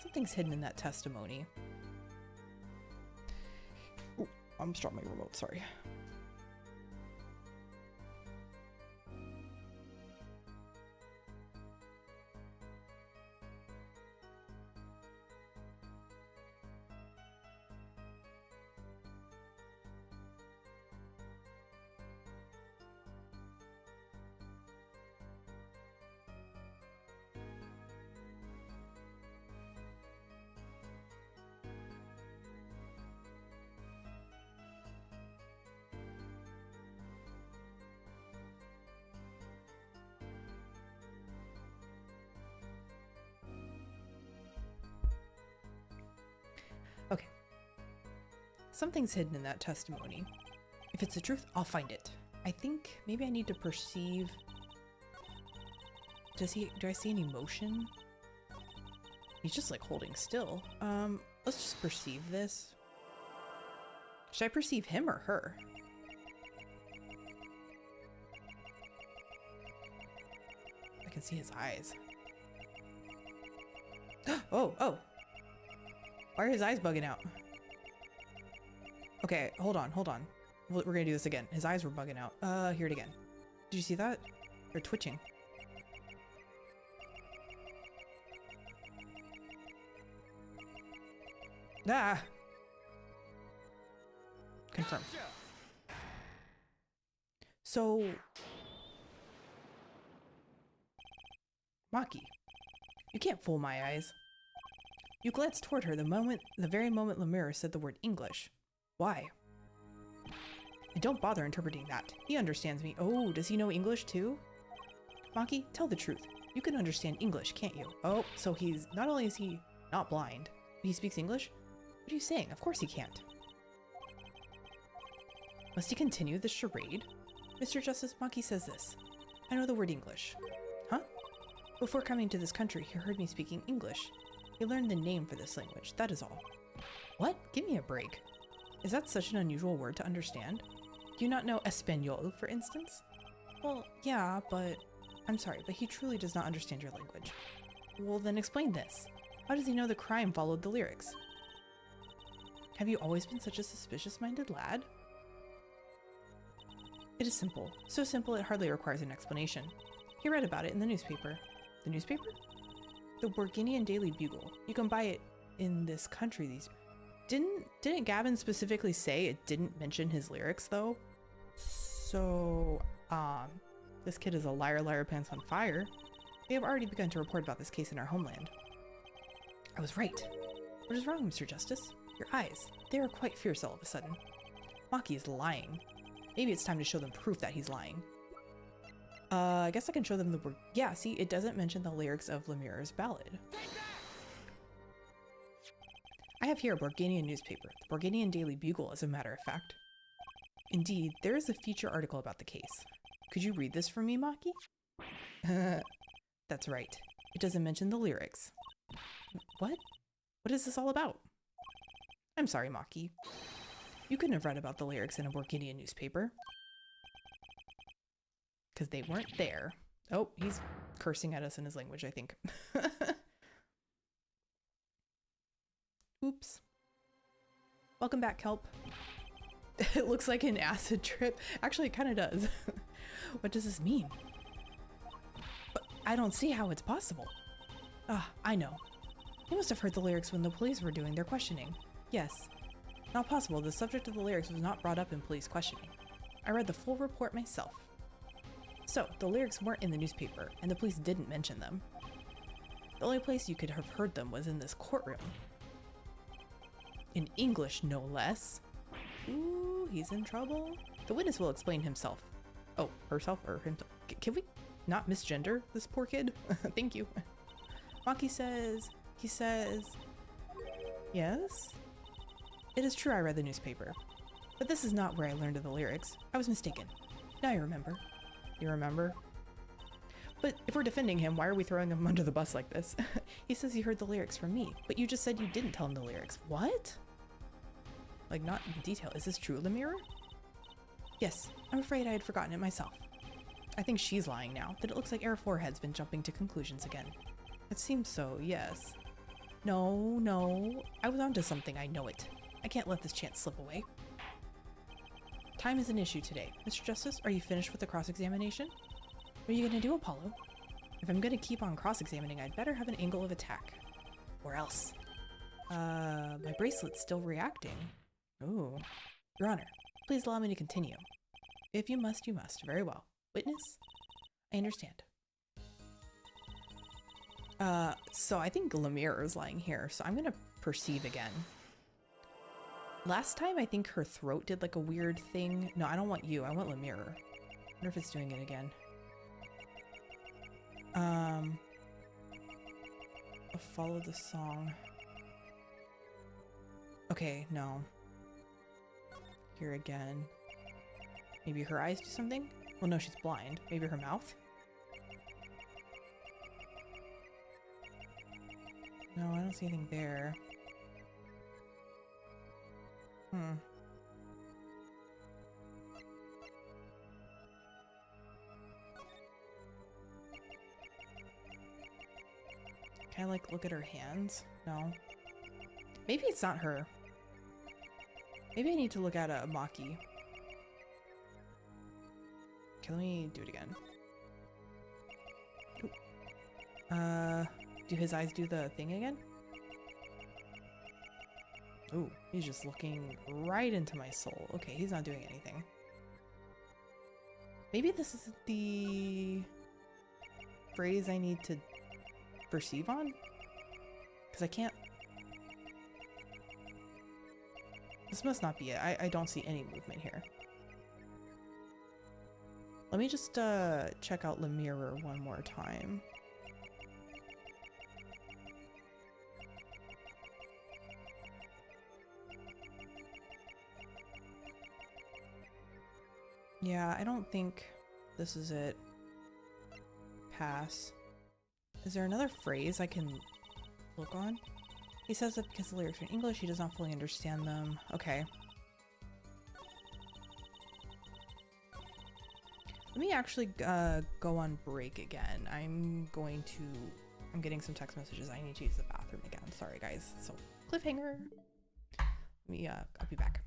Something's hidden in that testimony. Ooh, I almost dropped my remote, sorry. Okay. Something's hidden in that testimony. If it's the truth, I'll find it. I think maybe I need to perceive— do I see any motion? He's just like holding still. Let's just perceive this. Should I perceive him or her? I can see his eyes. Oh! Why are his eyes bugging out? Okay, hold on. We're gonna do this again. His eyes were bugging out. Hear it again. Did you see that? They're twitching. Ah! Confirm. So— Maki, you can't fool my eyes. You glanced toward her the very moment Lemire said the word English. Why? And don't bother interpreting that. He understands me. Oh, does he know English too? Maki, tell the truth. You can understand English, can't you? Oh, so not only is he not blind, but he speaks English? What are you saying? Of course he can't. Must he continue this charade? Mr. Justice, Maki says this. I know the word English. Huh? Before coming to this country, he heard me speaking English. He learned the name for this language, that is all. What? Give me a break. Is that such an unusual word to understand? Do you not know Espanol, for instance? Well, yeah, but... I'm sorry, but he truly does not understand your language. Well, then explain this. How does he know the crime followed the lyrics? Have you always been such a suspicious-minded lad? It is simple. So simple it hardly requires an explanation. He read about it in the newspaper. The newspaper? The Borginian Daily Bugle. You can buy it in this country these... Didn't Gavin specifically say it didn't mention his lyrics, though? So, this kid is a liar, liar, pants on fire. We have already begun to report about this case in our homeland. I was right. What is wrong, Mr. Justice? Your eyes. They are quite fierce all of a sudden. Maki is lying. Maybe it's time to show them proof that he's lying. I guess I can show them the... Yeah, see, it doesn't mention the lyrics of Lemireur's ballad. I have here a Borginian newspaper, the Borginian Daily Bugle, as a matter of fact. Indeed, there is a feature article about the case. Could you read this for me, Maki? That's right. It doesn't mention the lyrics. What? What is this all about? I'm sorry, Maki. You couldn't have read about the lyrics in a Borginian newspaper. Because they weren't there. Oh, he's cursing at us in his language, I think. Oops. Welcome back, Kelp. It looks like an acid trip. Actually, it kind of does. What does this mean? But I don't see how it's possible. Ah, I know. You must have heard the lyrics when the police were doing their questioning. Yes. Not possible. The subject of the lyrics was not brought up in police questioning. I read the full report myself. So, the lyrics weren't in the newspaper, and the police didn't mention them. The only place you could have heard them was in this courtroom. In English, no less. Ooh, he's in trouble. The witness will explain himself. Oh, herself or himself. Can we not misgender this poor kid? Thank you. Maki says, he says, yes? It is true I read the newspaper, but this is not where I learned of the lyrics. I was mistaken. Now I remember. You remember? But if we're defending him, why are we throwing him under the bus like this? He says he heard the lyrics from me, but you just said you didn't tell him the lyrics. What? Like, not in detail. Is this true, Lemire? Yes, I'm afraid I had forgotten it myself. I think she's lying now, that it looks like Air 4 has been jumping to conclusions again. It seems so, yes. No, I was onto something, I know it. I can't let this chance slip away. Time is an issue today. Mr. Justice, are you finished with the cross-examination? What are you gonna do, Apollo? If I'm gonna keep on cross-examining, I'd better have an angle of attack. Or else. My bracelet's still reacting. Ooh. Your Honor, please allow me to continue. If you must, you must. Very well. Witness? I understand. So I think Lemire is lying here, so I'm gonna perceive again. Last time, I think her throat did like a weird thing. No, I don't want you. I want Lemire. I wonder if it's doing it again. I'll follow the song. Okay, no. Here again. Maybe her eyes do something? Well, no, she's blind. Maybe her mouth? No, I don't see anything there. Can I, like, look at her hands? No. Maybe it's not her. Maybe I need to look at a Maki. Okay, let me do it again. Ooh. Do his eyes do the thing again? Ooh, he's just looking right into my soul. Okay, he's not doing anything. Maybe this is the phrase I need to perceive on? Because I can't... This must not be it. I don't see any movement here. Let me just check out Lemire one more time. Yeah, I don't think this is it. Pass. Is there another phrase I can look on? He says that because the lyrics are in English, he does not fully understand them. Okay. Let me actually go on break again. I'm getting some text messages. I need to use the bathroom again. Sorry, guys. So, cliffhanger. I'll be back.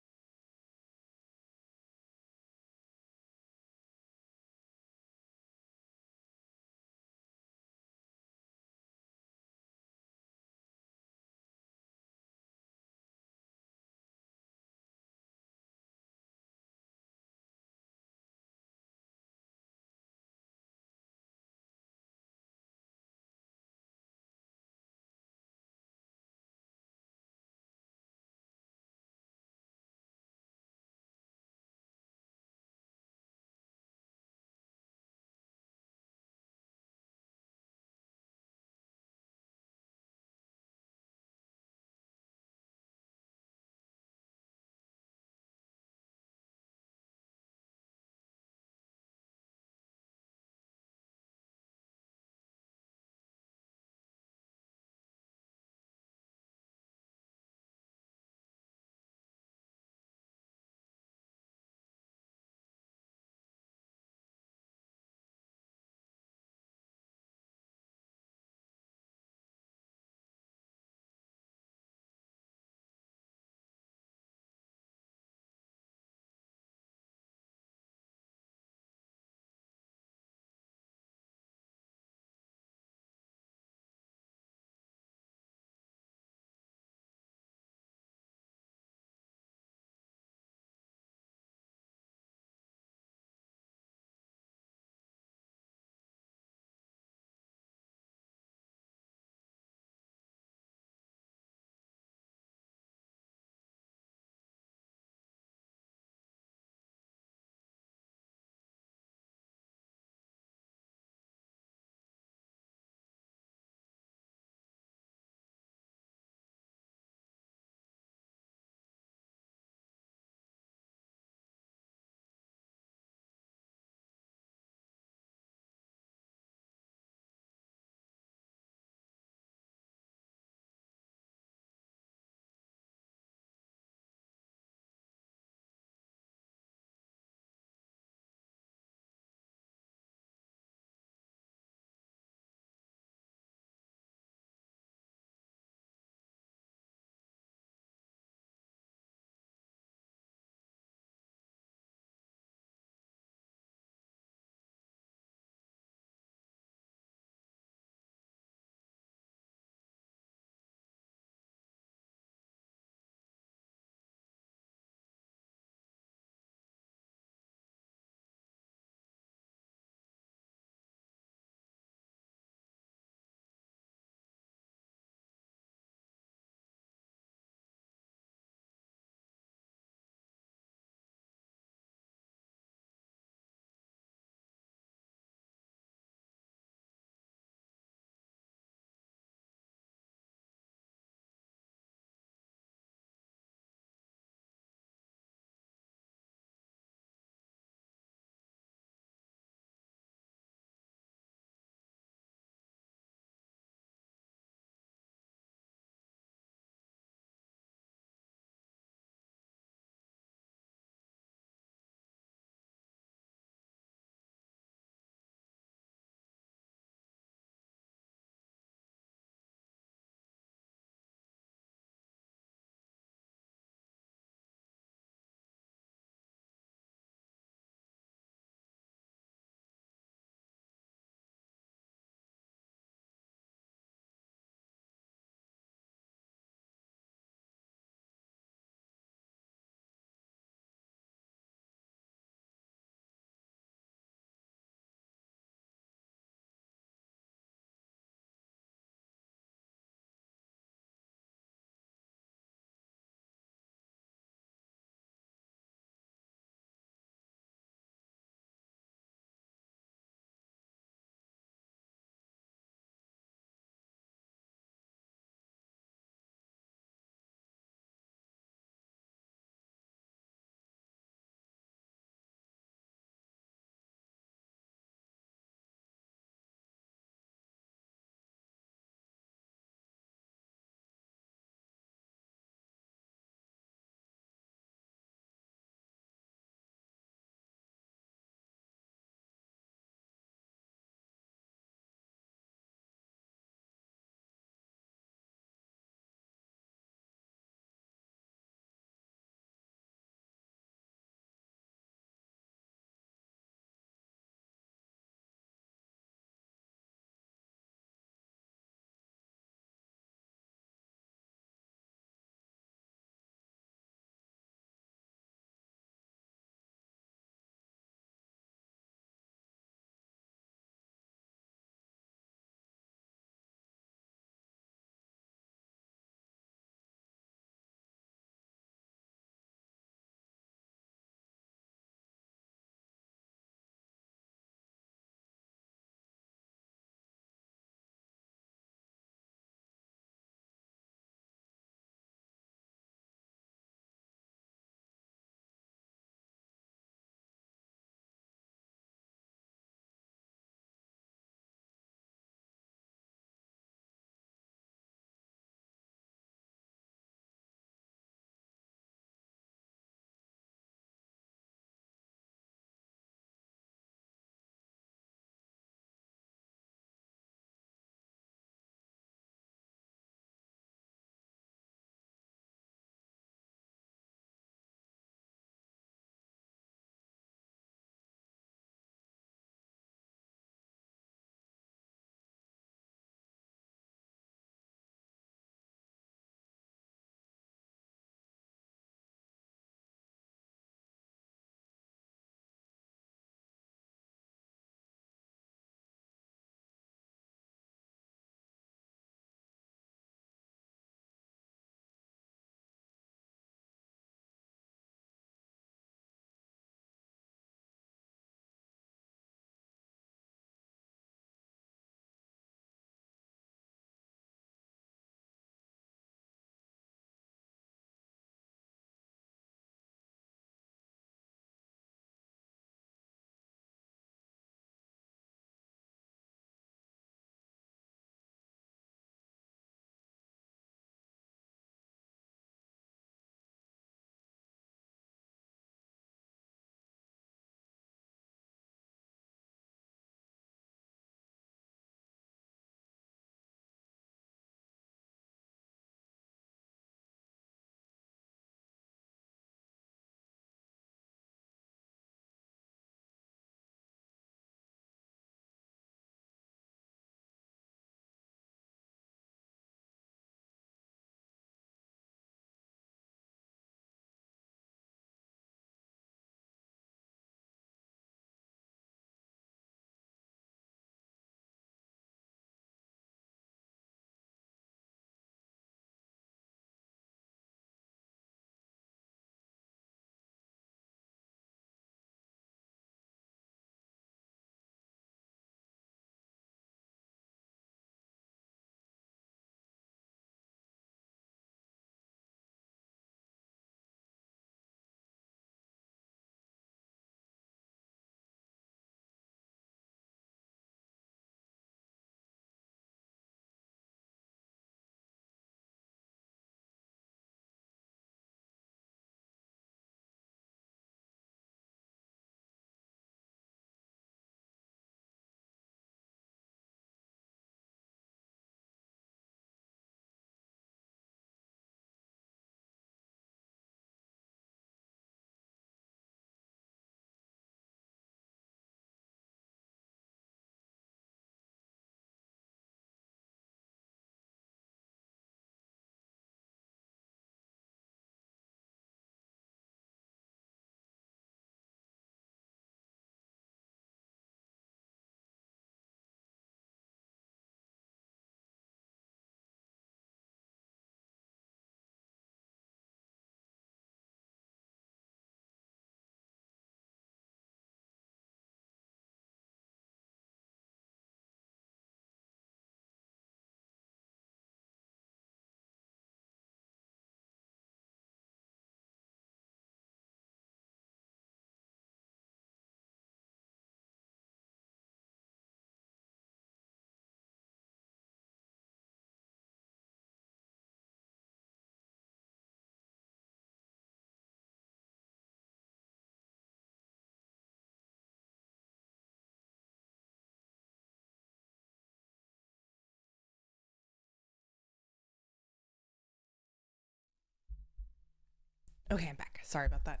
Okay, I'm back. Sorry about that.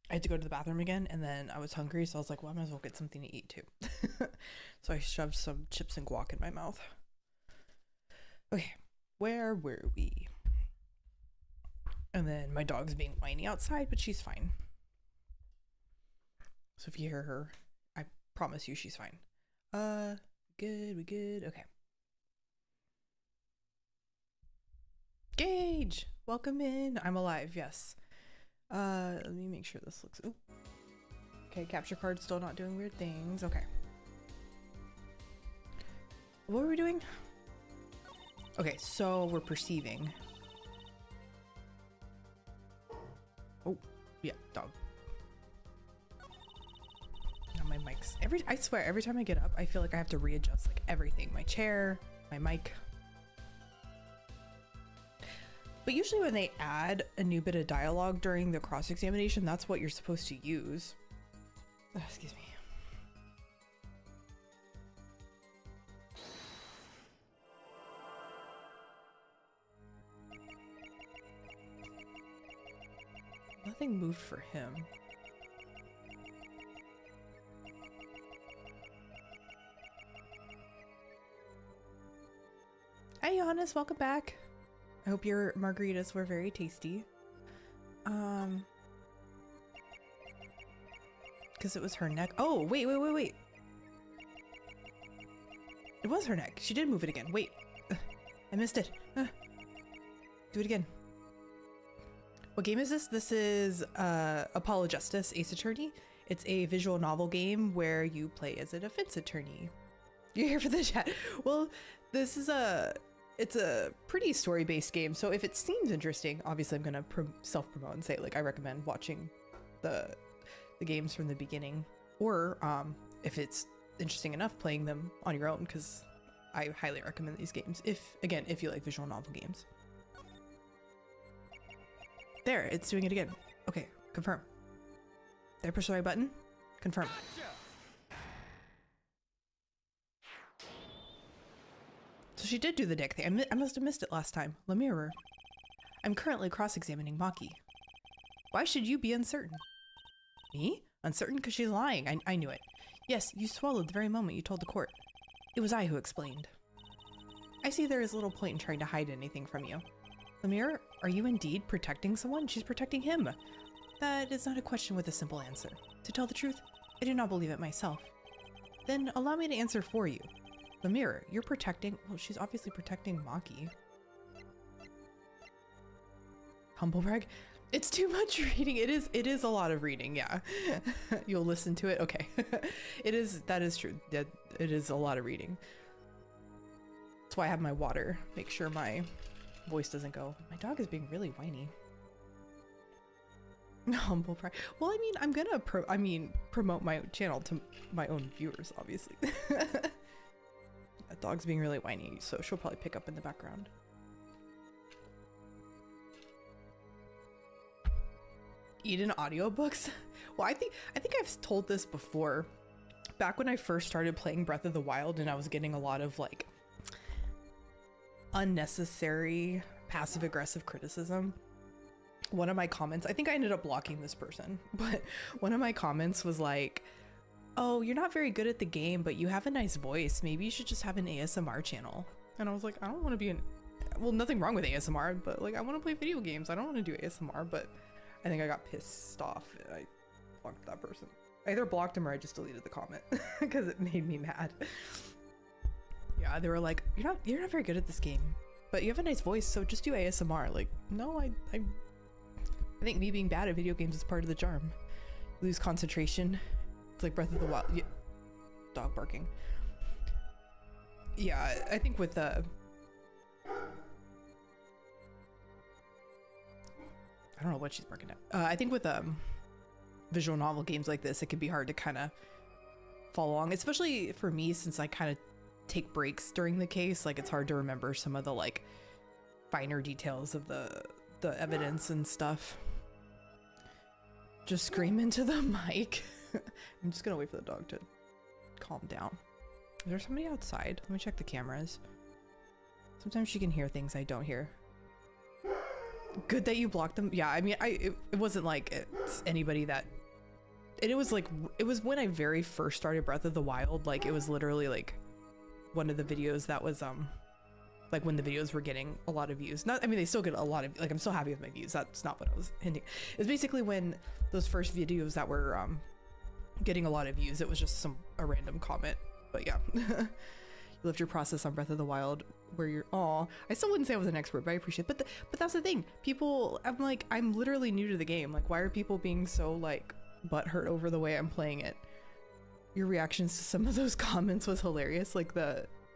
I had to go to the bathroom again, and then I was hungry, so I was like, well, I might as well get something to eat too. So I shoved some chips and guac in my mouth. Okay, where were we? And then my dog's being whiny outside, but she's fine. So if you hear her, I promise you she's fine. We good. Okay. Gage, welcome in. I'm alive, yes. Let me make sure this looks, ooh. Okay, capture card still not doing weird things. Okay. What were we doing? Okay, so we're perceiving. Oh, yeah, dog. Now my mic's, I swear, every time I get up, I feel like I have to readjust like everything. My chair, my mic. But usually when they add a new bit of dialogue during the cross-examination, that's what you're supposed to use. Oh, excuse me. Nothing moved for him. Hey, Johannes, welcome back. I hope your margaritas were very tasty. Because it was her neck. Oh, wait. It was her neck. She did move it again. Wait. I missed it. Do it again. What game is this? This is Apollo Justice Ace Attorney. It's a visual novel game where you play as a defense attorney. You're here for the chat. Well, this is it's a pretty story-based game, so if it seems interesting, obviously I'm gonna self-promote and say like I recommend watching the games from the beginning, or if it's interesting enough, playing them on your own, because I highly recommend these games if you like visual novel games. There, it's doing it again. Okay, confirm. Did I push the right button? Confirm. So she did do the dick thing. I must have missed it last time. Lemire. I'm currently cross-examining Maki. Why should you be uncertain? Me? Uncertain because she's lying. I knew it. Yes, you swallowed the very moment you told the court. It was I who explained. I see there is little point in trying to hide anything from you. Lemire, are you indeed protecting someone? She's protecting him. That is not a question with a simple answer. To tell the truth, I do not believe it myself. Then allow me to answer for you. Lemire, you're protecting... Well, she's obviously protecting Maki. Humble brag? It's too much reading. It is a lot of reading, yeah. You'll listen to it? Okay. That is true. It is a lot of reading. That's why I have my water. Make sure my voice doesn't go. My dog is being really whiny. Humble brag. Well, I mean, I'm gonna promote my channel to my own viewers, obviously. That dog's being really whiny, so she'll probably pick up in the background. Eat in audiobooks? Well, I think I've told this before. Back when I first started playing Breath of the Wild and I was getting a lot of like unnecessary passive-aggressive criticism, one of my comments, I think I ended up blocking this person, but one of my comments was like, oh, you're not very good at the game, but you have a nice voice. Maybe you should just have an ASMR channel. And I was like, I don't want to be well, nothing wrong with ASMR, but like I want to play video games. I don't want to do ASMR, but I think I got pissed off and I blocked that person. I either blocked him or I just deleted the comment because it made me mad. Yeah, they were like, you're not very good at this game, but you have a nice voice, so just do ASMR. Like, no, I think me being bad at video games is part of the charm. Lose concentration. It's like Breath of the Wild. Yeah. Dog barking. Yeah, I think with I don't know what she's barking at. I think with visual novel games like this, it can be hard to kind of follow along, especially for me since I kind of take breaks during the case. Like it's hard to remember some of the like finer details of the evidence and stuff. Just scream into the mic. I'm just gonna wait for the dog to calm down. Is there somebody outside? Let me check the cameras. Sometimes she can hear things I don't hear. Good that you blocked them. Yeah, I mean, it wasn't like it's anybody that, and it was like, it was when I very first started Breath of the Wild. Like, it was literally like one of the videos that was like when the videos were getting a lot of views. Not, I mean, they still get a lot of, like, I'm still happy with my views. That's not what I was hinting. It was basically when those first videos that were getting a lot of views, it was just a random comment. But yeah. You lived your process on Breath of the Wild where you're, I still wouldn't say I was an expert, but I appreciate it. But that's the thing. People, I'm like, I'm literally new to the game. Like, why are people being so like butthurt over the way I'm playing it? Your reactions to some of those comments was hilarious. Like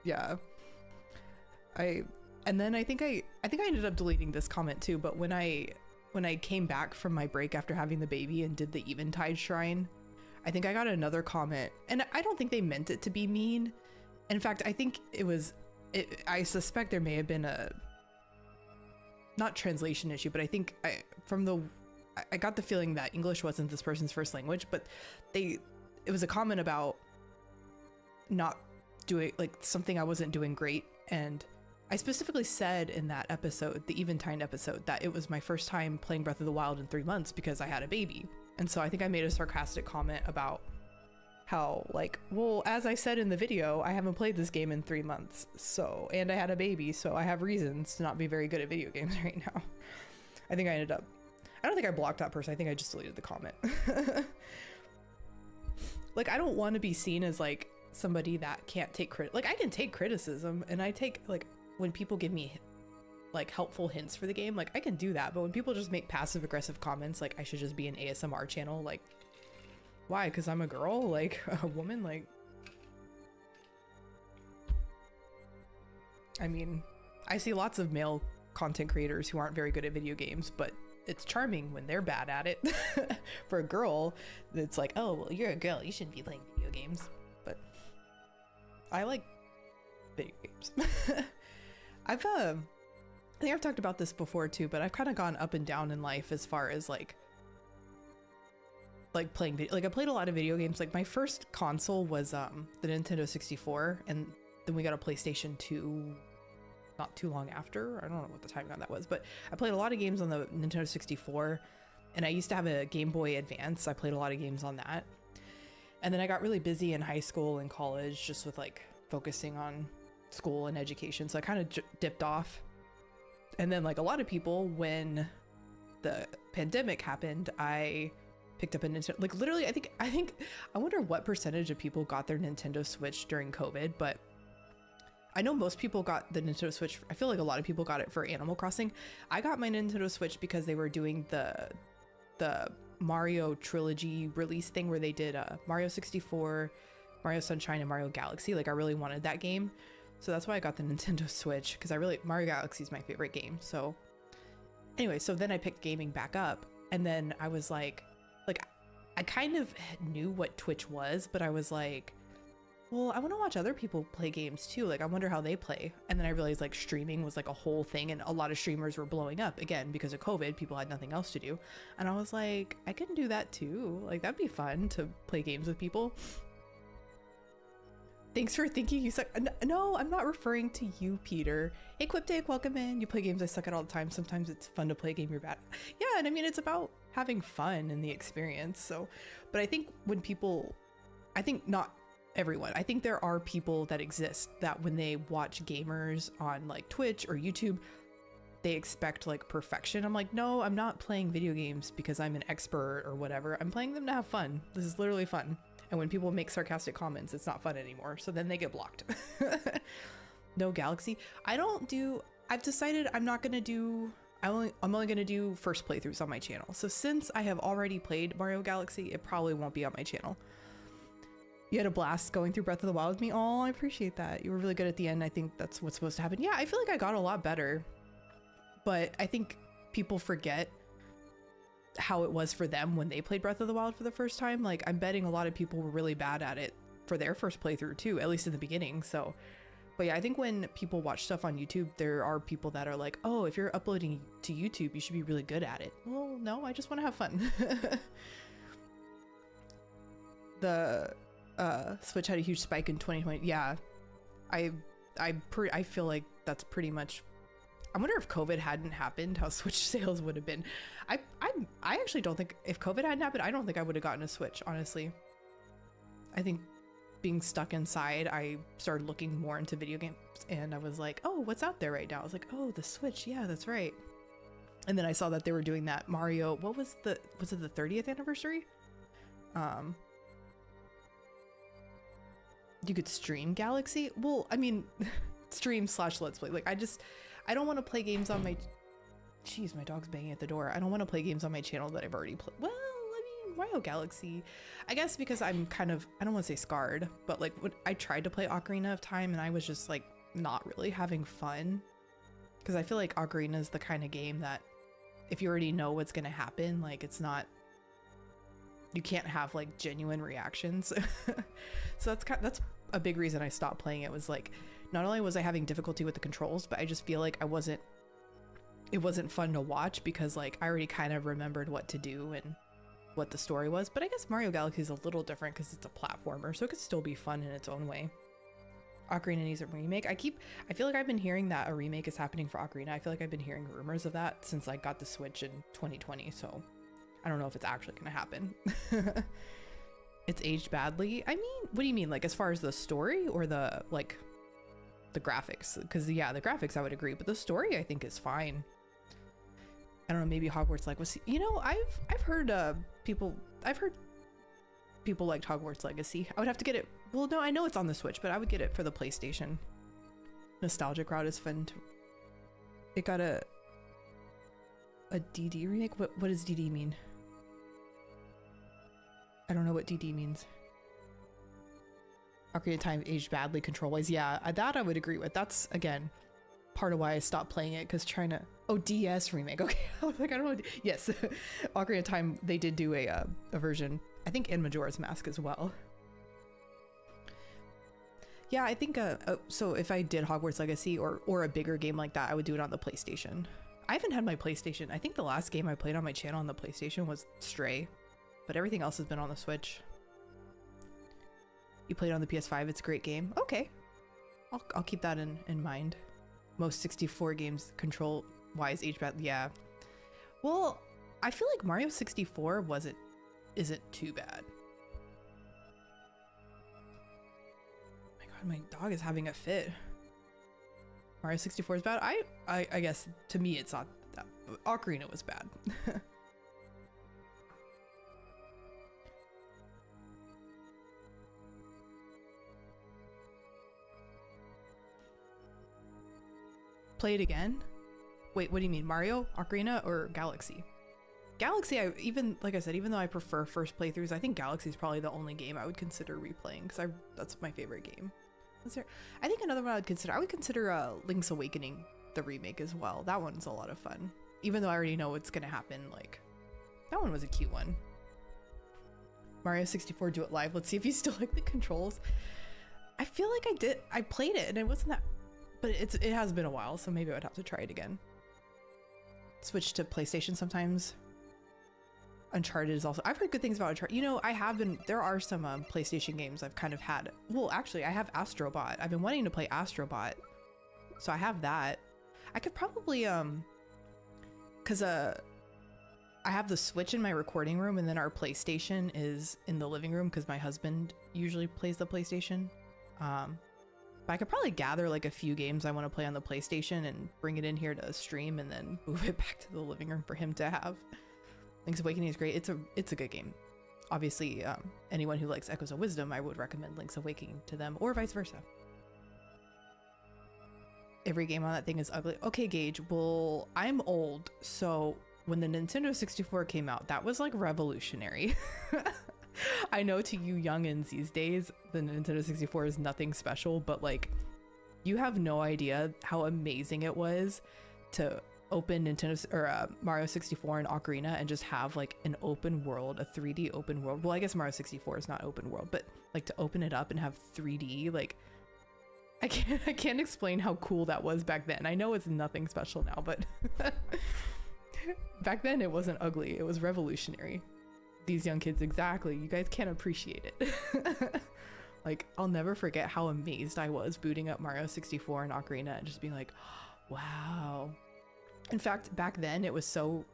yeah. And then I think I ended up deleting this comment too, but when I came back from my break after having the baby and did the Eventide Shrine, I think I got another comment, and I don't think they meant it to be mean. In fact, I think I suspect there may have been a, not translation issue, but I think I got the feeling that English wasn't this person's first language, but it was a comment about not doing, like, something I wasn't doing great. And I specifically said in that episode, the Eventide episode, that it was my first time playing Breath of the Wild in 3 months because I had a baby. And so I think I made a sarcastic comment about how, like, well, as I said in the video, I haven't played this game in 3 months, so, and I had a baby, so I have reasons to not be very good at video games right now. I think I don't think I blocked that person. I think I just deleted the comment. Like, I don't want to be seen as like somebody that can't take like, I can take criticism, and I take, like, when people give me like helpful hints for the game, like, I can do that. But when people just make passive aggressive comments like I should just be an ASMR channel, like, why? Because I'm a girl, like a woman, like, I mean, I see lots of male content creators who aren't very good at video games, but it's charming when they're bad at it. For a girl, it's like, oh, well, you're a girl, you shouldn't be playing video games. But I like video games. I think I've talked about this before too, but I've kind of gone up and down in life as far as like playing video. Like, I played a lot of video games. Like, my first console was the Nintendo 64, and then we got a PlayStation 2 not too long after. I don't know what the timing on that was, but I played a lot of games on the Nintendo 64, and I used to have a Game Boy Advance. I played a lot of games on that. And then I got really busy in high school and college, just with like focusing on school and education. So I kind of dipped off. And then, like a lot of people, when the pandemic happened, I picked up a Nintendo. Like, literally, I wonder what percentage of people got their Nintendo Switch during COVID, but I know most people got the Nintendo Switch. I feel like a lot of people got it for Animal Crossing. I got my Nintendo Switch because they were doing the Mario Trilogy release thing where they did Mario 64, Mario Sunshine, and Mario Galaxy. Like, I really wanted that game. So that's why I got the Nintendo Switch, because Mario Galaxy is my favorite game. So anyway, so then I picked gaming back up, and then I was like, I kind of knew what Twitch was, but I was like, well, I want to watch other people play games too. Like, I wonder how they play. And then I realized, like, streaming was like a whole thing, and a lot of streamers were blowing up again because of COVID. People had nothing else to do. And I was like, I can do that too. Like, that'd be fun to play games with people. Thanks for thinking you suck. No, I'm not referring to you, Peter. Hey, Quiptake, welcome in. You play games I suck at all the time. Sometimes it's fun to play a game you're bad at. Yeah, and I mean, it's about having fun in the experience. So, but I think I think not everyone. I think there are people that exist that when they watch gamers on like Twitch or YouTube, they expect like perfection. I'm like, no, I'm not playing video games because I'm an expert or whatever. I'm playing them to have fun. This is literally fun. And when people make sarcastic comments, it's not fun anymore. So then they get blocked. No Galaxy. I've decided I'm not going to do, I'm only going to do first playthroughs on my channel. So since I have already played Mario Galaxy, it probably won't be on my channel. You had a blast going through Breath of the Wild with me. Oh, I appreciate that. You were really good at the end. I think that's what's supposed to happen. Yeah, I feel like I got a lot better. But I think people forget how it was for them when they played Breath of the Wild for the first time. Like, I'm betting a lot of people were really bad at it for their first playthrough too, at least in the beginning. So, but yeah, I think when people watch stuff on YouTube, there are people that are like, oh, if you're uploading to YouTube, you should be really good at it. Well, no, I just want to have fun. The Switch had a huge spike in 2020. Yeah, I feel like that's pretty much I wonder if COVID hadn't happened, how Switch sales would have been. I actually don't think, if COVID hadn't happened, I don't think I would have gotten a Switch, honestly. I think being stuck inside, I started looking more into video games, and I was like, oh, what's out there right now? I was like, oh, the Switch, yeah, that's right. And then I saw that they were doing that Mario, was it the 30th anniversary? You could stream Galaxy. Well, I mean, stream / let's play. Like, I don't want to play games on my, jeez, my dog's banging at the door. I don't want to play games on my channel that I've already played. Well, I mean, Mario Galaxy, I guess because I'm kind of, I don't want to say scarred, but like when I tried to play Ocarina of Time and I was just like not really having fun, because I feel like Ocarina is the kind of game that if you already know what's going to happen, like it's not, you can't have like genuine reactions. So that's a big reason I stopped playing it, was like, not only was I having difficulty with the controls, but I just feel like it wasn't fun to watch, because like I already kind of remembered what to do and what the story was. But I guess Mario Galaxy is a little different because it's a platformer, so it could still be fun in its own way. Ocarina needs a remake. I feel like I've been hearing that a remake is happening for Ocarina. I feel like I've been hearing rumors of that since I got the Switch in 2020, so I don't know if it's actually gonna happen. It's aged badly. I mean, what do you mean? Like as far as the story or the like the graphics? Because yeah, the graphics I would agree, but the story I think is fine. I don't know, maybe Hogwarts Legacy. You know, I've heard people liked Hogwarts Legacy. I would have to get it. Well, no, I know it's on the Switch, but I would get it for the PlayStation. Nostalgic Route is fun too. It got a DD remake. What does DD mean? I don't know what DD means. Ocarina of Time aged badly control-wise. Yeah, that I would agree with. That's, again, part of why I stopped playing it, because trying to... Oh, DS remake. Okay, I was like, I don't know. Yes, Ocarina of Time, they did do a version, I think, in Majora's Mask as well. Yeah, I think, so if I did Hogwarts Legacy or a bigger game like that, I would do it on the PlayStation. I haven't had my PlayStation. I think the last game I played on my channel on the PlayStation was Stray, but everything else has been on the Switch. You played on the PS5, it's a great game. Okay, I'll keep that in mind. Most 64 games control-wise age bad. Yeah. Well, I feel like Mario 64 isn't too bad. My God, my dog is having a fit. Mario 64 is bad. I guess to me it's not that. Ocarina was bad. Play it again? Wait, what do you mean? Mario, Ocarina, or Galaxy? Galaxy, like I said, even though I prefer first playthroughs, I think Galaxy is probably the only game I would consider replaying, because that's my favorite game. I think another one I would consider Link's Awakening, the remake as well. That one's a lot of fun. Even though I already know what's gonna happen, like, that one was a cute one. Mario 64, do it live. Let's see if you still like the controls. I feel like I played it and it wasn't that, but it has been a while, so maybe I would have to try it again. Switch to PlayStation sometimes. Uncharted is also, I've heard good things about Uncharted. You know, there are some PlayStation games I've kind of had. Well, actually, I have Astrobot. I've been wanting to play Astrobot, so I have that. I could probably, cause I have the Switch in my recording room, and then our PlayStation is in the living room, cause my husband usually plays the PlayStation. But I could probably gather like a few games I want to play on the PlayStation and bring it in here to stream, and then move it back to the living room for him to have. Link's Awakening is great. It's a good game. Obviously, anyone who likes Echoes of Wisdom, I would recommend Link's Awakening to them, or vice versa. Every game on that thing is ugly. Okay, Gage, well, I'm old, so when the Nintendo 64 came out, that was like revolutionary. I know to you youngins these days, the Nintendo 64 is nothing special, but like, you have no idea how amazing it was to open Nintendo or Mario 64 and Ocarina and just have like an open world, a 3D open world. Well, I guess Mario 64 is not open world, but like to open it up and have 3D, like I can't explain how cool that was back then. I know it's nothing special now, but back then it wasn't ugly. It was revolutionary. These young kids, exactly. You guys can't appreciate it. Like, I'll never forget how amazed I was booting up Mario 64 and Ocarina and just being like, wow, In fact, back then it was so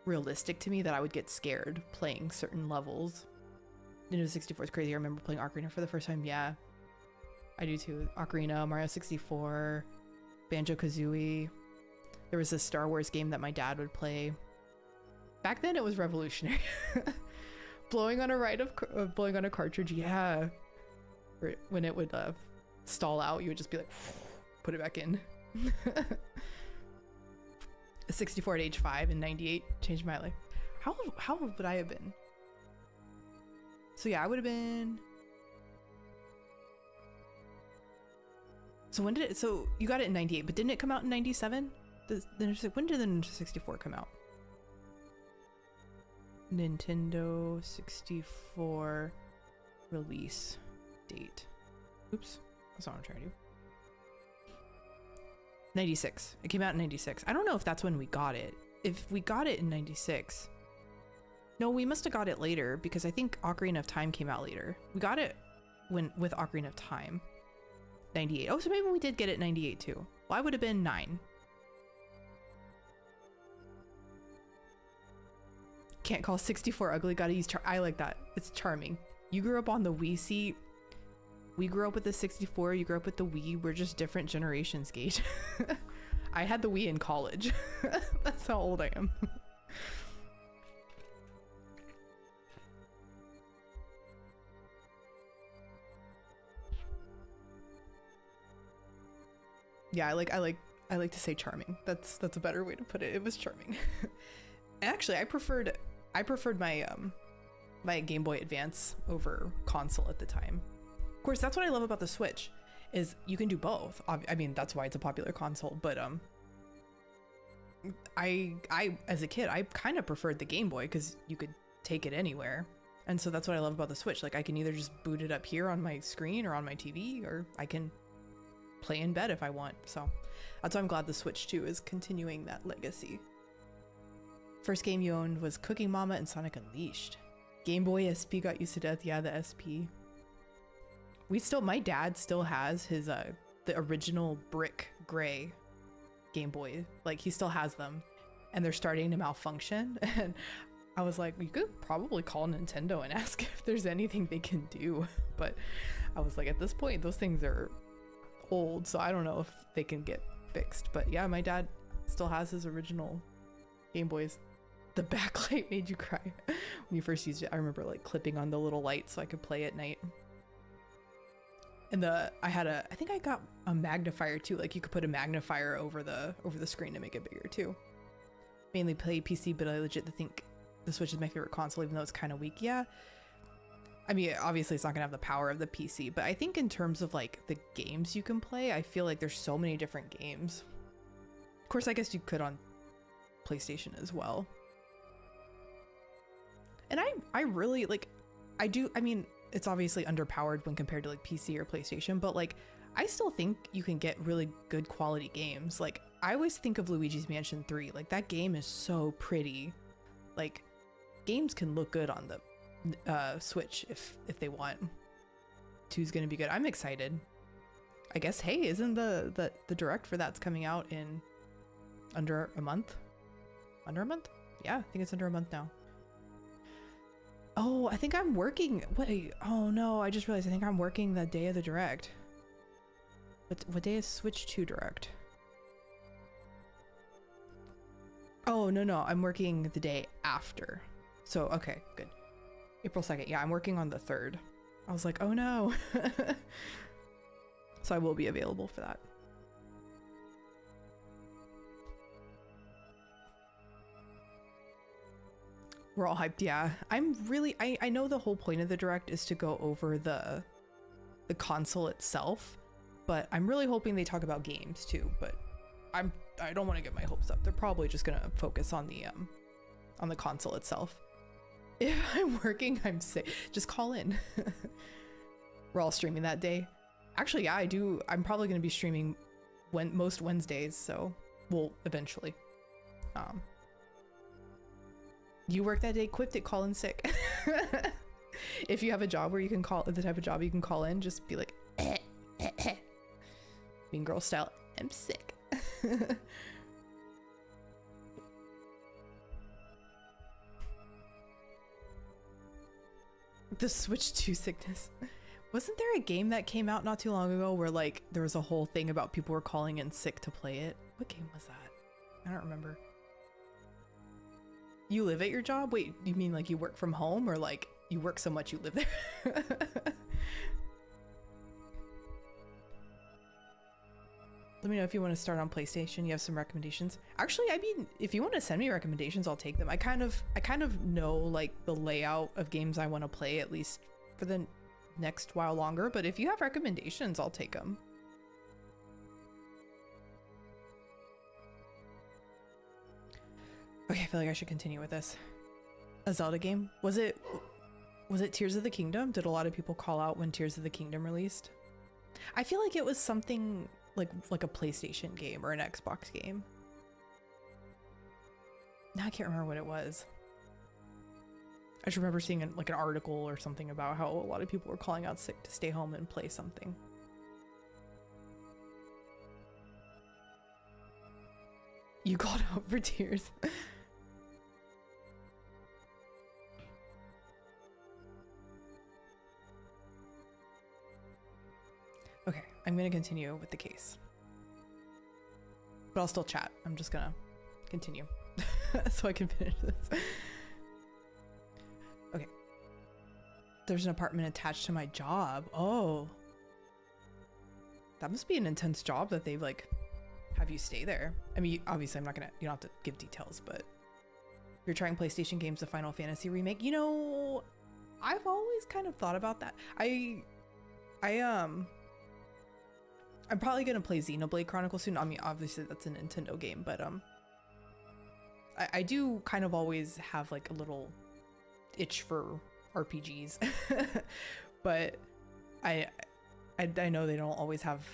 realistic to me that I would get scared playing certain levels. Nintendo 64 is crazy. I remember playing Ocarina for the first time. Yeah, I do too. Ocarina, Mario 64, Banjo-Kazooie. There was a Star Wars game that my dad would play. Back then it was revolutionary. blowing on a cartridge, yeah. When it would stall out, you would just be like, put it back in. 64 at age 5 in 98 changed my life. How old would I have been? So yeah, I would have been. So when did it? So you got it in 98, but didn't it come out in 97? When did the Nintendo 64 come out? Nintendo 64 release date. Oops, that's not what I'm trying to do. 96. It came out in 96. I don't know if that's when we got it. If we got it in 96. No, we must have got it later because I think Ocarina of Time came out later. We got it with Ocarina of Time. 98. Oh, so maybe we did get it in 98 too. Well, I would have been 9. Can't call 64 ugly, gotta use I like that. It's charming. You grew up on the Wii seat. We grew up with the 64, you grew up with the Wii. We're just different generations, Gage. I had the Wii in college. That's how old I am. Yeah, I like to say charming. That's a better way to put it. It was charming. Actually, I preferred my my Game Boy Advance over console at the time. Of course, that's what I love about the Switch, is you can do both. I mean, that's why it's a popular console, but I as a kid, I kind of preferred the Game Boy because you could take it anywhere. And so that's what I love about the Switch. Like, I can either just boot it up here on my screen or on my TV, or I can play in bed if I want. So that's why I'm glad the Switch 2 is continuing that legacy. First game you owned was Cooking Mama and Sonic Unleashed. Game Boy SP got used to death. Yeah, the SP. My dad still has his the original brick gray Game Boy. Like, he still has them, and they're starting to malfunction. And I was like, you could probably call Nintendo and ask if there's anything they can do. But I was like, at this point, those things are old, so I don't know if they can get fixed. But yeah, my dad still has his original Game Boys. The backlight made you cry when you first used it. I remember like clipping on the little light so I could play at night. And I think I got a magnifier too. Like, you could put a magnifier over the screen to make it bigger too. Mainly play PC, but I legit think the Switch is my favorite console, even though it's kind of weak. Yeah, I mean, obviously it's not gonna have the power of the PC, but I think in terms of like the games you can play, I feel like there's so many different games. Of course, I guess you could on PlayStation as well. And I really like, I mean, it's obviously underpowered when compared to like PC or PlayStation, but like, I still think you can get really good quality games. Like, I always think of Luigi's Mansion 3. Like, that game is so pretty. Like, games can look good on the Switch if they want. 2's gonna be good. I'm excited. I guess, hey, isn't the direct for that's coming out in under a month? Under a month? Yeah, I think it's under a month now. Oh, I think I'm working. Wait, oh no, I just realized I think I'm working the day of the direct. What day is Switch 2 direct? Oh, no, I'm working the day after. So, okay, good. April 2nd. Yeah, I'm working on the 3rd. I was like, oh no. So I will be available for that. We're all hyped. Yeah, I'm really, I know the whole point of the direct is to go over the console itself, but I'm really hoping they talk about games too. But I don't want to get my hopes up. They're probably just gonna focus on the console itself. If I'm working, I'm sick. Just call in. We're all streaming that day. Actually, yeah, I do. I'm probably gonna be streaming most Wednesdays, so we'll eventually. You work that day, quit it, call in sick. If you have a job where you can call, the type of job you can call in, just be like, Mean Girl style, I'm sick. The Switch 2 sickness. Wasn't there a game that came out not too long ago where like there was a whole thing about people were calling in sick to play it? What game was that? I don't remember. You live at your job? Wait, you mean like you work from home, or like you work so much you live there? Let me know if you want to start on PlayStation. You have some recommendations. Actually, I mean, if you want to send me recommendations, I'll take them. I kind of know like the layout of games I want to play, at least for the next while longer. But if you have recommendations, I'll take them. Okay, I feel like I should continue with this. A Zelda game? Was it Tears of the Kingdom? Did a lot of people call out when Tears of the Kingdom released? I feel like it was something like a PlayStation game or an Xbox game. Now I can't remember what it was. I just remember seeing like an article or something about how a lot of people were calling out sick to stay home and play something. You called out for Tears. Okay, I'm gonna continue with the case. But I'll still chat. I'm just gonna continue so I can finish this. Okay. There's an apartment attached to my job. Oh. That must be an intense job that they like have you stay there. I mean, obviously you don't have to give details, but you're trying PlayStation games, the Final Fantasy remake. You know, I've always kind of thought about that. I'm probably gonna play Xenoblade Chronicles soon. I mean, obviously that's a Nintendo game, but I do kind of always have like a little itch for RPGs, but I know they don't always have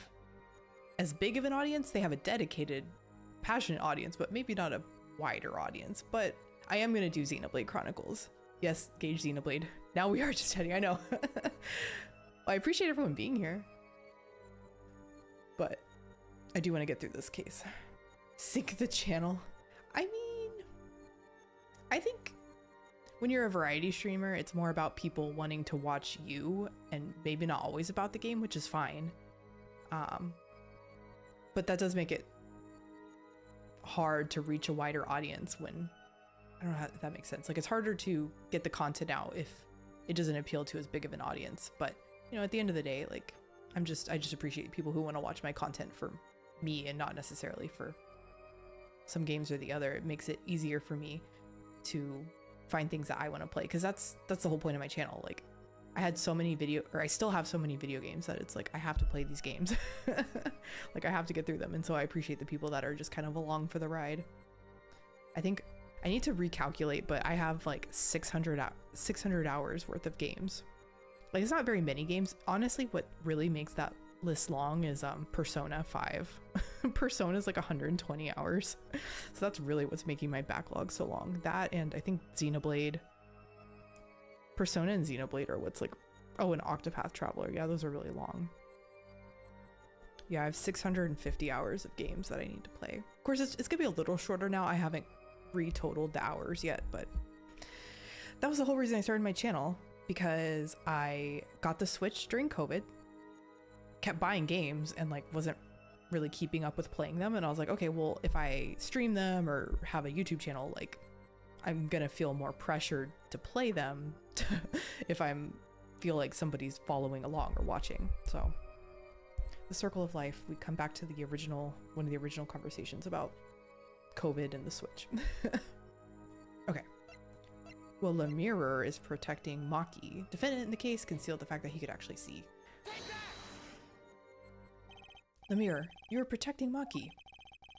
as big of an audience. They have a dedicated, passionate audience, but maybe not a wider audience. But I am gonna do Xenoblade Chronicles. Yes, Gage Xenoblade. Now we are just chatting. I know. Well, I appreciate everyone being here. But I do want to get through this case. Sync the channel. I mean, I think when you're a variety streamer, it's more about people wanting to watch you and maybe not always about the game, which is fine. But that does make it hard to reach a wider audience when, I don't know if that makes sense. Like, it's harder to get the content out if it doesn't appeal to as big of an audience. But, you know, at the end of the day, like, I just appreciate people who want to watch my content for me and not necessarily for some games or the other. It makes it easier for me to find things that I want to play, because that's the whole point of my channel. Like, I still have so many video games that it's like I have to play these games. Like, I have to get through them, and so I appreciate the people that are just kind of along for the ride. I think I need to recalculate, but I have like 600 hours worth of games. Like, it's not very many games. Honestly, what really makes that list long is Persona 5. Persona is like 120 hours. So that's really what's making my backlog so long. That, and I think Xenoblade. Persona and Xenoblade are what's like, oh, and Octopath Traveler. Yeah, those are really long. Yeah, I have 650 hours of games that I need to play. Of course, it's gonna be a little shorter now. I haven't retotaled the hours yet, but that was the whole reason I started my channel. Because I got the Switch during COVID, kept buying games, and like wasn't really keeping up with playing them. And I was like, okay, well, if I stream them or have a YouTube channel, like, I'm gonna feel more pressured to play them if feel like somebody's following along or watching. So the circle of life, we come back to one of the original conversations about COVID and the Switch. Okay. Well, the mirror is protecting Maki. Defendant in the case concealed the fact that he could actually see. The mirror, you were protecting Maki.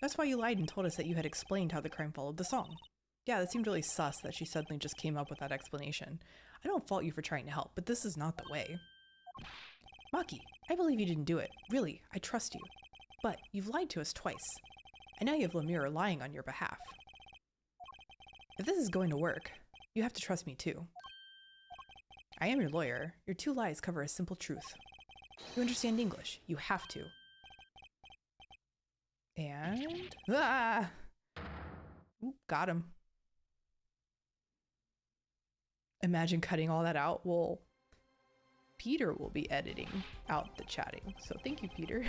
That's why you lied and told us that you had explained how the crime followed the song. Yeah, that seemed really sus that she suddenly just came up with that explanation. I don't fault you for trying to help, but this is not the way. Maki, I believe you didn't do it. Really, I trust you. But you've lied to us twice. And now you have Lemire lying on your behalf. If this is going to work, you have to trust me too. I am your lawyer. Your two lies cover a simple truth. You understand English. You have to. And... ah! Ooh, got him. Imagine cutting all that out. Well, Peter will be editing out the chatting. So thank you, Peter.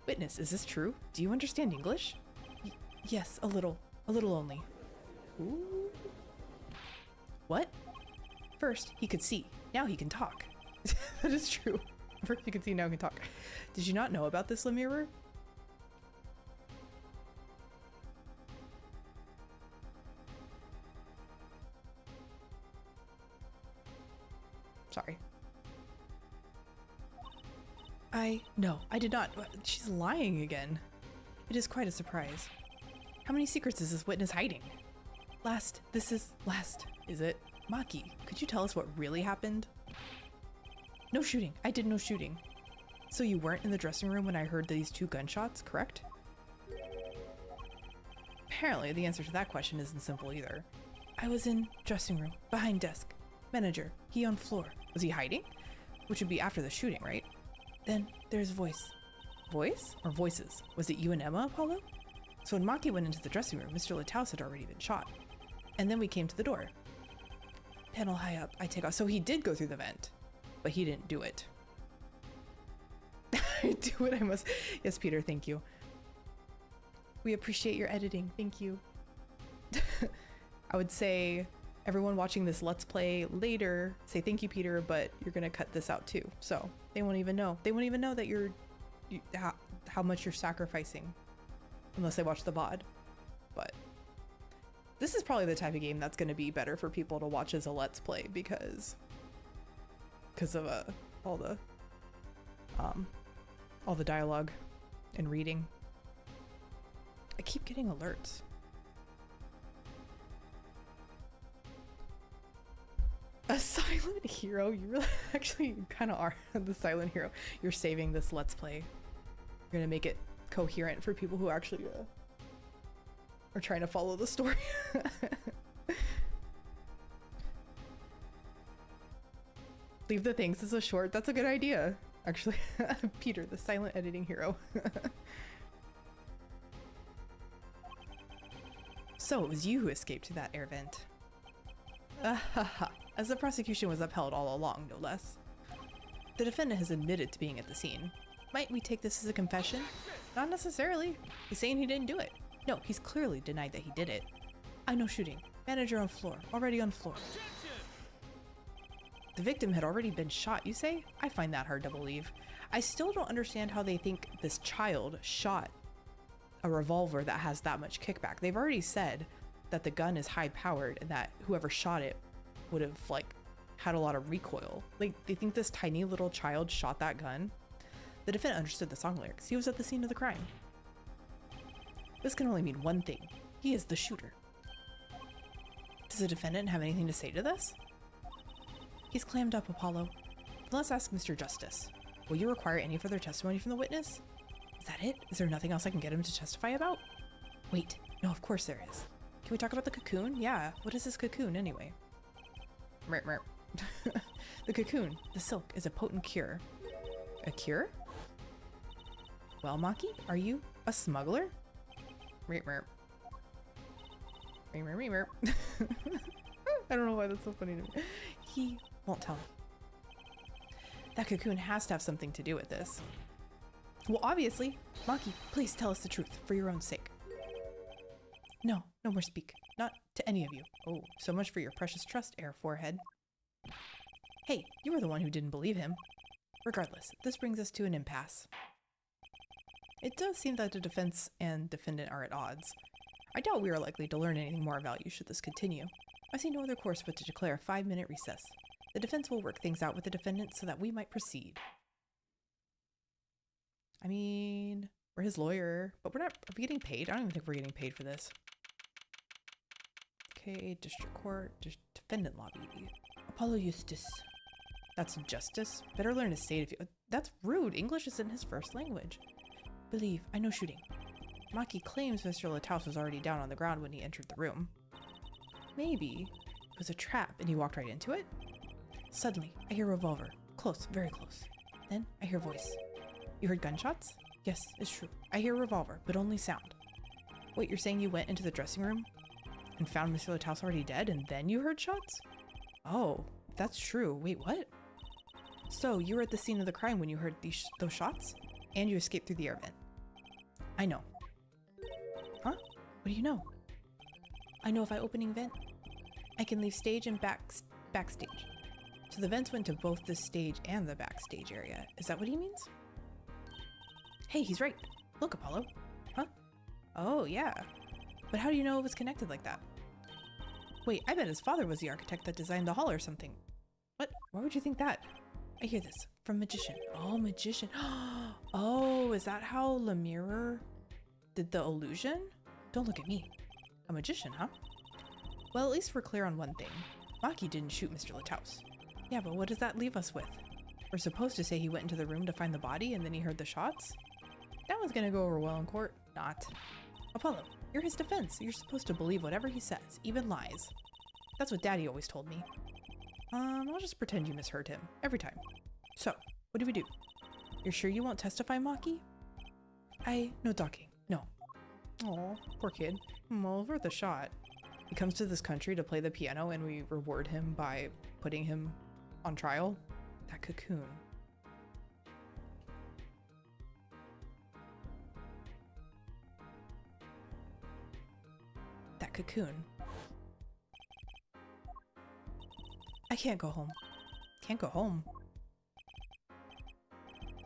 Witness, is this true? Do you understand English? Yes, a little only. Ooh. What? First, he could see. Now he can talk. That is true. First he could see, now he can talk. Did you not know about this, Lemurrer? Sorry. No, I did not. She's lying again. It is quite a surprise. How many secrets is this witness hiding? This is last. Is it? Maki, could you tell us what really happened? No shooting. I did no shooting. So you weren't in the dressing room when I heard these 2 gunshots, correct? Apparently, the answer to that question isn't simple either. I was in dressing room, behind desk. Manager, he on floor. Was he hiding? Which would be after the shooting, right? Then there's voice. Voice? Or voices? Was it you and Emma, Apollo? So when Maki went into the dressing room, Mr. Lataus had already been shot. And then we came to the door. Panel high up, I take off. So he did go through the vent, but he didn't do it. Do what I must. Yes, Peter, thank you. We appreciate your editing. Thank you. I would say everyone watching this Let's Play later, say thank you, Peter, but you're going to cut this out too. So they won't even know. They won't even know that how much you're sacrificing unless they watch the VOD. But this is probably the type of game that's going to be better for people to watch as a Let's Play because of all the dialogue and reading. I keep getting alerts. A silent hero? You really actually kind of are the silent hero. You're saving this Let's Play. You're gonna make it coherent for people who actually are trying to follow the story. Leave the things as a short. That's a good idea, actually. Peter, the silent editing hero. So it was you who escaped to that air vent. As the prosecution was upheld all along, no less. The defendant has admitted to being at the scene. Might we take this as a confession? Not necessarily. He's saying he didn't do it. No, he's clearly denied that he did it. I know shooting. Manager on floor. Already on floor. The victim had already been shot, you say? I find that hard to believe. I still don't understand how they think this child shot a revolver that has that much kickback. They've already said that the gun is high powered and that whoever shot it would have had a lot of recoil. They think this tiny little child shot that gun. The defendant understood the song lyrics. He was at the scene of the crime. This can only mean one thing. He is the shooter. Does the defendant have anything to say to this? He's clammed up, Apollo. Let's ask Mr. Justice. Will you require any further testimony from the witness? Is that it? Is there nothing else I can get him to testify about? Wait, no, of course there is. Can we talk about the cocoon? Yeah, what is this cocoon anyway? Merp, merp. The cocoon, the silk, is a potent cure. A cure? Well, Maki, are you a smuggler? Merp, merp. Merp, merp, merp, merp. I don't know why that's so funny to me. He won't tell me. That cocoon has to have something to do with this. Well, obviously. Maki, please tell us the truth, for your own sake. No, no more speak. Not to any of you. Oh, so much for your precious trust, Air Forehead. Hey, you were the one who didn't believe him. Regardless, this brings us to an impasse. It does seem that the defense and defendant are at odds. I doubt we are likely to learn anything more about you should this continue. I see no other course but to declare a 5-minute recess. The defense will work things out with the defendant so that we might proceed. I mean, we're his lawyer, but are we getting paid? I don't even think we're getting paid for this. Okay, district court, defendant lobby. Apollo Eustace. That's justice? Better learn to say it if you— That's rude. English isn't his first language. Believe, I know shooting. Maki claims Mr. Lataus was already down on the ground when he entered the room. Maybe it was a trap and he walked right into it? Suddenly, I hear a revolver. Close, very close. Then, I hear voice. You heard gunshots? Yes, it's true. I hear a revolver, but only sound. Wait, you're saying you went into the dressing room and found Mr. Lataus already dead and then you heard shots? Oh, if that's true. Wait, what? So, you were at the scene of the crime when you heard those shots? And you escaped through the air vent. I know. Huh? What do you know? I know if I opening vent, I can leave stage and backstage. So the vents went to both the stage and the backstage area. Is that what he means? Hey, he's right. Look, Apollo. Huh? Oh, yeah. But how do you know it was connected like that? Wait, I bet his father was the architect that designed the hall or something. What? Why would you think that? I hear this from Magician. Oh, Magician. Oh, is that how Lemire did the illusion? Don't look at me. A magician, huh? Well, at least we're clear on one thing. Maki didn't shoot Mr. Lataus. Yeah, but what does that leave us with? We're supposed to say he went into the room to find the body and then he heard the shots? That one's gonna go over well in court. Not. Apollo, you're his defense. You're supposed to believe whatever he says, even lies. That's what Daddy always told me. I'll just pretend you misheard him. Every time. So, what do we do? You're sure you won't testify, Maki? No talking. No. Aw, poor kid. Well, worth a shot. He comes to this country to play the piano and we reward him by putting him on trial. That cocoon. That cocoon. I can't go home. Can't go home.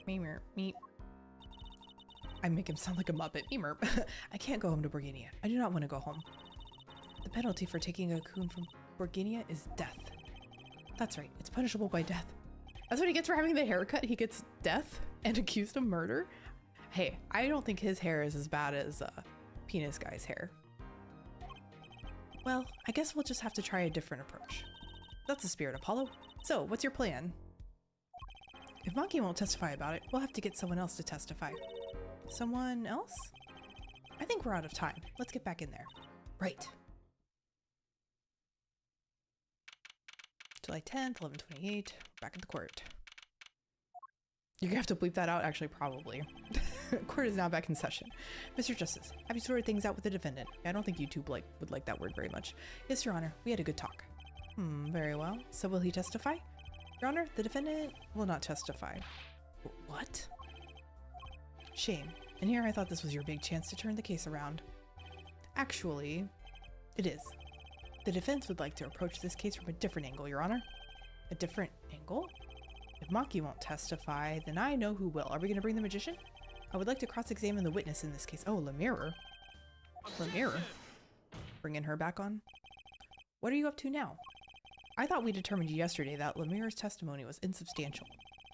Memer, meep. I make him sound like a Muppet. Memer. I can't go home to Borginia. I do not want to go home. The penalty for taking a cocoon from Borginia is death. That's right. It's punishable by death. That's what he gets for having the haircut. He gets death and accused of murder. Hey, I don't think his hair is as bad as Penis Guy's hair. Well, I guess we'll just have to try a different approach. That's the spirit, Apollo. So, what's your plan? If Maki won't testify about it, we'll have to get someone else to testify. Someone else? I think we're out of time. Let's get back in there. Right. July 10th, 11:28. Back in the court. You're gonna have to bleep that out, actually, probably. Court is now back in session. Mr. Justice, have you sorted things out with the defendant? I don't think YouTube would like that word very much. Yes, Your Honor. We had a good talk. Very well. So will he testify? Your Honor, the defendant will not testify. What? Shame. And here I thought this was your big chance to turn the case around. Actually, it is. The defense would like to approach this case from a different angle, Your Honor. A different angle? If Maki won't testify, then I know who will. Are we going to bring the magician? I would like to cross-examine the witness in this case. Oh, Lemire. Lemire? Bringing her back on? What are you up to now? I thought we determined yesterday that Lemire's testimony was insubstantial.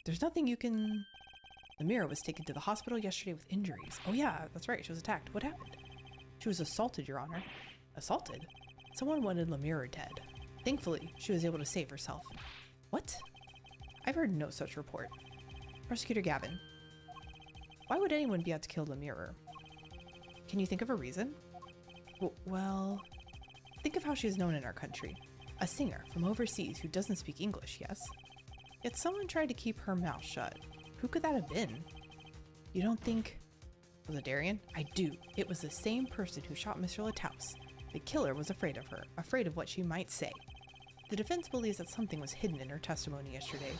There's nothing you can... Lemire was taken to the hospital yesterday with injuries. Oh yeah, that's right, she was attacked. What happened? She was assaulted, Your Honor. Assaulted? Someone wanted Lemire dead. Thankfully, she was able to save herself. What? I've heard no such report. Prosecutor Gavin. Why would anyone be out to kill Lemire? Can you think of a reason? Well, think of how she is known in our country. A singer from overseas who doesn't speak English, yes? Yet someone tried to keep her mouth shut. Who could that have been? You don't think... Was it Darian? I do. It was the same person who shot Mr. Lataus. The killer was afraid of her, afraid of what she might say. The defense believes that something was hidden in her testimony yesterday.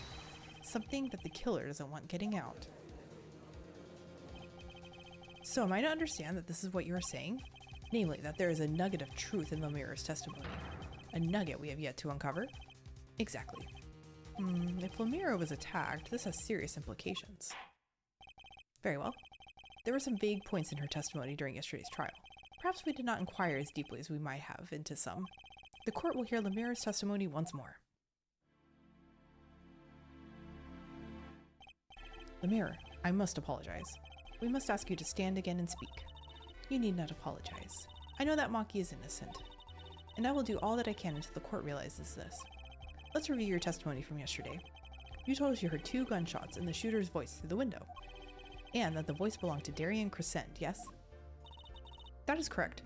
Something that the killer doesn't want getting out. So am I to understand that this is what you are saying? Namely, that there is a nugget of truth in Lemire's testimony. A nugget we have yet to uncover? Exactly. If Lemire was attacked, this has serious implications. Very well. There were some vague points in her testimony during yesterday's trial. Perhaps we did not inquire as deeply as we might have into some. The court will hear Lemire's testimony once more. Lemire, I must apologize. We must ask you to stand again and speak. You need not apologize. I know that Maki is innocent, and I will do all that I can until the court realizes this. Let's review your testimony from yesterday. You told us you heard 2 gunshots and the shooter's voice through the window, and that the voice belonged to Darian Crescent, yes? That is correct.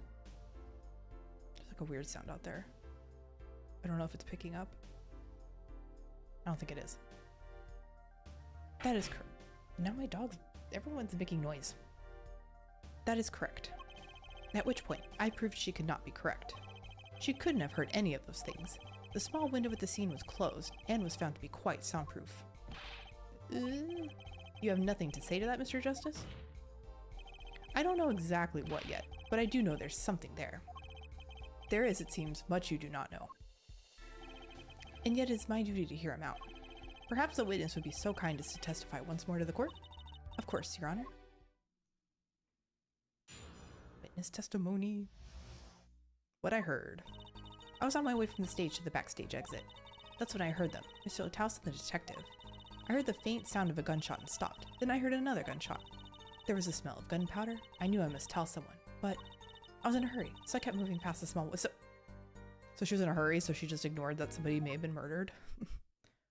There's like a weird sound out there. I don't know if it's picking up. I don't think it is. That is correct. Now my dog's... Everyone's making noise. That is correct. At which point, I proved she could not be correct. She couldn't have heard any of those things. The small window at the scene was closed and was found to be quite soundproof. You have nothing to say to that, Mr. Justice? I don't know exactly what yet, but I do know there's something there. There is, it seems, much you do not know. And yet it's my duty to hear him out. Perhaps the witness would be so kind as to testify once more to the court? Of course, Your Honor. Witness testimony. What I heard. I was on my way from the stage to the backstage exit. That's when I heard them, Mr. Lataus and the detective. I heard the faint sound of a gunshot and stopped. Then I heard another gunshot. There was a smell of gunpowder. I knew I must tell someone, but I was in a hurry, so I kept moving past the small... So she was in a hurry, so she just ignored that somebody may have been murdered?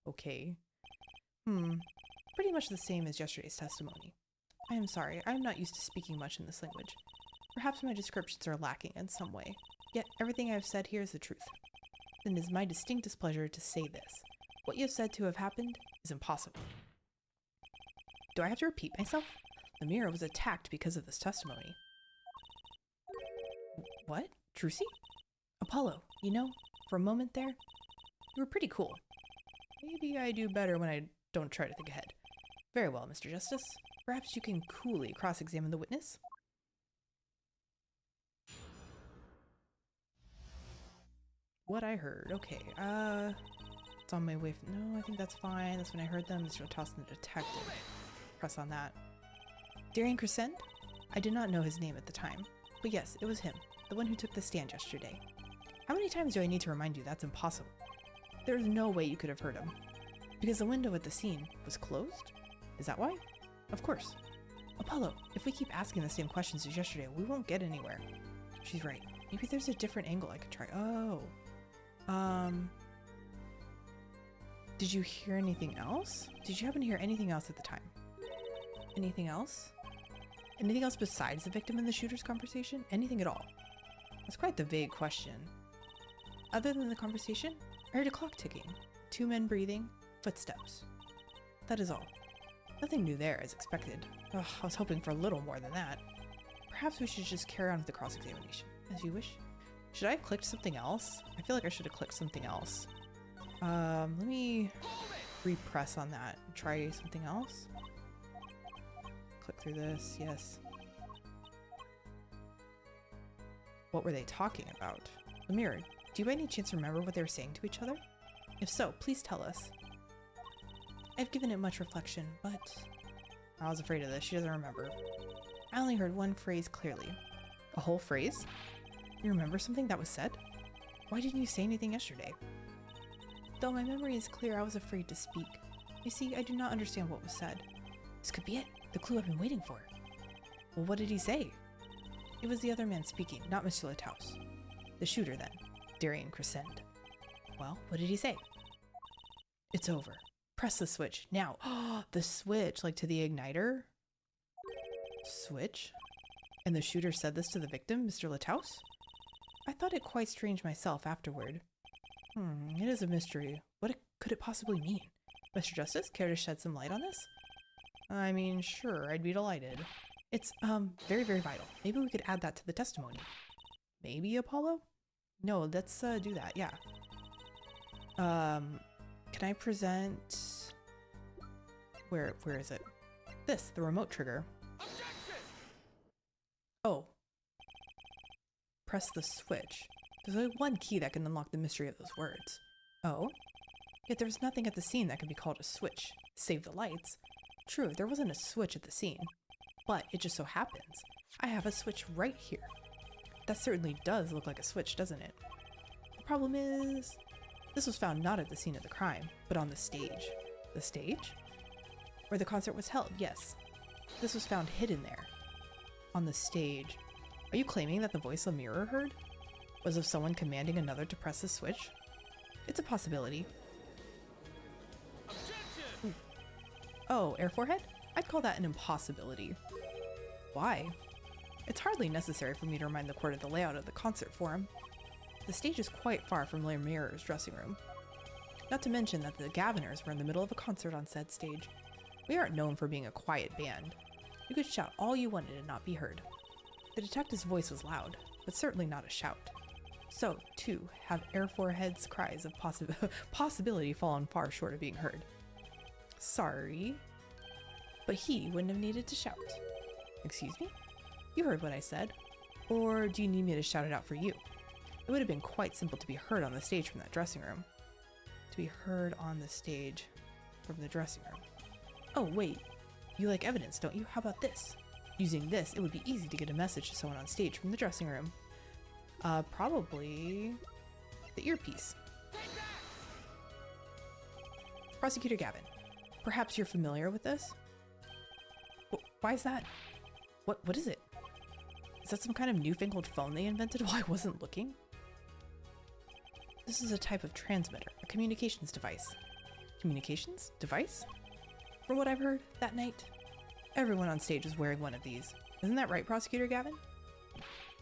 Okay. Pretty much the same as yesterday's testimony. I am sorry, I am not used to speaking much in this language. Perhaps my descriptions are lacking in some way, yet everything I have said here is the truth. Then it is my distinct displeasure to say this. What you have said to have happened is impossible. Do I have to repeat myself? The mirror was attacked because of this testimony. What? Trucy? Apollo, you know, for a moment there, you were pretty cool. Maybe I do better when I don't try to think ahead. Very well, Mr. Justice. Perhaps you can coolly cross-examine the witness? What I heard. Okay, it's on my way from... No, I think that's fine. That's when I heard them. Mr. Lataus and the detective. Press on that. Darian Crescent? I did not know his name at the time. But yes, it was him. The one who took the stand yesterday. How many times do I need to remind you that's impossible? There is no way you could have heard him. Because the window at the scene was closed? Is that why? Of course. Apollo, if we keep asking the same questions as yesterday, we won't get anywhere. She's right. Maybe there's a different angle I could try. Oh. Did you hear anything else? Did you happen to hear anything else at the time? Anything else? Anything else besides the victim and the shooter's conversation? Anything at all? That's quite the vague question. Other than the conversation, I heard a clock ticking, 2 men breathing, footsteps. That is all. Nothing new there, as expected. Ugh, I was hoping for a little more than that. Perhaps we should just carry on with the cross-examination, as you wish. Should I have clicked something else? I feel like I should have clicked something else. Let me repress on that and try something else. Click through this, yes. What were they talking about? The mirror. Do you by any chance remember what they were saying to each other? If so, please tell us. I've given it much reflection, but... I was afraid of this. She doesn't remember. I only heard one phrase clearly. A whole phrase? You remember something that was said? Why didn't you say anything yesterday? Though my memory is clear, I was afraid to speak. You see, I do not understand what was said. This could be it. The clue I've been waiting for. Well, what did he say? It was the other man speaking, not Mr. Lataus. The shooter, then. Darian Crescent. Well, what did he say? It's over. Press the switch, now. The switch, like to the igniter? Switch? And the shooter said this to the victim, Mr. Lataus? I thought it quite strange myself afterward. It is a mystery. What could it possibly mean? Mr. Justice, care to shed some light on this? I mean, sure, I'd be delighted. It's, very, very vital. Maybe we could add that to the testimony. Maybe, Apollo? No, let's, do that, yeah. Can I present... Where is it? This, the remote trigger. Objection! Oh. Press the switch. There's only one key that can unlock the mystery of those words. Oh? Yet there was nothing at the scene that could be called a switch, save the lights. True, there wasn't a switch at the scene. But it just so happens, I have a switch right here. That certainly does look like a switch, doesn't it? The problem is, this was found not at the scene of the crime, but on the stage. The stage? Where the concert was held, yes. This was found hidden there. On the stage. Are you claiming that the voice the mirror heard was of someone commanding another to press the switch? It's a possibility. Objection! Oh, air forehead? I'd call that an impossibility. Why? It's hardly necessary for me to remind the court of the layout of the concert forum. The stage is quite far from Le Mirror's dressing room. Not to mention that the Gaviners were in the middle of a concert on said stage. We aren't known for being a quiet band. You could shout all you wanted and not be heard. The detective's voice was loud, but certainly not a shout. So, too, have Air Forehead's cries of possibility fallen far short of being heard. Sorry, but he wouldn't have needed to shout. Excuse me? You heard what I said. Or do you need me to shout it out for you? It would have been quite simple to be heard on the stage from that dressing room. To be heard on the stage from the dressing room. Oh, wait. You like evidence, don't you? How about this? Using this, it would be easy to get a message to someone on stage from the dressing room. Probably the earpiece. Prosecutor Gavin, perhaps you're familiar with this? Why is that? What is it? Is that some kind of newfangled phone they invented while I wasn't looking? This is a type of transmitter, a communications device. Communications device? From what I've heard that night, everyone on stage was wearing one of these. Isn't that right, Prosecutor Gavin?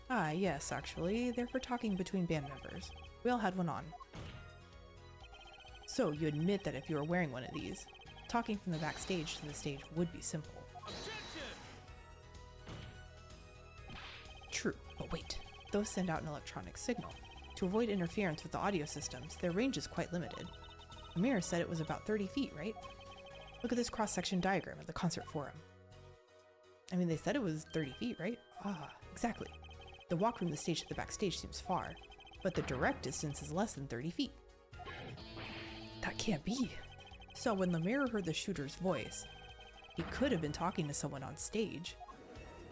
Ah, yes, actually. They're for talking between band members. We all had one on. So, you admit that if you were wearing one of these, talking from the backstage to the stage would be simple. True, but wait. Those send out an electronic signal. To avoid interference with the audio systems, their range is quite limited. Amir said it was about 30 feet, right? Look at this cross-section diagram of the concert forum. I mean, they said it was 30 feet, right? Ah, exactly. The walk from the stage to the backstage seems far, but the direct distance is less than 30 feet. That can't be. So when Lemire heard the shooter's voice, he could have been talking to someone on stage.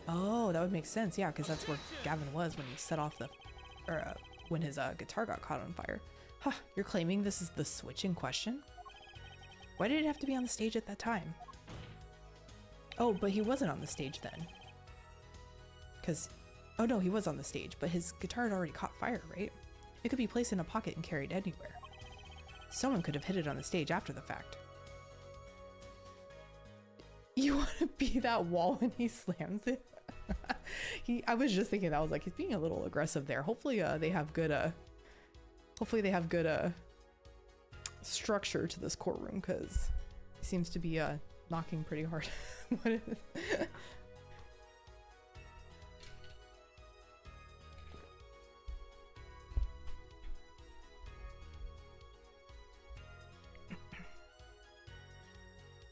Oh, that would make sense, yeah, because that's where Gavin was when he set off the... when his guitar got caught on fire. Huh, you're claiming this is the switch in question? Why did it have to be on the stage at that time? Oh, but he wasn't on the stage then. Because... Oh no, he was on the stage, but his guitar had already caught fire, right? It could be placed in a pocket and carried anywhere. Someone could have hit it on the stage after the fact. You want to be that wall when he slams it? I was just thinking that. I was like, he's being a little aggressive there. Hopefully they have good structure to this courtroom, because he seems to be knocking pretty hard. What is it?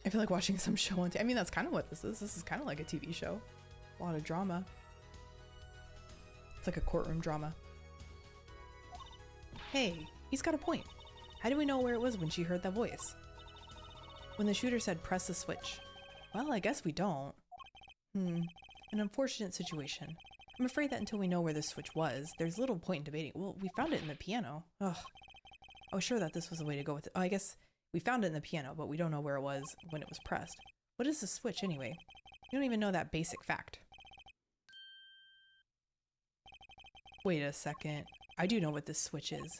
I feel like watching some show on I mean, that's kind of what this is. This is kind of like a TV show. A lot of drama. It's like a courtroom drama. Hey, he's got a point. How do we know where it was when she heard that voice? When the shooter said press the switch. Well, I guess we don't. An unfortunate situation. I'm afraid that until we know where this switch was, there's little point in debating. Well, we found it in the piano. Ugh. I was sure that this was the way to go with it. Oh, I guess we found it in the piano, but we don't know where it was when it was pressed. What is the switch anyway? You don't even know that basic fact. Wait a second. I do know what this switch is.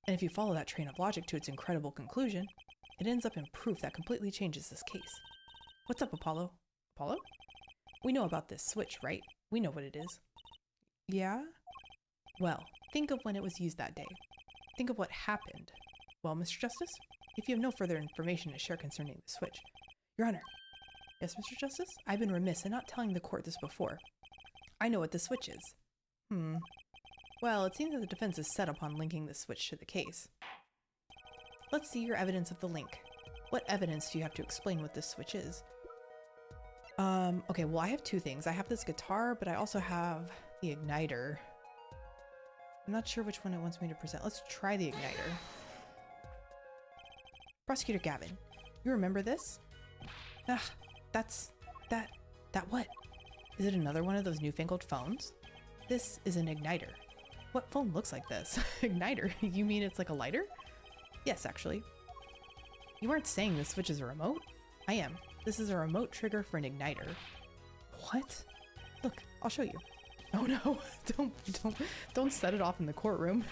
And if you follow that train of logic to its incredible conclusion, it ends up in proof that completely changes this case. What's up, Apollo? Apollo? We know about this switch, right? We know what it is. Yeah? Well, think of when it was used that day. Think of what happened. Well, Mr. Justice, if you have no further information to share concerning the switch. Your Honor. Yes, Mr. Justice? I've been remiss in not telling the court this before. I know what the switch is. Well, it seems that the defense is set upon linking the switch to the case. Let's see your evidence of the link. What evidence do you have to explain what this switch is? Okay, well, I have two things. I have this guitar, but I also have the igniter. I'm not sure which one it wants me to present. Let's try the igniter. Prosecutor Gavin, you remember this? Ah, that what? Is it another one of those newfangled phones? This is an igniter. What phone looks like this? Igniter? You mean it's like a lighter? Yes, actually. You aren't saying this switch is a remote? I am. This is a remote trigger for an igniter. What? Look, I'll show you. Oh no, don't set it off in the courtroom.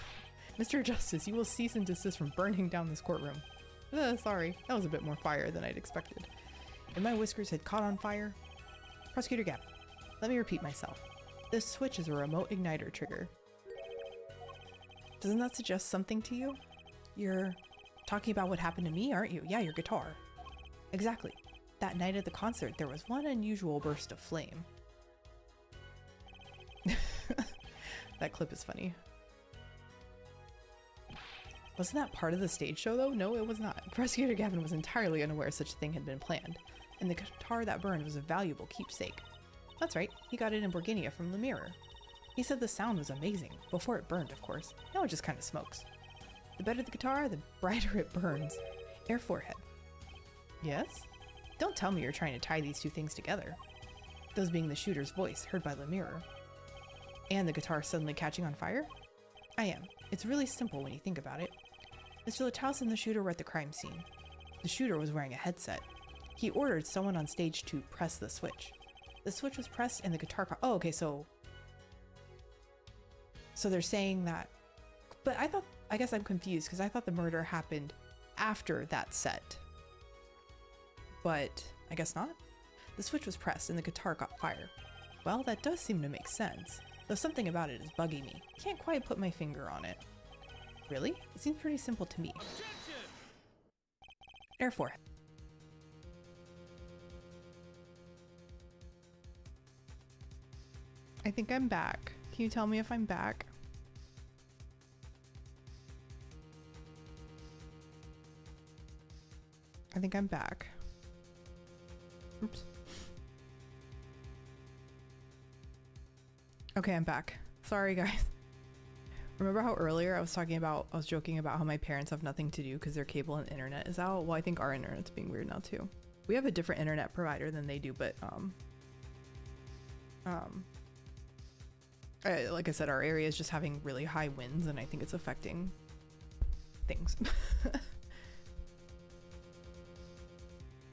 Mr. Justice, you will cease and desist from burning down this courtroom. Sorry, that was a bit more fire than I'd expected. And my whiskers had caught on fire. Prosecutor Gavin, let me repeat myself. This switch is a remote igniter trigger. Doesn't that suggest something to you? You're talking about what happened to me, aren't you? Yeah, your guitar. Exactly. That night at the concert, there was one unusual burst of flame. That clip is funny. Wasn't that part of the stage show though? No, it was not. Prosecutor Gavin was entirely unaware such a thing had been planned, and the guitar that burned was a valuable keepsake. That's right, he got it in Borginia from the mirror. He said the sound was amazing, before it burned, of course. Now it just kind of smokes. The better the guitar, the brighter it burns. Air forehead. Yes? Don't tell me you're trying to tie these two things together. Those being the shooter's voice, heard by the mirror. And the guitar suddenly catching on fire? I am. It's really simple when you think about it. Mr. Lataus and the shooter were at the crime scene. The shooter was wearing a headset. He ordered someone on stage to press the switch. The switch was pressed and the guitar oh, okay, so they're saying that, but I guess I'm confused because I thought the murder happened after that set, but I guess not. The switch was pressed and the guitar caught fire. Well, that does seem to make sense, though something about it is bugging me. Can't quite put my finger on it. Really? It seems pretty simple to me. Air forehead. I think I'm back. Can you tell me if I'm back? I think I'm back. Oops. Okay, I'm back. Sorry, guys. Remember how earlier I was joking about how my parents have nothing to do because their cable and internet is out? Well, I think our internet's being weird now too. We have a different internet provider than they do, but like I said, our area is just having really high winds and I think it's affecting things.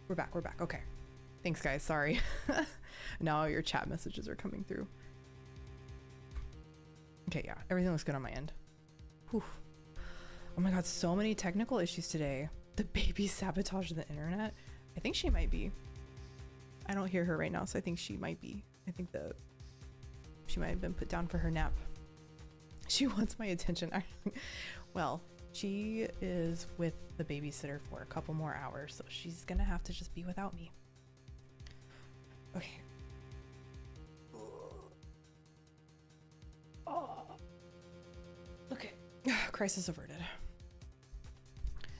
We're back. Okay. Thanks, guys. Sorry. Now your chat messages are coming through. Okay, yeah. Everything looks good on my end. Whew. Oh my god, so many technical issues today. The baby sabotaged the internet. I think she might be. I don't hear her right now, so I think she might be. I think she might have been put down for her nap. She wants my attention. Well, she is with the babysitter for a couple more hours, so she's gonna have to just be without me. Okay. Oh. Okay. Crisis averted.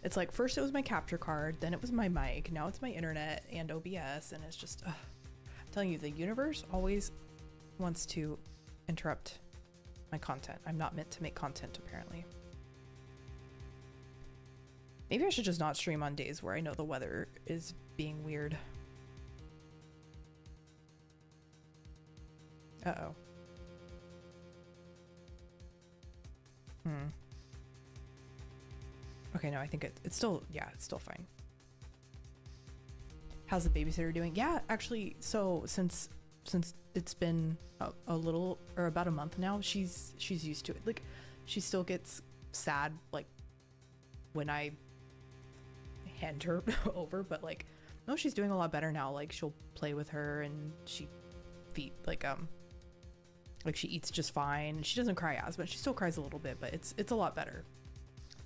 It's like first it was my capture card, then it was my mic, now it's my internet and OBS, and it's just I'm telling you, the universe always wants to interrupt my content. I'm not meant to make content, apparently. Maybe I should just not stream on days where I know the weather is being weird. Uh-oh. Okay, no, I think it's still, yeah, it's still fine. How's the babysitter doing? Yeah, actually, so since it's been a little, or about a month now, she's used to it. Like, she still gets sad, like, when I hand her over, but like, no, she's doing a lot better now. Like, she'll play with her and she she eats just fine. She doesn't cry as much. She still cries a little bit, but it's a lot better.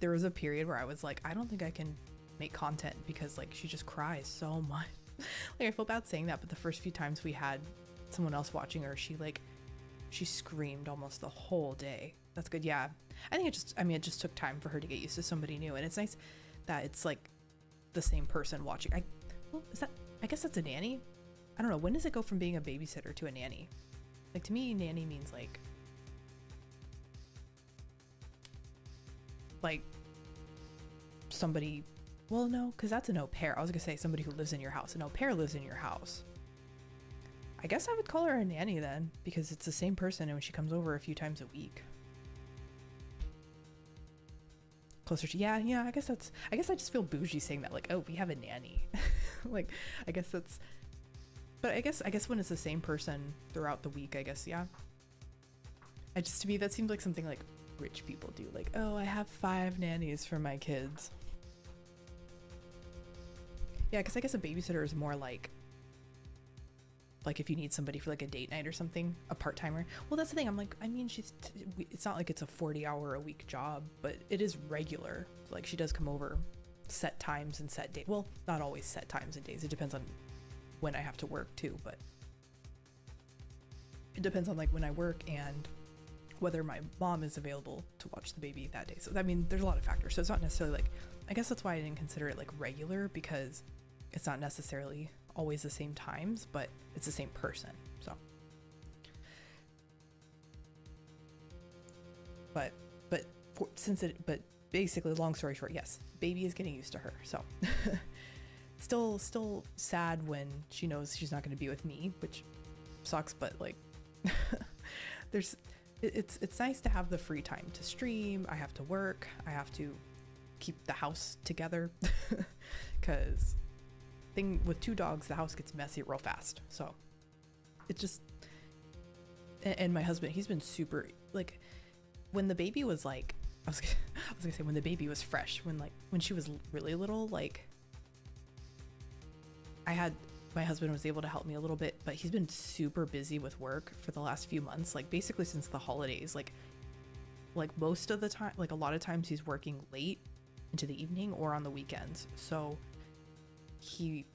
There was a period where I was like, I don't think I can make content because like she just cries so much. Like, I feel bad saying that, but the first few times we had someone else watching her, she screamed almost the whole day. That's good. Yeah, I think it just took time for her to get used to somebody new, and it's nice that it's like the same person watching. I guess that's a nanny. I don't know, when does it go from being a babysitter to a nanny? Like, to me, nanny means like somebody, well, no, because that's an au pair. I was gonna say somebody who lives in your house. An au pair lives in your house. I guess I would call her a nanny then, because it's the same person and when she comes over a few times a week. Closer to, yeah, I guess I just feel bougie saying that, like, oh, we have a nanny. Like, I guess that's, but I guess when it's the same person throughout the week, I guess, yeah. To me, that seems like something like rich people do. Like, oh, I have 5 nannies for my kids. Yeah, because I guess a babysitter is more like if you need somebody for like a date night or something, a part-timer. Well, that's the thing. I'm like, I mean, it's not like it's a 40-hour-a-week job, but it is regular. Like, she does come over set times and set days. Well, not always set times and days. It depends on when I have to work too, but it depends on like when I work and whether my mom is available to watch the baby that day. So I mean, there's a lot of factors. So it's not necessarily like, I guess that's why I didn't consider it like regular, because it's not necessarily always the same times, but it's the same person. So but basically, long story short, yes, baby is getting used to her. So still sad when she knows she's not going to be with me, which sucks, but like it's nice to have the free time to stream. I have to work, I have to keep the house together because with 2 dogs, the house gets messy real fast. So it just, and my husband, he's been super, like, when the baby was like, I was gonna say when the baby was fresh, when she was really little, like, my husband was able to help me a little bit, but he's been super busy with work for the last few months, like basically since the holidays, like most of the time, like a lot of times he's working late into the evening or on the weekends. So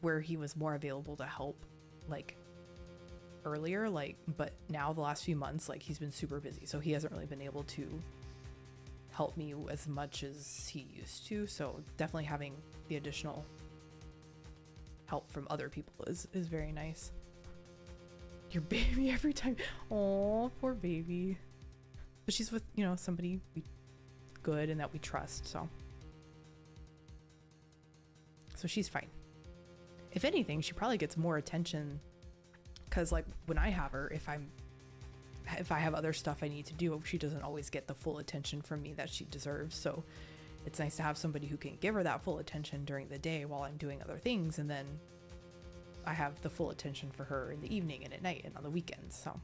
where he was more available to help like earlier, like, but now the last few months, like he's been super busy, so he hasn't really been able to help me as much as he used to. So definitely having the additional help from other people is very nice. Your baby every time. Oh, poor baby. But she's with, somebody good and that we trust, so she's fine. If anything, she probably gets more attention because like when I have her, if I have other stuff I need to do, she doesn't always get the full attention from me that she deserves. So it's nice to have somebody who can give her that full attention during the day while I'm doing other things, and then I have the full attention for her in the evening and at night and on the weekends. So,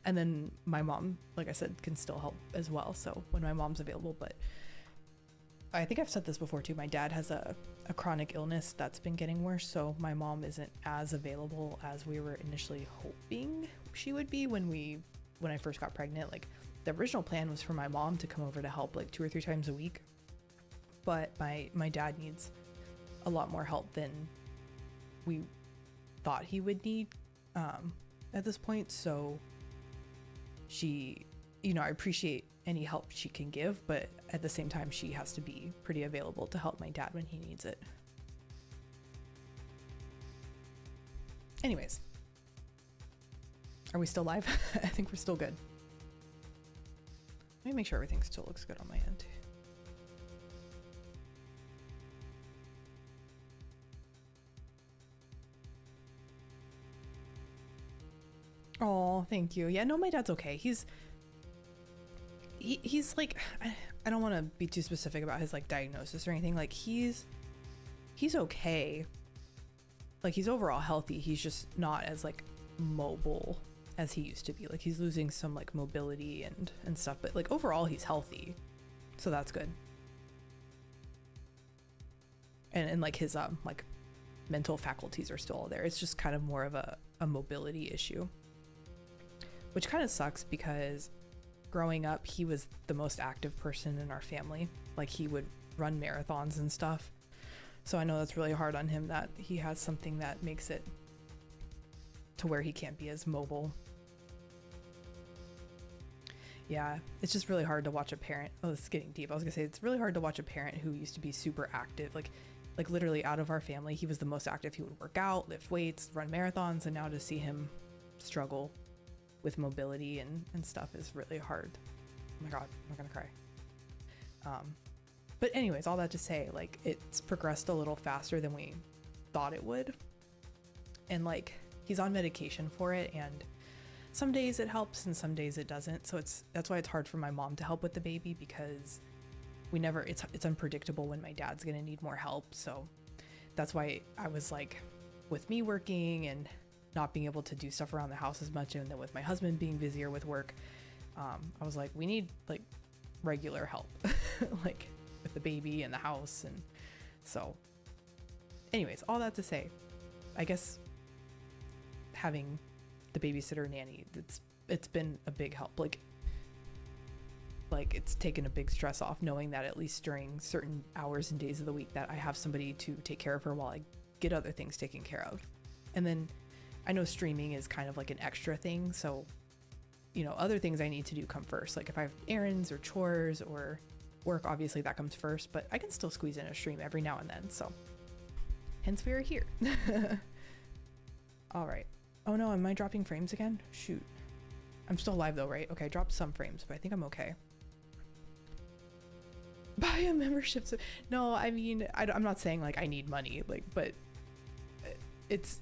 and then my mom, like I said, can still help as well, so when my mom's available. But I think I've said this before too, my dad has a chronic illness that's been getting worse, so my mom isn't as available as we were initially hoping she would be when I first got pregnant. Like the original plan was for my mom to come over to help like 2 or 3 times a week, but my dad needs a lot more help than we thought he would need at this point. So she, I appreciate any help she can give, but at the same time she has to be pretty available to help my dad when he needs it. Anyways, are we still live? I think we're still good. Let me make sure everything still looks good on my end. Oh, thank you. Yeah, no, my dad's okay. He's like, I don't want to be too specific about his like diagnosis or anything. Like he's okay. Like he's overall healthy. He's just not as like mobile as he used to be. Like he's losing some like mobility and stuff, but like overall he's healthy. So that's good. And like his like mental faculties are still all there. It's just kind of more of a mobility issue, which kind of sucks because growing up, he was the most active person in our family. Like he would run marathons and stuff. So I know that's really hard on him that he has something that makes it to where he can't be as mobile. Yeah, it's just really hard to watch a parent. Oh, this is getting deep. I was gonna say it's really hard to watch a parent who used to be super active. Like literally out of our family, he was the most active. He would work out, lift weights, run marathons, and now to see him struggle with mobility and stuff is really hard. Oh my god, I'm gonna cry. But anyways, all that to say, like it's progressed a little faster than we thought it would, and like he's on medication for it, and some days it helps and some days it doesn't. So that's why it's hard for my mom to help with the baby, because it's unpredictable when my dad's gonna need more help. So that's why I was like, with me working and not being able to do stuff around the house as much, and then with my husband being busier with work, I was like, we need like regular help like with the baby and the house. And so anyways, all that to say, I guess having the babysitter nanny, it's been a big help. Like it's taken a big stress off knowing that at least during certain hours and days of the week that I have somebody to take care of her while I get other things taken care of. And then I know streaming is kind of like an extra thing, so other things I need to do come first. Like if I have errands or chores or work, obviously that comes first, but I can still squeeze in a stream every now and then. So hence we are here. All right. Oh no, am I dropping frames again? Shoot. I'm still live though, right? Okay, I dropped some frames, but I think I'm okay. Buy a membership. No, I mean, I'm not saying like I need money, like, but it's,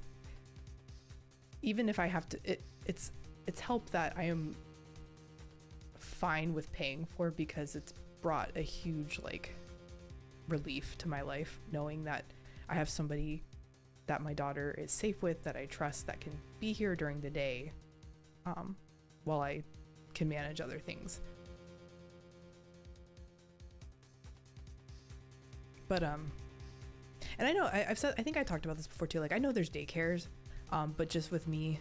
even if I have to, it's help that I am fine with paying for, because it's brought a huge like relief to my life, knowing that I have somebody that my daughter is safe with, that I trust, that can be here during the day, while I can manage other things. But and I know I think I talked about this before too, like I know there's daycares, but just with me,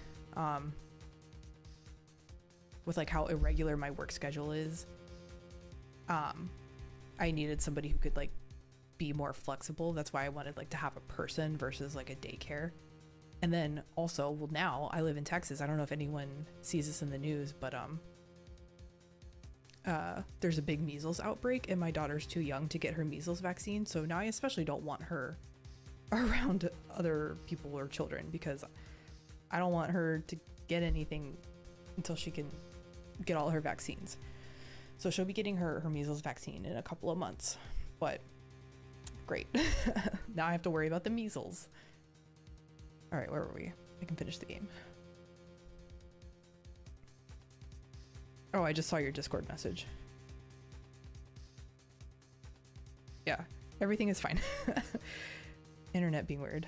with like how irregular my work schedule is, I needed somebody who could like be more flexible. That's why I wanted like to have a person versus like a daycare. And then also, well, now I live in Texas. I don't know if anyone sees this in the news, but there's a big measles outbreak and my daughter's too young to get her measles vaccine. So now I especially don't want her around other people or children, because I don't want her to get anything until she can get all her vaccines. So she'll be getting her measles vaccine in a couple of months, but great. Now I have to worry about the measles. All right, where were we? I can finish the game. Oh, I just saw your Discord message. Yeah, everything is fine. Internet being weird.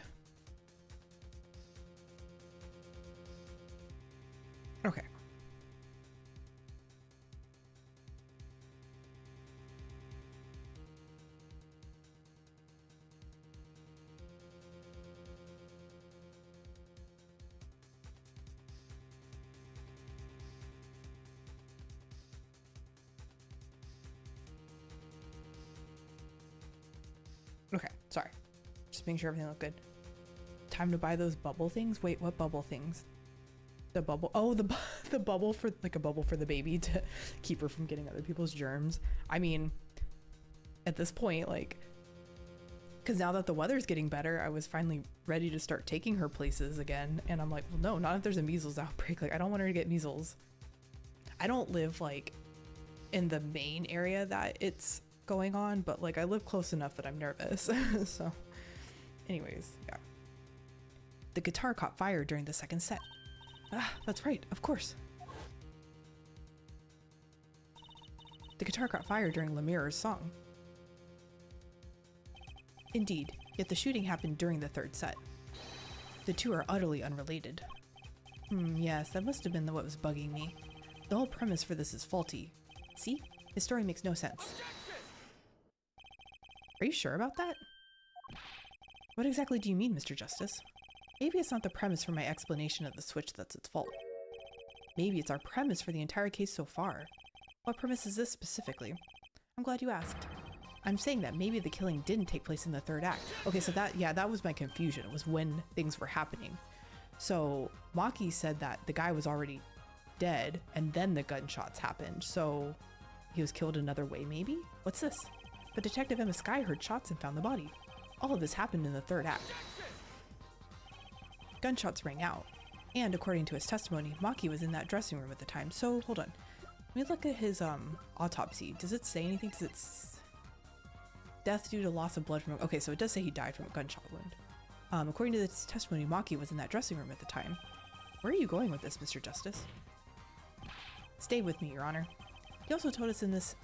Okay. Okay, sorry. Just making sure everything looked good. Time to buy those bubble things? Wait, what bubble things? The bubble, oh, the bubble for, like a bubble for the baby to keep her from getting other people's germs. I mean, at this point, like, because now that the weather's getting better, I was finally ready to start taking her places again. And I'm like, well, no, not if there's a measles outbreak. Like, I don't want her to get measles. I don't live like in the main area that it's going on, but like I live close enough that I'm nervous. So anyways, yeah. The guitar caught fire during the second set. Ah, that's right, of course. The guitar caught fire during Lemir's song. Indeed, yet the shooting happened during the third set. The two are utterly unrelated. Yes, that must have been what was bugging me. The whole premise for this is faulty. See? His story makes no sense. Are you sure about that? What exactly do you mean, Mr. Justice? Maybe it's not the premise for my explanation of the switch that's its fault. Maybe it's our premise for the entire case so far. What premise is this specifically? I'm glad you asked. I'm saying that maybe the killing didn't take place in the third act. Okay, so that was my confusion. It was when things were happening. So Maki said that the guy was already dead and then the gunshots happened. So he was killed another way, maybe? What's this? But Detective Emma Skye heard shots and found the body. All of this happened in the third act. Gunshots rang out, and according to his testimony, Maki was in that dressing room at the time. So hold on, let me look at his autopsy. Does it say anything? Does it death due to loss of blood from? Okay, so it does say he died from a gunshot wound. According to his testimony, Maki was in that dressing room at the time. Where are you going with this, Mr. Justice? Stay with me, Your Honor. He also told us in this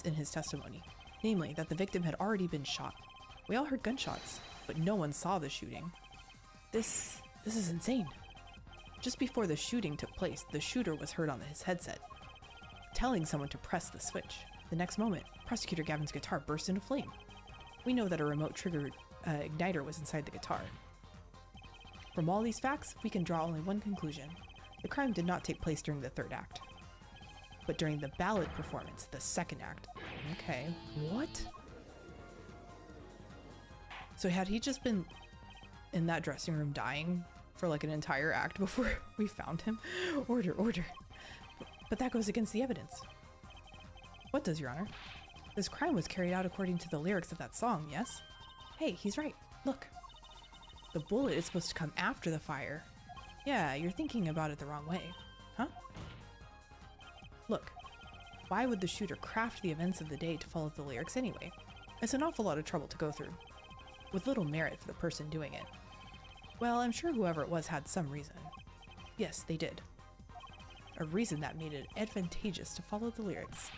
in his testimony. Namely, that the victim had already been shot. We all heard gunshots, but no one saw the shooting. This is insane. Just before the shooting took place, the shooter was heard on his headset, telling someone to press the switch. The next moment, Prosecutor Gavin's guitar burst into flame. We know that a remote triggered igniter was inside the guitar. From all these facts, we can draw only one conclusion. The crime did not take place during the third act, but during the ballad performance, the second act. Okay, what? So had he just been in that dressing room dying for like an entire act before we found him? Order, order. But that goes against the evidence. What does, Your Honor? This crime was carried out according to the lyrics of that song, yes? Hey, he's right. Look. The bullet is supposed to come after the fire. Yeah, you're thinking about it the wrong way. Huh? Look. Why would the shooter craft the events of the day to follow the lyrics anyway? It's an awful lot of trouble to go through, with little merit for the person doing it. Well, I'm sure whoever it was had some reason. Yes, they did. A reason that made it advantageous to follow the lyrics.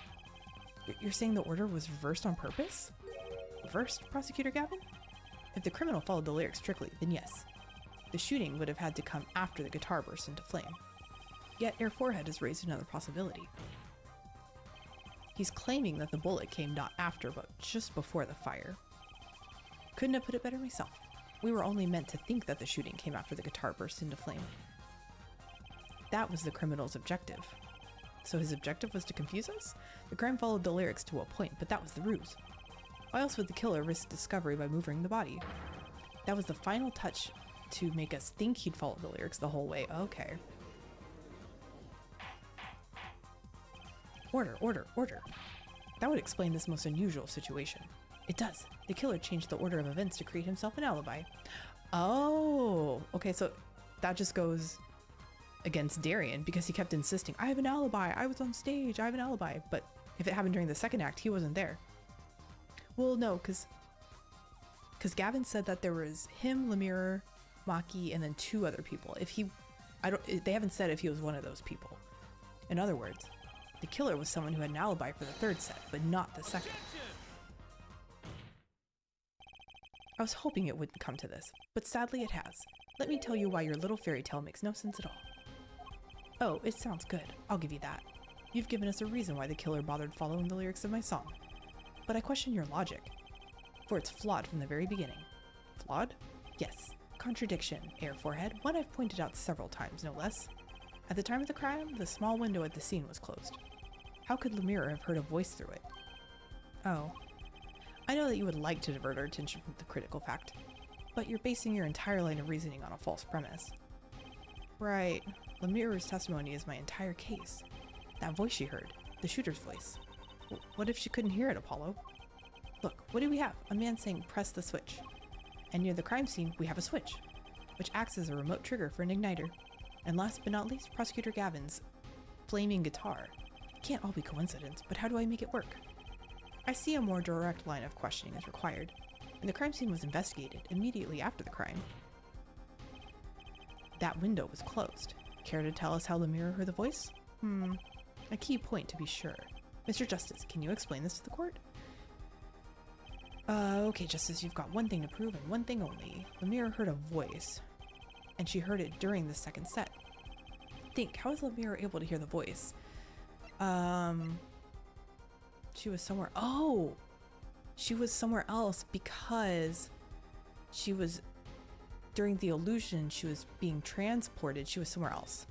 You're saying the order was reversed on purpose? Reversed, Prosecutor Gavin? If the criminal followed the lyrics strictly, then yes. The shooting would have had to come after the guitar burst into flame. Yet Air Forehead has raised another possibility. He's claiming that the bullet came not after, but just before the fire. Couldn't have put it better myself. We were only meant to think that the shooting came after the guitar burst into flame. That was the criminal's objective. So his objective was to confuse us? The crime followed the lyrics to a point, but that was the ruse. Why else would the killer risk discovery by moving the body? That was the final touch to make us think he'd followed the lyrics the whole way. Okay. Order, order, order. That would explain this most unusual situation. It does. The killer changed the order of events to create himself an alibi. Oh, okay, so that just goes against Darian because he kept insisting, I have an alibi, I was on stage, I have an alibi. But if it happened during the second act, he wasn't there. Well, no, because Gavin said that there was him, Lemire, Maki, and then 2 other people. They haven't said if he was one of those people. In other words, the killer was someone who had an alibi for the 3rd set, but not the 2nd. I was hoping it wouldn't come to this, but sadly it has. Let me tell you why your little fairy tale makes no sense at all. Oh, it sounds good. I'll give you that. You've given us a reason why the killer bothered following the lyrics of my song. But I question your logic, for it's flawed from the very beginning. Flawed? Yes. Contradiction, Air Forehead, one I've pointed out several times, no less. At the time of the crime, the small window at the scene was closed. How could Lemire have heard a voice through it? Oh. I know that you would like to divert our attention from the critical fact, but you're basing your entire line of reasoning on a false premise. Right. Lemire's testimony is my entire case. That voice she heard, the shooter's voice. What if she couldn't hear it, Apollo? Look, what do we have? A man saying, press the switch. And near the crime scene, we have a switch, which acts as a remote trigger for an igniter. And last but not least, Prosecutor Gavin's flaming guitar. It can't all be coincidence, but how do I make it work? I see a more direct line of questioning is required, and the crime scene was investigated immediately after the crime. That window was closed. Care to tell us how Lemire heard the voice? A key point to be sure. Mr. Justice, can you explain this to the court? Okay, Justice, you've got one thing to prove and one thing only. Lemire heard a voice, and she heard it during the 2nd set. Think, how is Lemire able to hear the voice? She was somewhere. Oh! She was somewhere else because she was, during the illusion, she was being transported. She was somewhere else.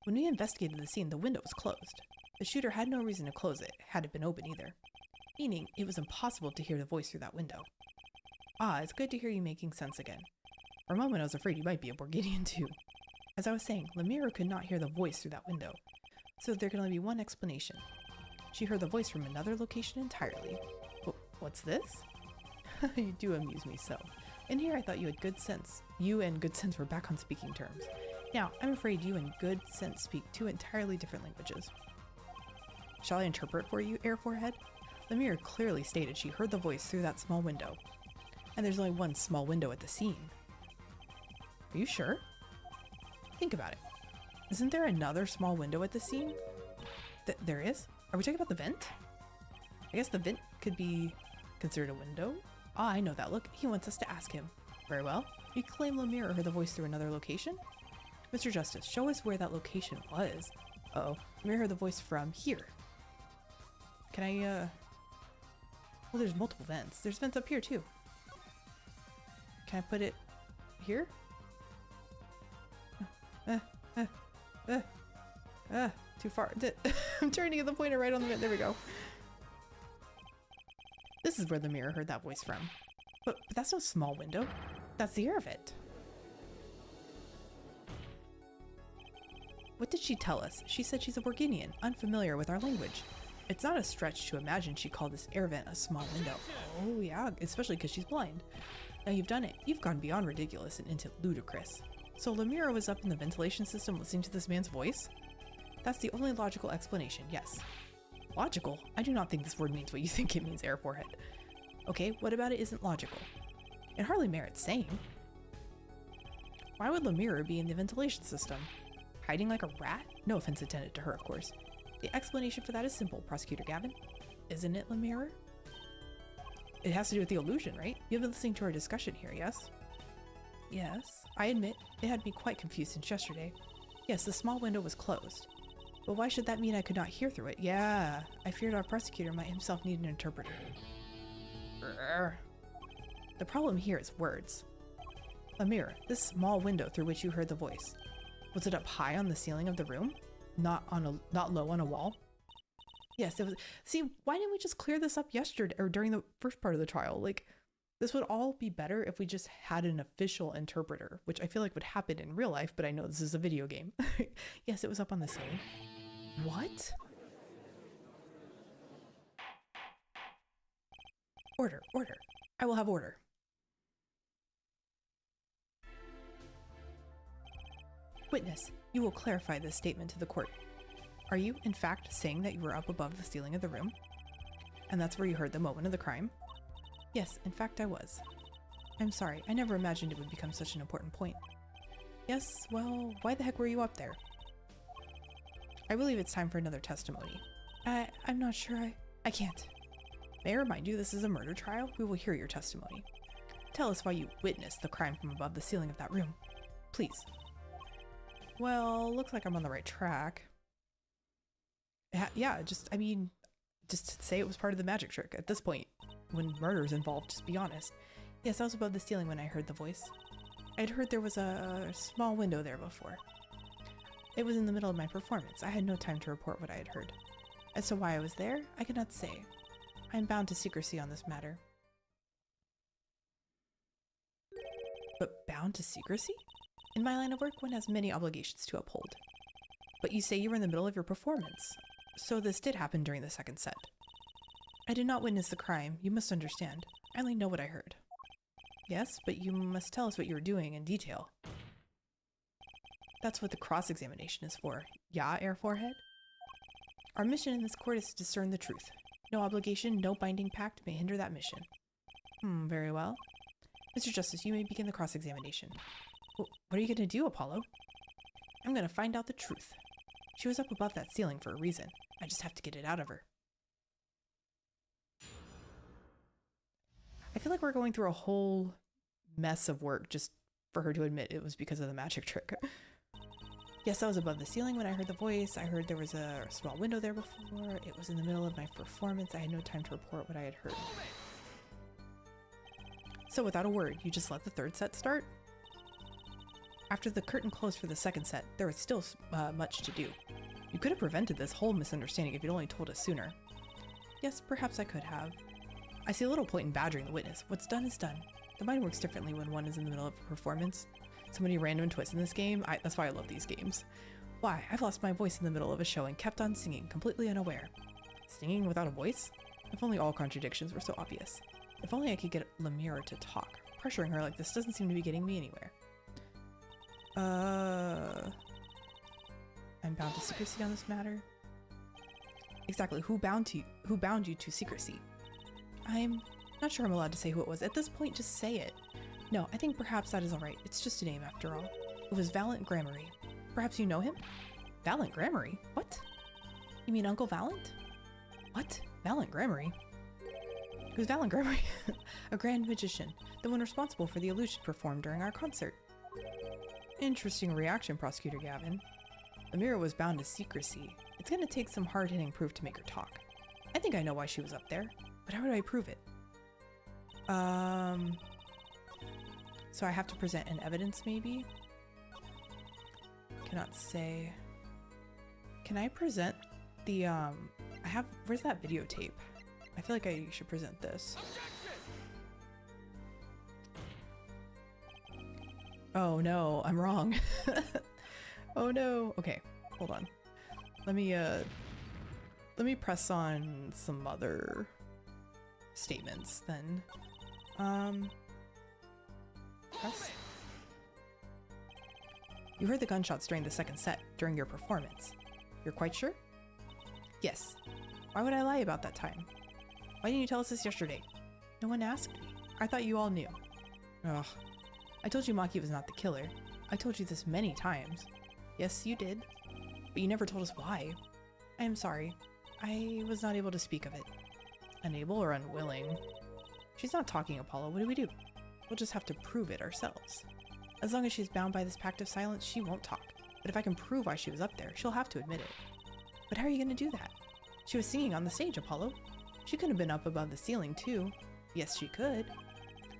When we investigated the scene, the window was closed. The shooter had no reason to close it, had it been open either. Meaning, it was impossible to hear the voice through that window. Ah, it's good to hear you making sense again. For a moment I was afraid you might be a Borgidian too. As I was saying, Lemire could not hear the voice through that window, so there can only be one explanation. She heard the voice from another location entirely. What's this? You do amuse me so. In here I thought you had good sense. You and good sense were back on speaking terms. Now, I'm afraid you and good sense speak 2 entirely different languages. Shall I interpret for you, Air Forehead? Lemire clearly stated she heard the voice through that small window. And there's only one small window at the scene. Are you sure? Think about it. Isn't there another small window at the scene? There is? Are we talking about the vent? I guess the vent could be considered a window? Ah, I know that look. He wants us to ask him. Very well. You claim Lemire heard the voice through another location? Mr. Justice, show us where that location was. Uh-oh. Lemire heard the voice from here. Can I, well, there's multiple vents. There's vents up here, too. Can I put it here? Too far. I'm turning at the pointer right on the vent. There we go. This is where Lemire heard that voice from. But that's no small window. That's the air vent. What did she tell us? She said she's a Borginian, unfamiliar with our language. It's not a stretch to imagine she called this air vent a small window. Oh yeah, especially because she's blind. Now you've done it. You've gone beyond ridiculous and into ludicrous. So Lemira was up in the ventilation system listening to this man's voice? That's the only logical explanation, yes. Logical? I do not think this word means what you think it means, air forehead. Okay, what about it isn't logical? It hardly merits saying. Why would Lemira be in the ventilation system? Hiding like a rat? No offense intended to her, of course. The explanation for that is simple, Prosecutor Gavin. Isn't it, Lemira? It has to do with the illusion, right? You've been listening to our discussion here, yes? Yes. I admit, it had me quite confused since yesterday. Yes, the small window was closed. But why should that mean I could not hear through it? Yeah, I feared our prosecutor might himself need an interpreter. The problem here is words. Lemira, this small window through which you heard the voice, was it up high on the ceiling of the room? Not low on a wall? Yes, it was. See, why didn't we just clear this up yesterday or during the first part of the trial? Like, this would all be better if we just had an official interpreter, which I feel like would happen in real life, but I know this is a video game. Yes, it was up on the ceiling. What? Order, order. I will have order. Witness, you will clarify this statement to the court. Are you, in fact, saying that you were up above the ceiling of the room? And that's where you heard the moment of the crime? Yes, in fact I was. I'm sorry, I never imagined it would become such an important point. Yes, well, why the heck were you up there? I believe it's time for another testimony. I'm not sure I can't. May I remind you this is a murder trial? We will hear your testimony. Tell us why you witnessed the crime from above the ceiling of that room. Please. Well, looks like I'm on the right track. Yeah, just say it was part of the magic trick. At this point, when murder's involved, just be honest. Yes, I was above the ceiling when I heard the voice. I'd heard there was a small window there before. It was in the middle of my performance. I had no time to report what I had heard. As to why I was there, I cannot say. I am bound to secrecy on this matter. But bound to secrecy? In my line of work, one has many obligations to uphold. But you say you were in the middle of your performance. So this did happen during the second set. I did not witness the crime, you must understand. I only know what I heard. Yes, but you must tell us what you were doing in detail. That's what the cross-examination is for. Yeah, Air Forehead? Our mission in this court is to discern the truth. No obligation, no binding pact may hinder that mission. Very well. Mr. Justice, you may begin the cross-examination. What are you going to do, Apollo? I'm going to find out the truth. She was up above that ceiling for a reason. I just have to get it out of her. I feel like we're going through a whole mess of work just for her to admit it was because of the magic trick. Yes, I was above the ceiling when I heard the voice. I heard there was a small window there before. It was in the middle of my performance. I had no time to report what I had heard. So without a word, you just let the third set start? After the curtain closed for the second set, there was still much to do. You could have prevented this whole misunderstanding if you'd only told us sooner. Yes, perhaps I could have. I see a little point in badgering the witness. What's done is done. The mind works differently when one is in the middle of a performance. So many random twists in this game. That's why I love these games. Why, I've lost my voice in the middle of a show and kept on singing, completely unaware. Singing without a voice? If only all contradictions were so obvious. If only I could get Lemira to talk. Pressuring her like this doesn't seem to be getting me anywhere. I'm bound to secrecy on this matter? Exactly, who bound you to secrecy? I'm not sure I'm allowed to say who it was. At this point, just say it. No, I think perhaps that is alright. It's just a name after all. It was Valent Gramarye. Perhaps you know him? Valent Gramarye? What? You mean Uncle Valent? What? Valent Gramarye? Who's Valent Gramarye? A grand magician. The one responsible for the illusion performed during our concert. Interesting reaction, Prosecutor Gavin. Lemira was bound to secrecy. It's gonna take some hard-hitting proof to make her talk. I think I know why she was up there, but how do I prove it? So I have to present an evidence, maybe? Cannot say. Can I present the, where's that videotape? I feel like I should present this. Oh no, I'm wrong. Oh no. Okay, Hold on. Let me press on some other statements then. Press. You heard the gunshots during the second set, during your performance. You're quite sure? Yes. Why would I lie about that time? Why didn't you tell us this yesterday? No one asked me. I thought you all knew. Ugh. I told you Maki was not the killer. I told you this many times. Yes, you did. But you never told us why. I am sorry. I was not able to speak of it. Unable or unwilling? She's not talking, Apollo. What do we do? We'll just have to prove it ourselves. As long as she's bound by this pact of silence, she won't talk. But if I can prove why she was up there, she'll have to admit it. But how are you going to do that? She was singing on the stage, Apollo. She could have been up above the ceiling, too. Yes, she could.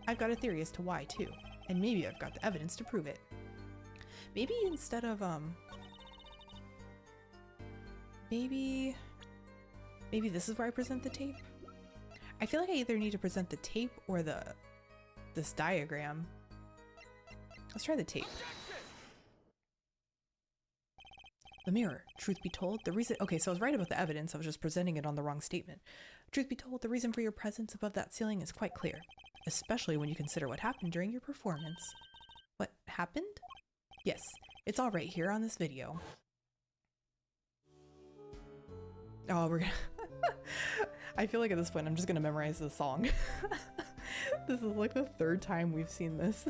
I've got a theory as to why, too. And maybe I've got the evidence to prove it. Maybe instead of, maybe this is where I present the tape? I feel like I either need to present the tape or this diagram. Let's try the tape. The mirror. Truth be told, the reason— okay, so I was right about the evidence. I was just presenting it on the wrong statement. Truth be told, the reason for your presence above that ceiling is quite clear, especially when you consider what happened during your performance. What happened? Yes, it's all right here on this video. Oh, we're gonna I feel like at this point I'm just gonna memorize the song. This is like the third time we've seen this.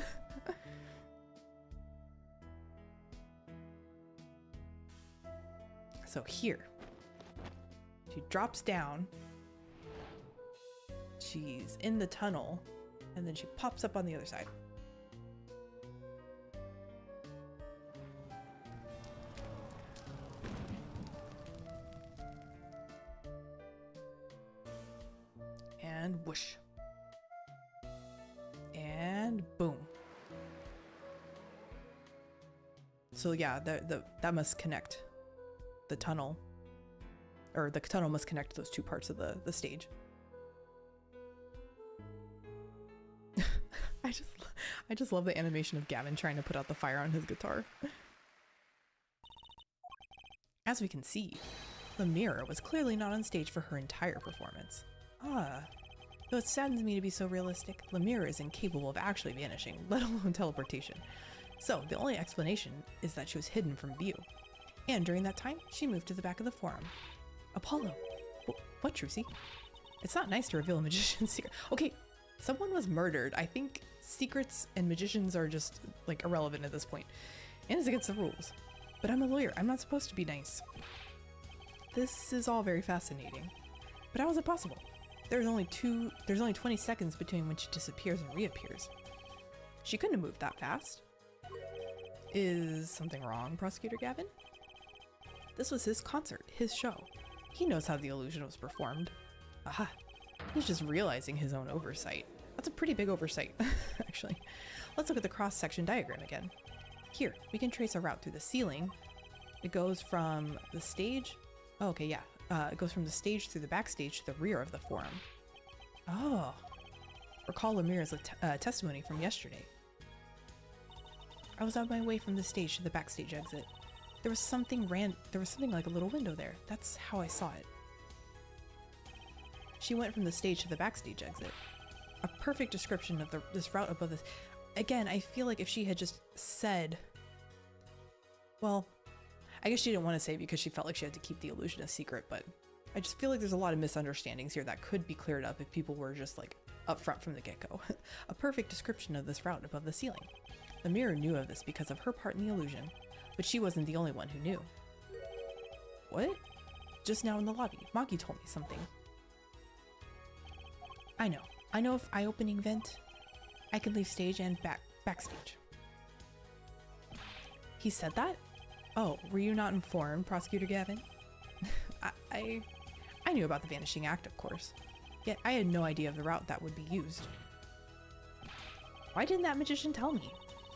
So here, she drops down, she's in the tunnel, and then she pops up on the other side. And whoosh. And boom. So yeah, that must connect. The tunnel, or the tunnel must connect those two parts of the stage. I just love the animation of Gavin trying to put out the fire on his guitar. As we can see, the mirror was clearly not on stage for her entire performance. Though it saddens me to be so realistic, the mirror is incapable of actually vanishing, let alone teleportation. So the only explanation is that she was hidden from view. And during that time, she moved to the back of the forum. Apollo. What, Trucy? It's not nice to reveal a magician's secret. Okay, someone was murdered. I think secrets and magicians are just, like, irrelevant at this point. And it's against the rules. But I'm a lawyer. I'm not supposed to be nice. This is all very fascinating. But how is it possible? There's only 20 seconds between when she disappears and reappears. She couldn't have moved that fast. Is something wrong, Prosecutor Gavin? This was his concert, his show. He knows how the illusion was performed. Aha. He's just realizing his own oversight. That's a pretty big oversight, actually. Let's look at the cross-section diagram again. Here, we can trace a route through the ceiling. It goes from the stage— oh, okay, yeah. It goes from the stage through the backstage to the rear of the forum. Oh. Recall Lemira's testimony from yesterday. I was on my way from the stage to the backstage exit. There was something like a little window there. That's how I saw it. She went from the stage to the backstage exit. A perfect description of this route above this. Again, I feel like if she had just said— well, I guess she didn't want to say because she felt like she had to keep the illusion a secret, but I just feel like there's a lot of misunderstandings here that could be cleared up if people were just like upfront from the get-go. A perfect description of this route above the ceiling. The mirror knew of this because of her part in the illusion. But she wasn't the only one who knew. What? Just now in the lobby, Maki told me something. I know if eye-opening vent, I can leave stage and backstage. He said that? Oh, were you not informed, Prosecutor Gavin? I knew about the Vanishing Act, of course. Yet I had no idea of the route that would be used. Why didn't that magician tell me?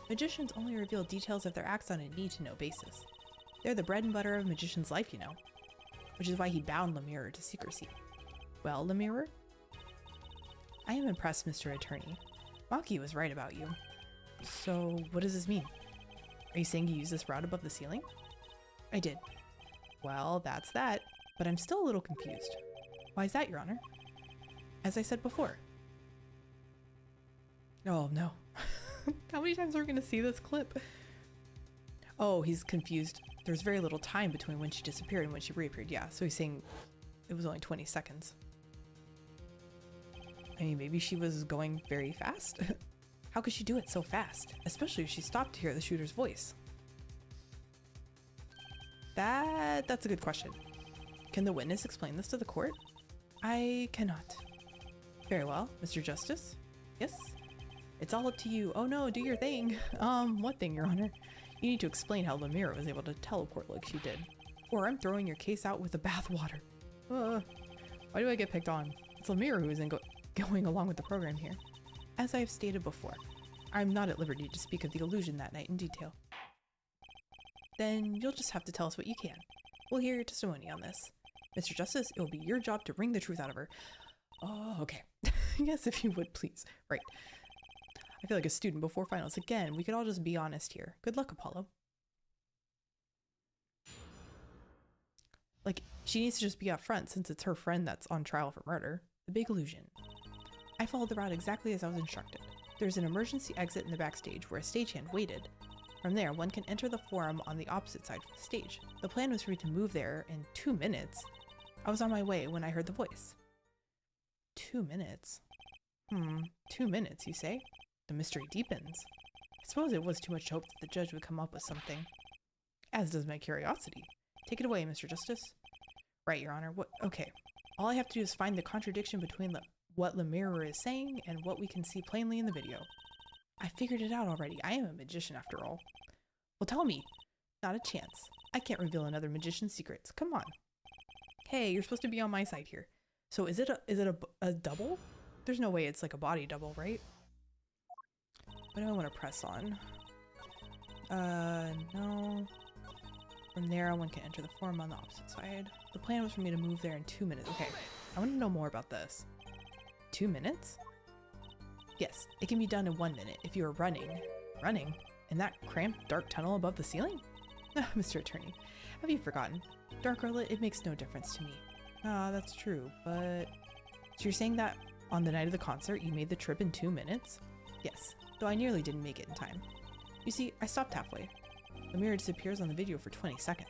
Magicians only reveal details of their acts on a need-to-know basis. They're the bread and butter of a magician's life, you know. Which is why he bound Lemire to secrecy. Well, Lemire? I am impressed, Mr. Attorney. Maki was right about you. So, what does this mean? Are you saying you used this route above the ceiling? I did. Well, that's that. But I'm still a little confused. Why is that, Your Honor? As I said before. Oh, no. How many times are we going to see this clip? Oh, he's confused. There's very little time between when she disappeared and when she reappeared. Yeah, so he's saying it was only 20 seconds. I mean, maybe she was going very fast? How could she do it so fast? Especially if she stopped to hear the shooter's voice. That's a good question. Can the witness explain this to the court? I cannot. Very well, Mr. Justice. Yes? It's all up to you. Oh no, do your thing. What thing, Your Honor? You need to explain how Lemira was able to teleport like she did. Or I'm throwing your case out with the bathwater. Why do I get picked on? It's Lemira who isn't going along with the program here. As I have stated before, I'm not at liberty to speak of the illusion that night in detail. Then you'll just have to tell us what you can. We'll hear your testimony on this. Mr. Justice, it will be your job to wring the truth out of her. Oh, okay. Yes, if you would, please. Right. I feel like a student before finals. Again, we could all just be honest here. Good luck, Apollo. Like, she needs to just be up front since it's her friend that's on trial for murder. The big illusion. I followed the route exactly as I was instructed. There's an emergency exit in the backstage where a stagehand waited. From there, one can enter the forum on the opposite side of the stage. The plan was for me to move there in 2 minutes. I was on my way when I heard the voice. 2 minutes? 2 minutes, you say? The mystery deepens. I suppose it was too much to hope that the judge would come up with something. As does my curiosity. Take it away, Mr. Justice. Right, Your Honor. What? Okay. All I have to do is find the contradiction between what Lemira is saying and what we can see plainly in the video. I figured it out already. I am a magician after all. Well, tell me. Not a chance. I can't reveal another magician's secrets. Come on. Hey, you're supposed to be on my side here. So is it a double? There's no way it's like a body double, right? What do I want to press on? No. From there, one can enter the forum on the opposite side. The plan was for me to move there in 2 minutes. Okay, I want to know more about this. 2 minutes? Yes, it can be done in 1 minute if you are running. Running? In that cramped, dark tunnel above the ceiling? Mr. Attorney, have you forgotten? Dark or lit, it makes no difference to me. Ah, that's true, but... So you're saying that on the night of the concert, you made the trip in 2 minutes? Yes, though I nearly didn't make it in time. You see, I stopped halfway. Lemira disappears on the video for 20 seconds.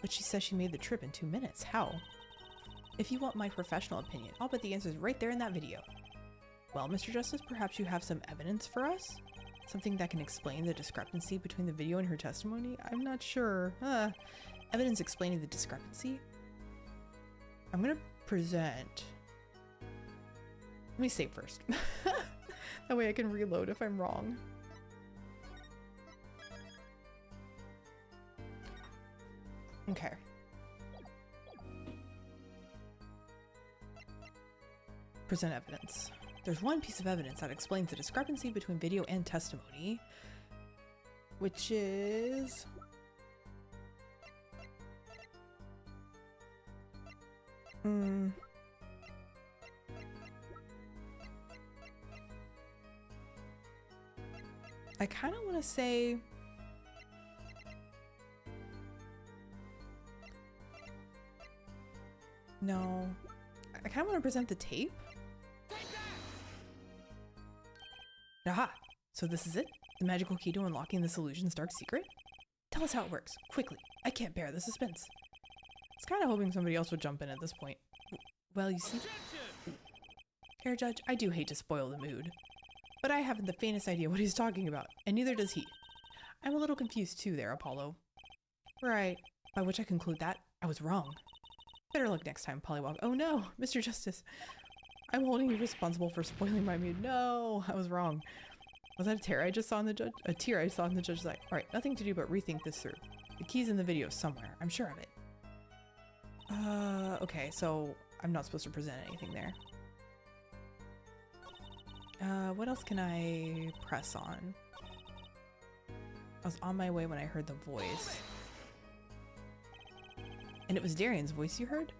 But she says she made the trip in 2 minutes. How? If you want my professional opinion, I'll bet the answer is right there in that video. Well, Mr. Justice, perhaps you have some evidence for us? Something that can explain the discrepancy between the video and her testimony? I'm not sure. Evidence explaining the discrepancy? I'm gonna present... Let me save first. That way I can reload if I'm wrong. Okay. Present evidence. There's one piece of evidence that explains the discrepancy between video and testimony, which is... I kind of want to say... No. I kind of want to present the tape. Aha! So this is it? The magical key to unlocking this illusion's dark secret? Tell us how it works, quickly. I can't bear the suspense. I was kind of hoping somebody else would jump in at this point. Well, you see... Fair Judge, I do hate to spoil the mood. But I haven't the faintest idea what he's talking about, and neither does he. I'm a little confused too there, Apollo. Right. By which I conclude that I was wrong. Better luck next time, Pollywog. Oh no, Mr. Justice. I'm holding you responsible for spoiling my mood. No, I was wrong. Was that a tear I just saw in the judge? A tear I saw in the judge's eye. Alright, nothing to do but rethink this through. The key's in the video somewhere. I'm sure of it. Okay, so I'm not supposed to present anything there. What else can I press on? I was on my way when I heard the voice. And it was Darian's voice you heard?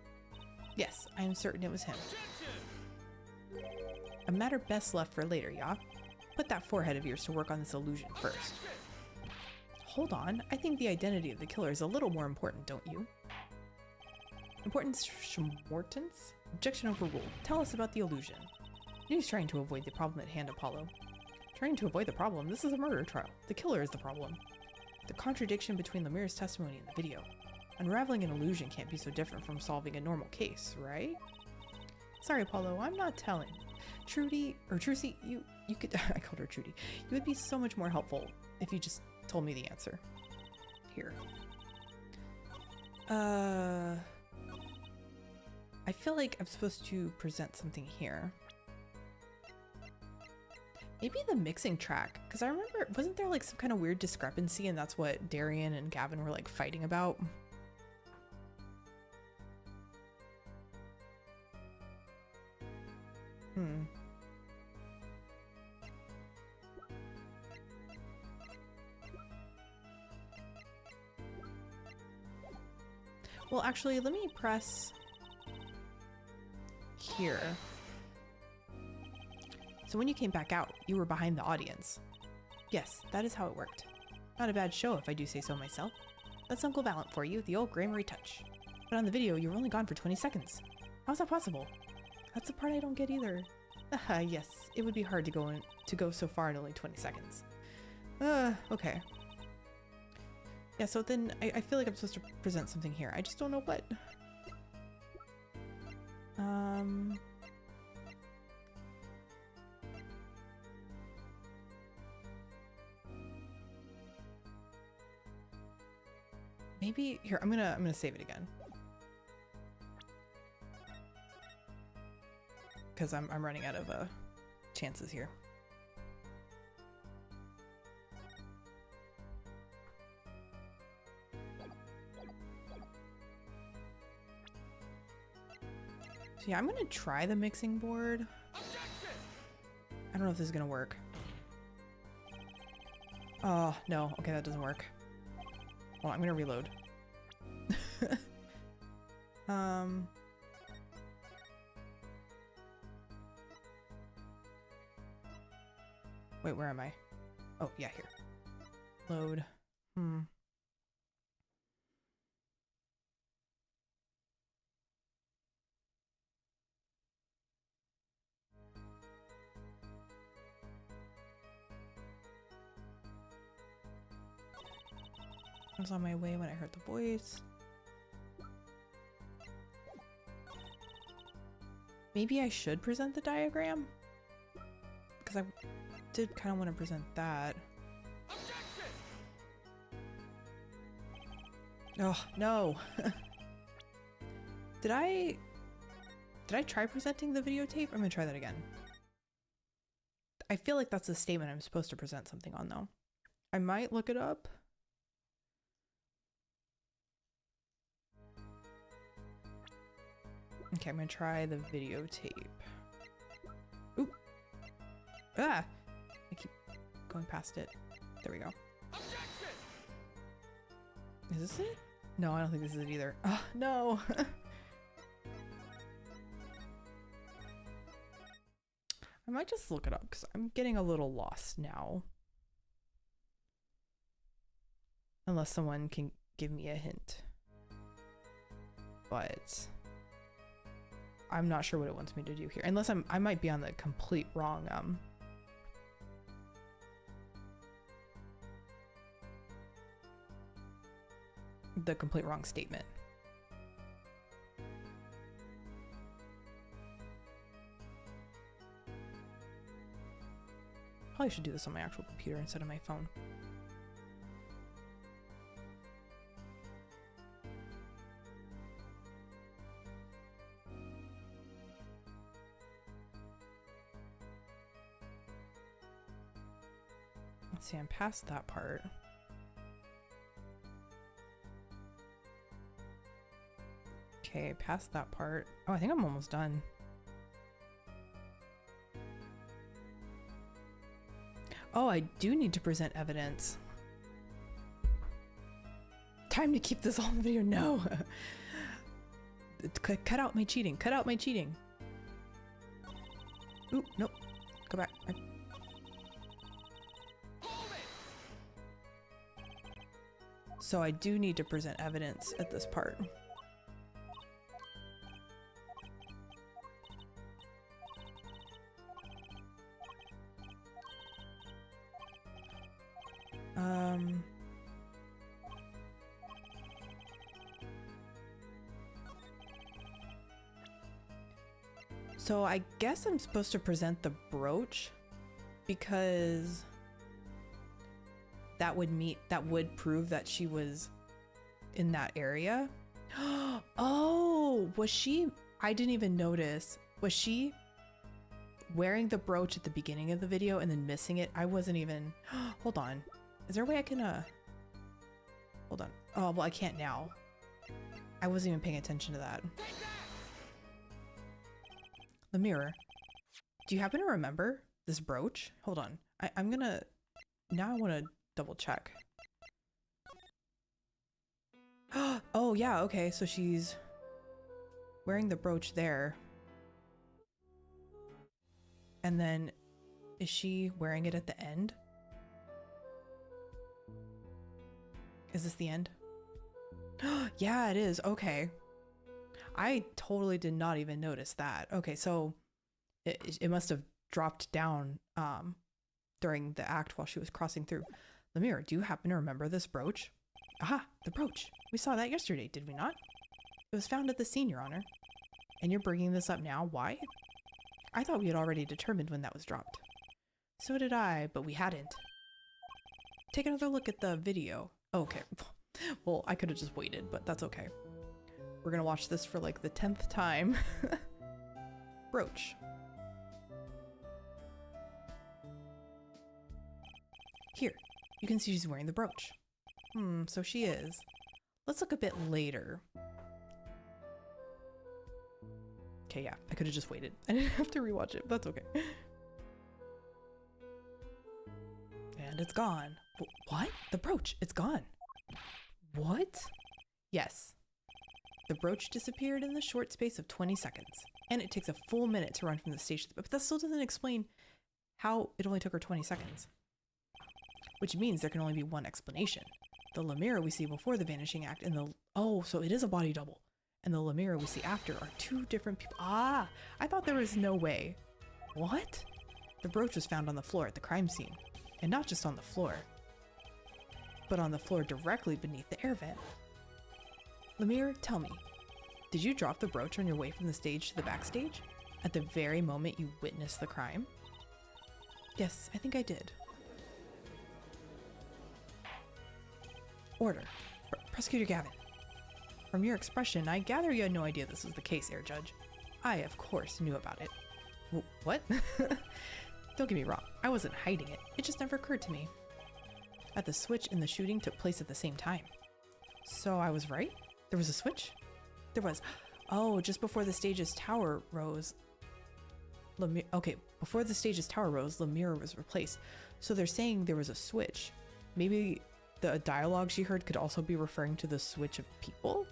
Yes, I am certain it was him. A matter best left for later, yeah? Put that forehead of yours to work on this illusion first. Hold on, I think the identity of the killer is a little more important, don't you? Importance? Objection overruled. Tell us about the illusion. He's trying to avoid the problem at hand, Apollo. Trying to avoid the problem? This is a murder trial. The killer is the problem. The contradiction between Lemira's testimony and the video. Unraveling an illusion can't be so different from solving a normal case, right? Sorry, Apollo, I'm not telling. Trudy, or Trucy, you could, I called her Trudy. You would be so much more helpful if you just told me the answer. Here. I feel like I'm supposed to present something here. Maybe the mixing track, because I remember, wasn't there like some kind of weird discrepancy and that's what Darian and Gavin were like fighting about? Well, actually, let me press here. So when you came back out, you were behind the audience. Yes, that is how it worked. Not a bad show if I do say so myself. That's Uncle Valiant for you, the old Grammary touch. But on the video, you were only gone for 20 seconds. How's that possible? That's the part I don't get either. Yes, it would be hard to go so far in only 20 seconds. Okay. Yeah, so then I feel like I'm supposed to present something here. I just don't know what. Maybe here, I'm gonna save it again. Because I'm running out of chances here. So yeah, I'm gonna try the mixing board. I don't know if this is gonna work. Oh, no. Okay, that doesn't work. Well, I'm gonna reload. Wait, where am I? Oh, yeah, here. Load. I was on my way when I heard the voice. Maybe I should present the diagram? Because I did kind of want to present that. Oh, no. Did I try presenting the videotape? I'm gonna try that again. I feel like that's a statement I'm supposed to present something on, though. I might look it up. Okay, I'm gonna try the videotape. Oop! Ah! I keep going past it. There we go. Is this it? No, I don't think this is it either. Oh, no! I might just look it up because I'm getting a little lost now. Unless someone can give me a hint. But I'm not sure what it wants me to do here. Unless I might be on the complete wrong statement. Probably should do this on my actual computer instead of my phone. Let's see, I'm past that part. Okay, past that part. Oh, I think I'm almost done. Oh, I do need to present evidence. Time to keep this all in the video. No. Cut out my cheating. Cut out my cheating. Ooh, nope. Go back. So I do need to present evidence at this part. So I guess I'm supposed to present the brooch because that would prove that she was in that area. Oh, was she? I didn't even notice. Was she wearing the brooch at the beginning of the video and then missing it? I wasn't even. Hold on. Is there a way I can hold on. Oh, well, I can't now. I wasn't even paying attention to that. The mirror. Do you happen to remember this brooch? Hold on. I'm gonna. Now I want to double check. Oh, yeah, okay. So she's wearing the brooch there. And then is she wearing it at the end? Is this the end? Yeah, it is. Okay. I totally did not even notice that. Okay, so it must have dropped down during the act while she was crossing through. Lemire, do you happen to remember this brooch? Aha, the brooch. We saw that yesterday, did we not? It was found at the scene, Your Honor. And you're bringing this up now? Why? I thought we had already determined when that was dropped. So did I, but we hadn't. Take another look at the video. Okay. Well, I could have just waited, but that's okay. We're gonna watch this for like the 10th time. Brooch. Here, you can see she's wearing the brooch. So she is. Let's look a bit later. Okay, yeah, I could have just waited. I didn't have to rewatch it, but that's okay. And it's gone. What? The brooch, it's gone. What? Yes. The brooch disappeared in the short space of 20 seconds, and it takes a full minute to run from the station. But that still doesn't explain how it only took her 20 seconds. Which means there can only be one explanation. The Lemire we see before the vanishing act and the... Oh, so it is a body double. And the Lemire we see after are two different people. Ah, I thought there was no way. What? The brooch was found on the floor at the crime scene. And not just on the floor, but on the floor directly beneath the air vent. Lemire, tell me, did you drop the brooch on your way from the stage to the backstage? At the very moment you witnessed the crime? Yes, I think I did. Order. Prosecutor Gavin. From your expression, I gather you had no idea this was the case, Air Judge. I, of course, knew about it. What? Don't get me wrong, I wasn't hiding it. It just never occurred to me. The switch and the shooting took place at the same time. So I was right? There was a switch? There was. Oh, just before the stage's tower rose. Okay, before the stage's tower rose, Lemire was replaced. So they're saying there was a switch. Maybe the dialogue she heard could also be referring to the switch of people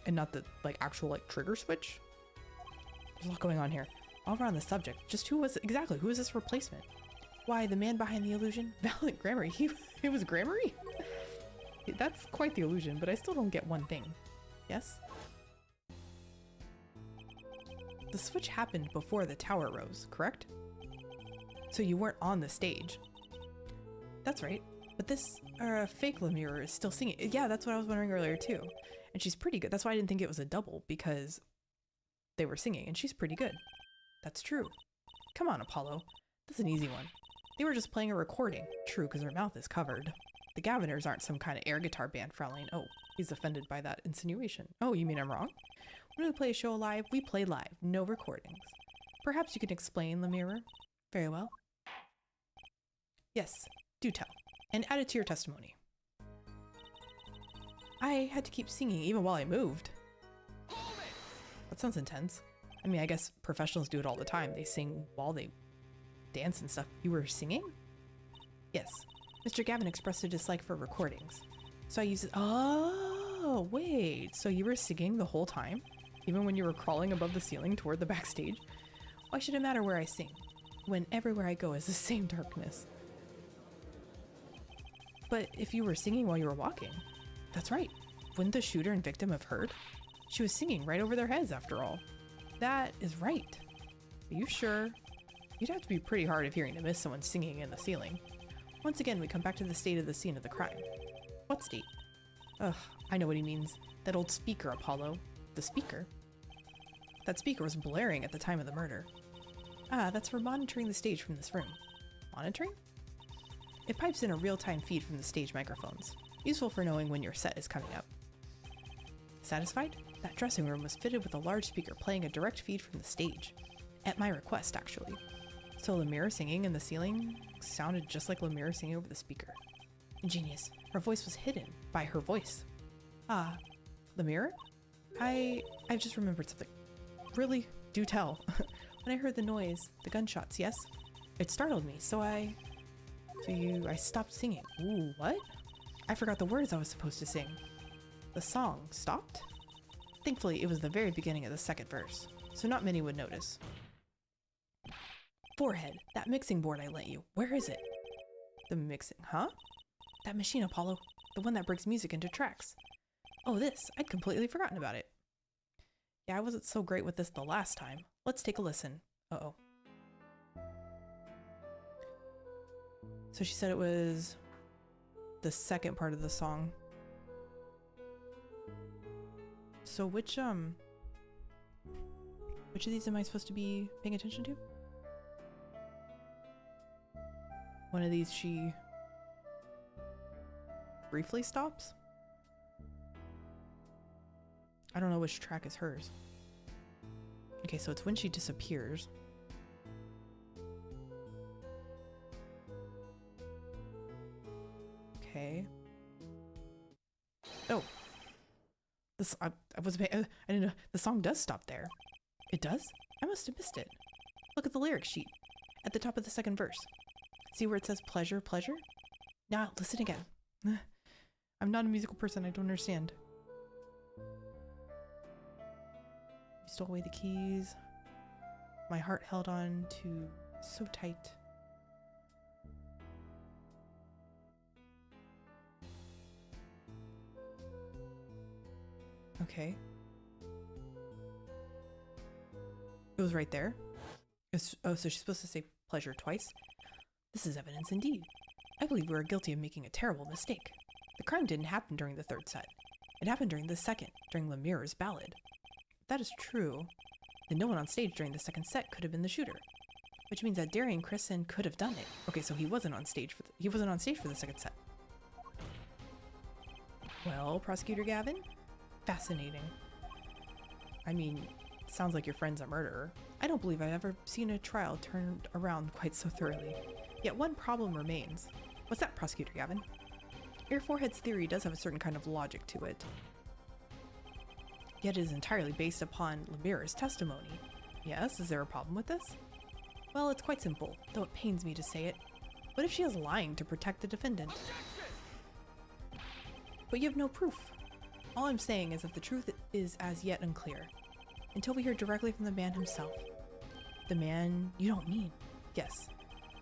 and not the actual trigger switch. There's a lot going on here. While we're on the subject, just who was this replacement? Why, the man behind the illusion? Valiant Grammary. He was Grammary? That's quite the illusion, but I still don't get one thing. Yes? The switch happened before the tower rose, correct? So you weren't on the stage. That's right. But this fake Lemire is still singing. Yeah, that's what I was wondering earlier too. And she's pretty good. That's why I didn't think it was a double, because they were singing and she's pretty good. That's true. Come on, Apollo. That's an easy one. They were just playing a recording. True, because her mouth is covered. The Gaviners aren't some kind of air guitar band, Fraulein. Oh, he's offended by that insinuation. Oh, you mean I'm wrong? When we play a show live, we play live, no recordings. Perhaps you can explain, Lemire? Very well. Yes, do tell. And add it to your testimony. I had to keep singing even while I moved. That sounds intense. I mean, I guess professionals do it all the time. They sing while they dance and stuff. You were singing? Yes. Mr. Gavin expressed a dislike for recordings. So I used it. Oh, wait. So you were singing the whole time? Even when you were crawling above the ceiling toward the backstage? Why should it matter where I sing, when everywhere I go is the same darkness? But if you were singing while you were walking, that's right. Wouldn't the shooter and victim have heard? She was singing right over their heads after all. That is right. Are you sure? You'd have to be pretty hard of hearing to miss someone singing in the ceiling. Once again, we come back to the state of the scene of the crime. What state? Ugh, I know what he means. That old speaker, Apollo. The speaker? That speaker was blaring at the time of the murder. Ah, that's for monitoring the stage from this room. Monitoring? It pipes in a real-time feed from the stage microphones. Useful for knowing when your set is coming up. Satisfied? That dressing room was fitted with a large speaker playing a direct feed from the stage. At my request, actually. So Lemire singing in the ceiling sounded just like Lemire singing over the speaker. Ingenious. Her voice was hidden by her voice. Ah, Lemire? I've just remembered something. Really? Do tell. When I heard the noise, the gunshots, yes? It startled me, so I stopped singing. Ooh, what? I forgot the words I was supposed to sing. The song stopped? Thankfully, it was the very beginning of the second verse, so not many would notice. Forehead, that mixing board I lent you, where is it? The mixing, huh? That machine, Apollo, the one that breaks music into tracks. Oh, this, I'd completely forgotten about it. Yeah, I wasn't so great with this the last time. Let's take a listen. Uh-oh. So she said it was the second part of the song. So which of these am I supposed to be paying attention to? One of these she briefly stops? I don't know which track is hers. Okay, so it's when she disappears. Okay. Oh. This I wasn't paying, I didn't know. The song does stop there. It does? I must have missed it. Look at the lyric sheet. At the top of the second verse. See where it says pleasure, pleasure? Now, listen again. I'm not a musical person, I don't understand. You stole away the keys. My heart held on to so tight. Okay. It was right there. Oh, so she's supposed to say pleasure twice? This is evidence indeed. I believe we are guilty of making a terrible mistake. The crime didn't happen during the third set. It happened during the second, during Lemire's ballad. If that is true, then no one on stage during the second set could have been the shooter. Which means that Darian Christen could have done it. Okay, so he wasn't on stage for the second set. Well, Prosecutor Gavin? Fascinating. I mean, sounds like your friend's a murderer. I don't believe I've ever seen a trial turned around quite so thoroughly. Yet one problem remains. What's that, Prosecutor Gavin? Your Forehead's theory does have a certain kind of logic to it. Yet it is entirely based upon Lemire's testimony. Yes, is there a problem with this? Well, it's quite simple, though it pains me to say it. What if she is lying to protect the defendant? But you have no proof. All I'm saying is that the truth is as yet unclear, until we hear directly from the man himself. The man you don't mean. Yes.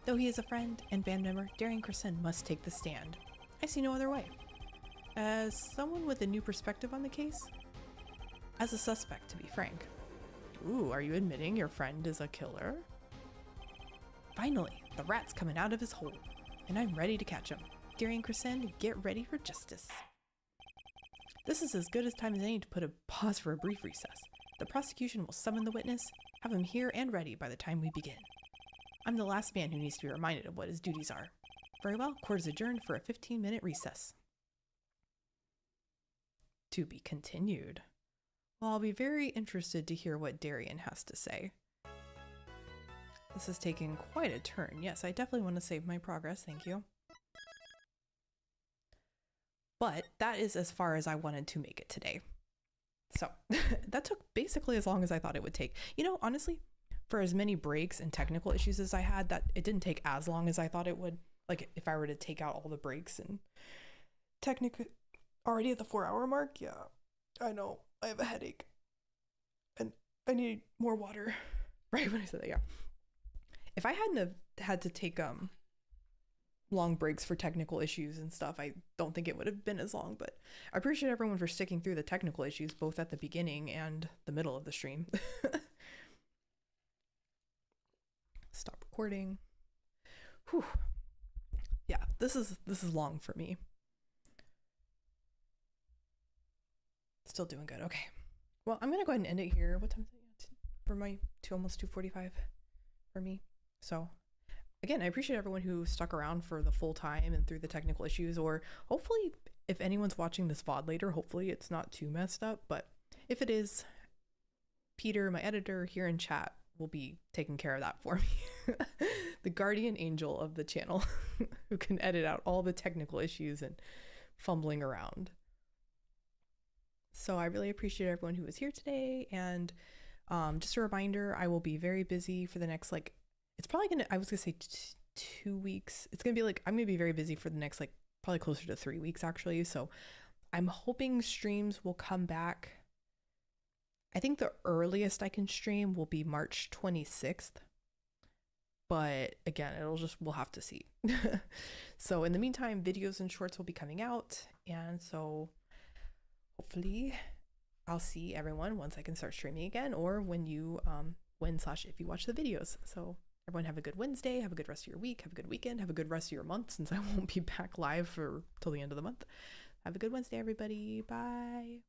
Though he is a friend and band member, Darian Christen must take the stand. I see no other way. As someone with a new perspective on the case? As a suspect, to be frank. Ooh, are you admitting your friend is a killer? Finally, the rat's coming out of his hole, and I'm ready to catch him. Darian Christen, get ready for justice. This is as good a time as any to put a pause for a brief recess. The prosecution will summon the witness, have him here and ready by the time we begin. I'm the last man who needs to be reminded of what his duties are. Very well, court is adjourned for a 15-minute recess. To be continued. Well, I'll be very interested to hear what Darian has to say. This is taking quite a turn. Yes, I definitely want to save my progress, thank you. But that is as far as I wanted to make it today. So that took basically as long as I thought it would take. You know, honestly, for as many breaks and technical issues as I had, that it didn't take as long as I thought it would. Like if I were to take out all the breaks and technically already at the 4-hour mark. Yeah, I know I have a headache and I need more water. Right when I said that, yeah. If I hadn't have had to take long breaks for technical issues and stuff, I don't think it would have been as long, but I appreciate everyone for sticking through the technical issues both at the beginning and the middle of the stream. Stop recording. Whew. yeah, this is long for me. Still doing good. Okay. Well, I'm gonna go ahead and end it here. What time is it? For my almost 2:45 for me. So again, I appreciate everyone who stuck around for the full time and through the technical issues, or hopefully if anyone's watching this VOD later, hopefully it's not too messed up. But if it is, Peter, my editor here in chat, will be taking care of that for me. The guardian angel of the channel who can edit out all the technical issues and fumbling around. So I really appreciate everyone who was here today. And just a reminder, I will be very busy for the next, like, it's probably gonna, I was gonna say 2 weeks. It's gonna be like, I'm gonna be very busy for the next, like, probably closer to 3 weeks actually. So I'm hoping streams will come back. I think the earliest I can stream will be March 26th. But again, we'll have to see. So in the meantime, videos and shorts will be coming out. And so hopefully I'll see everyone once I can start streaming again, or when you, if you watch the videos. So everyone have a good Wednesday, have a good rest of your week, have a good weekend, have a good rest of your month, since I won't be back live till the end of the month. Have a good Wednesday, everybody. Bye.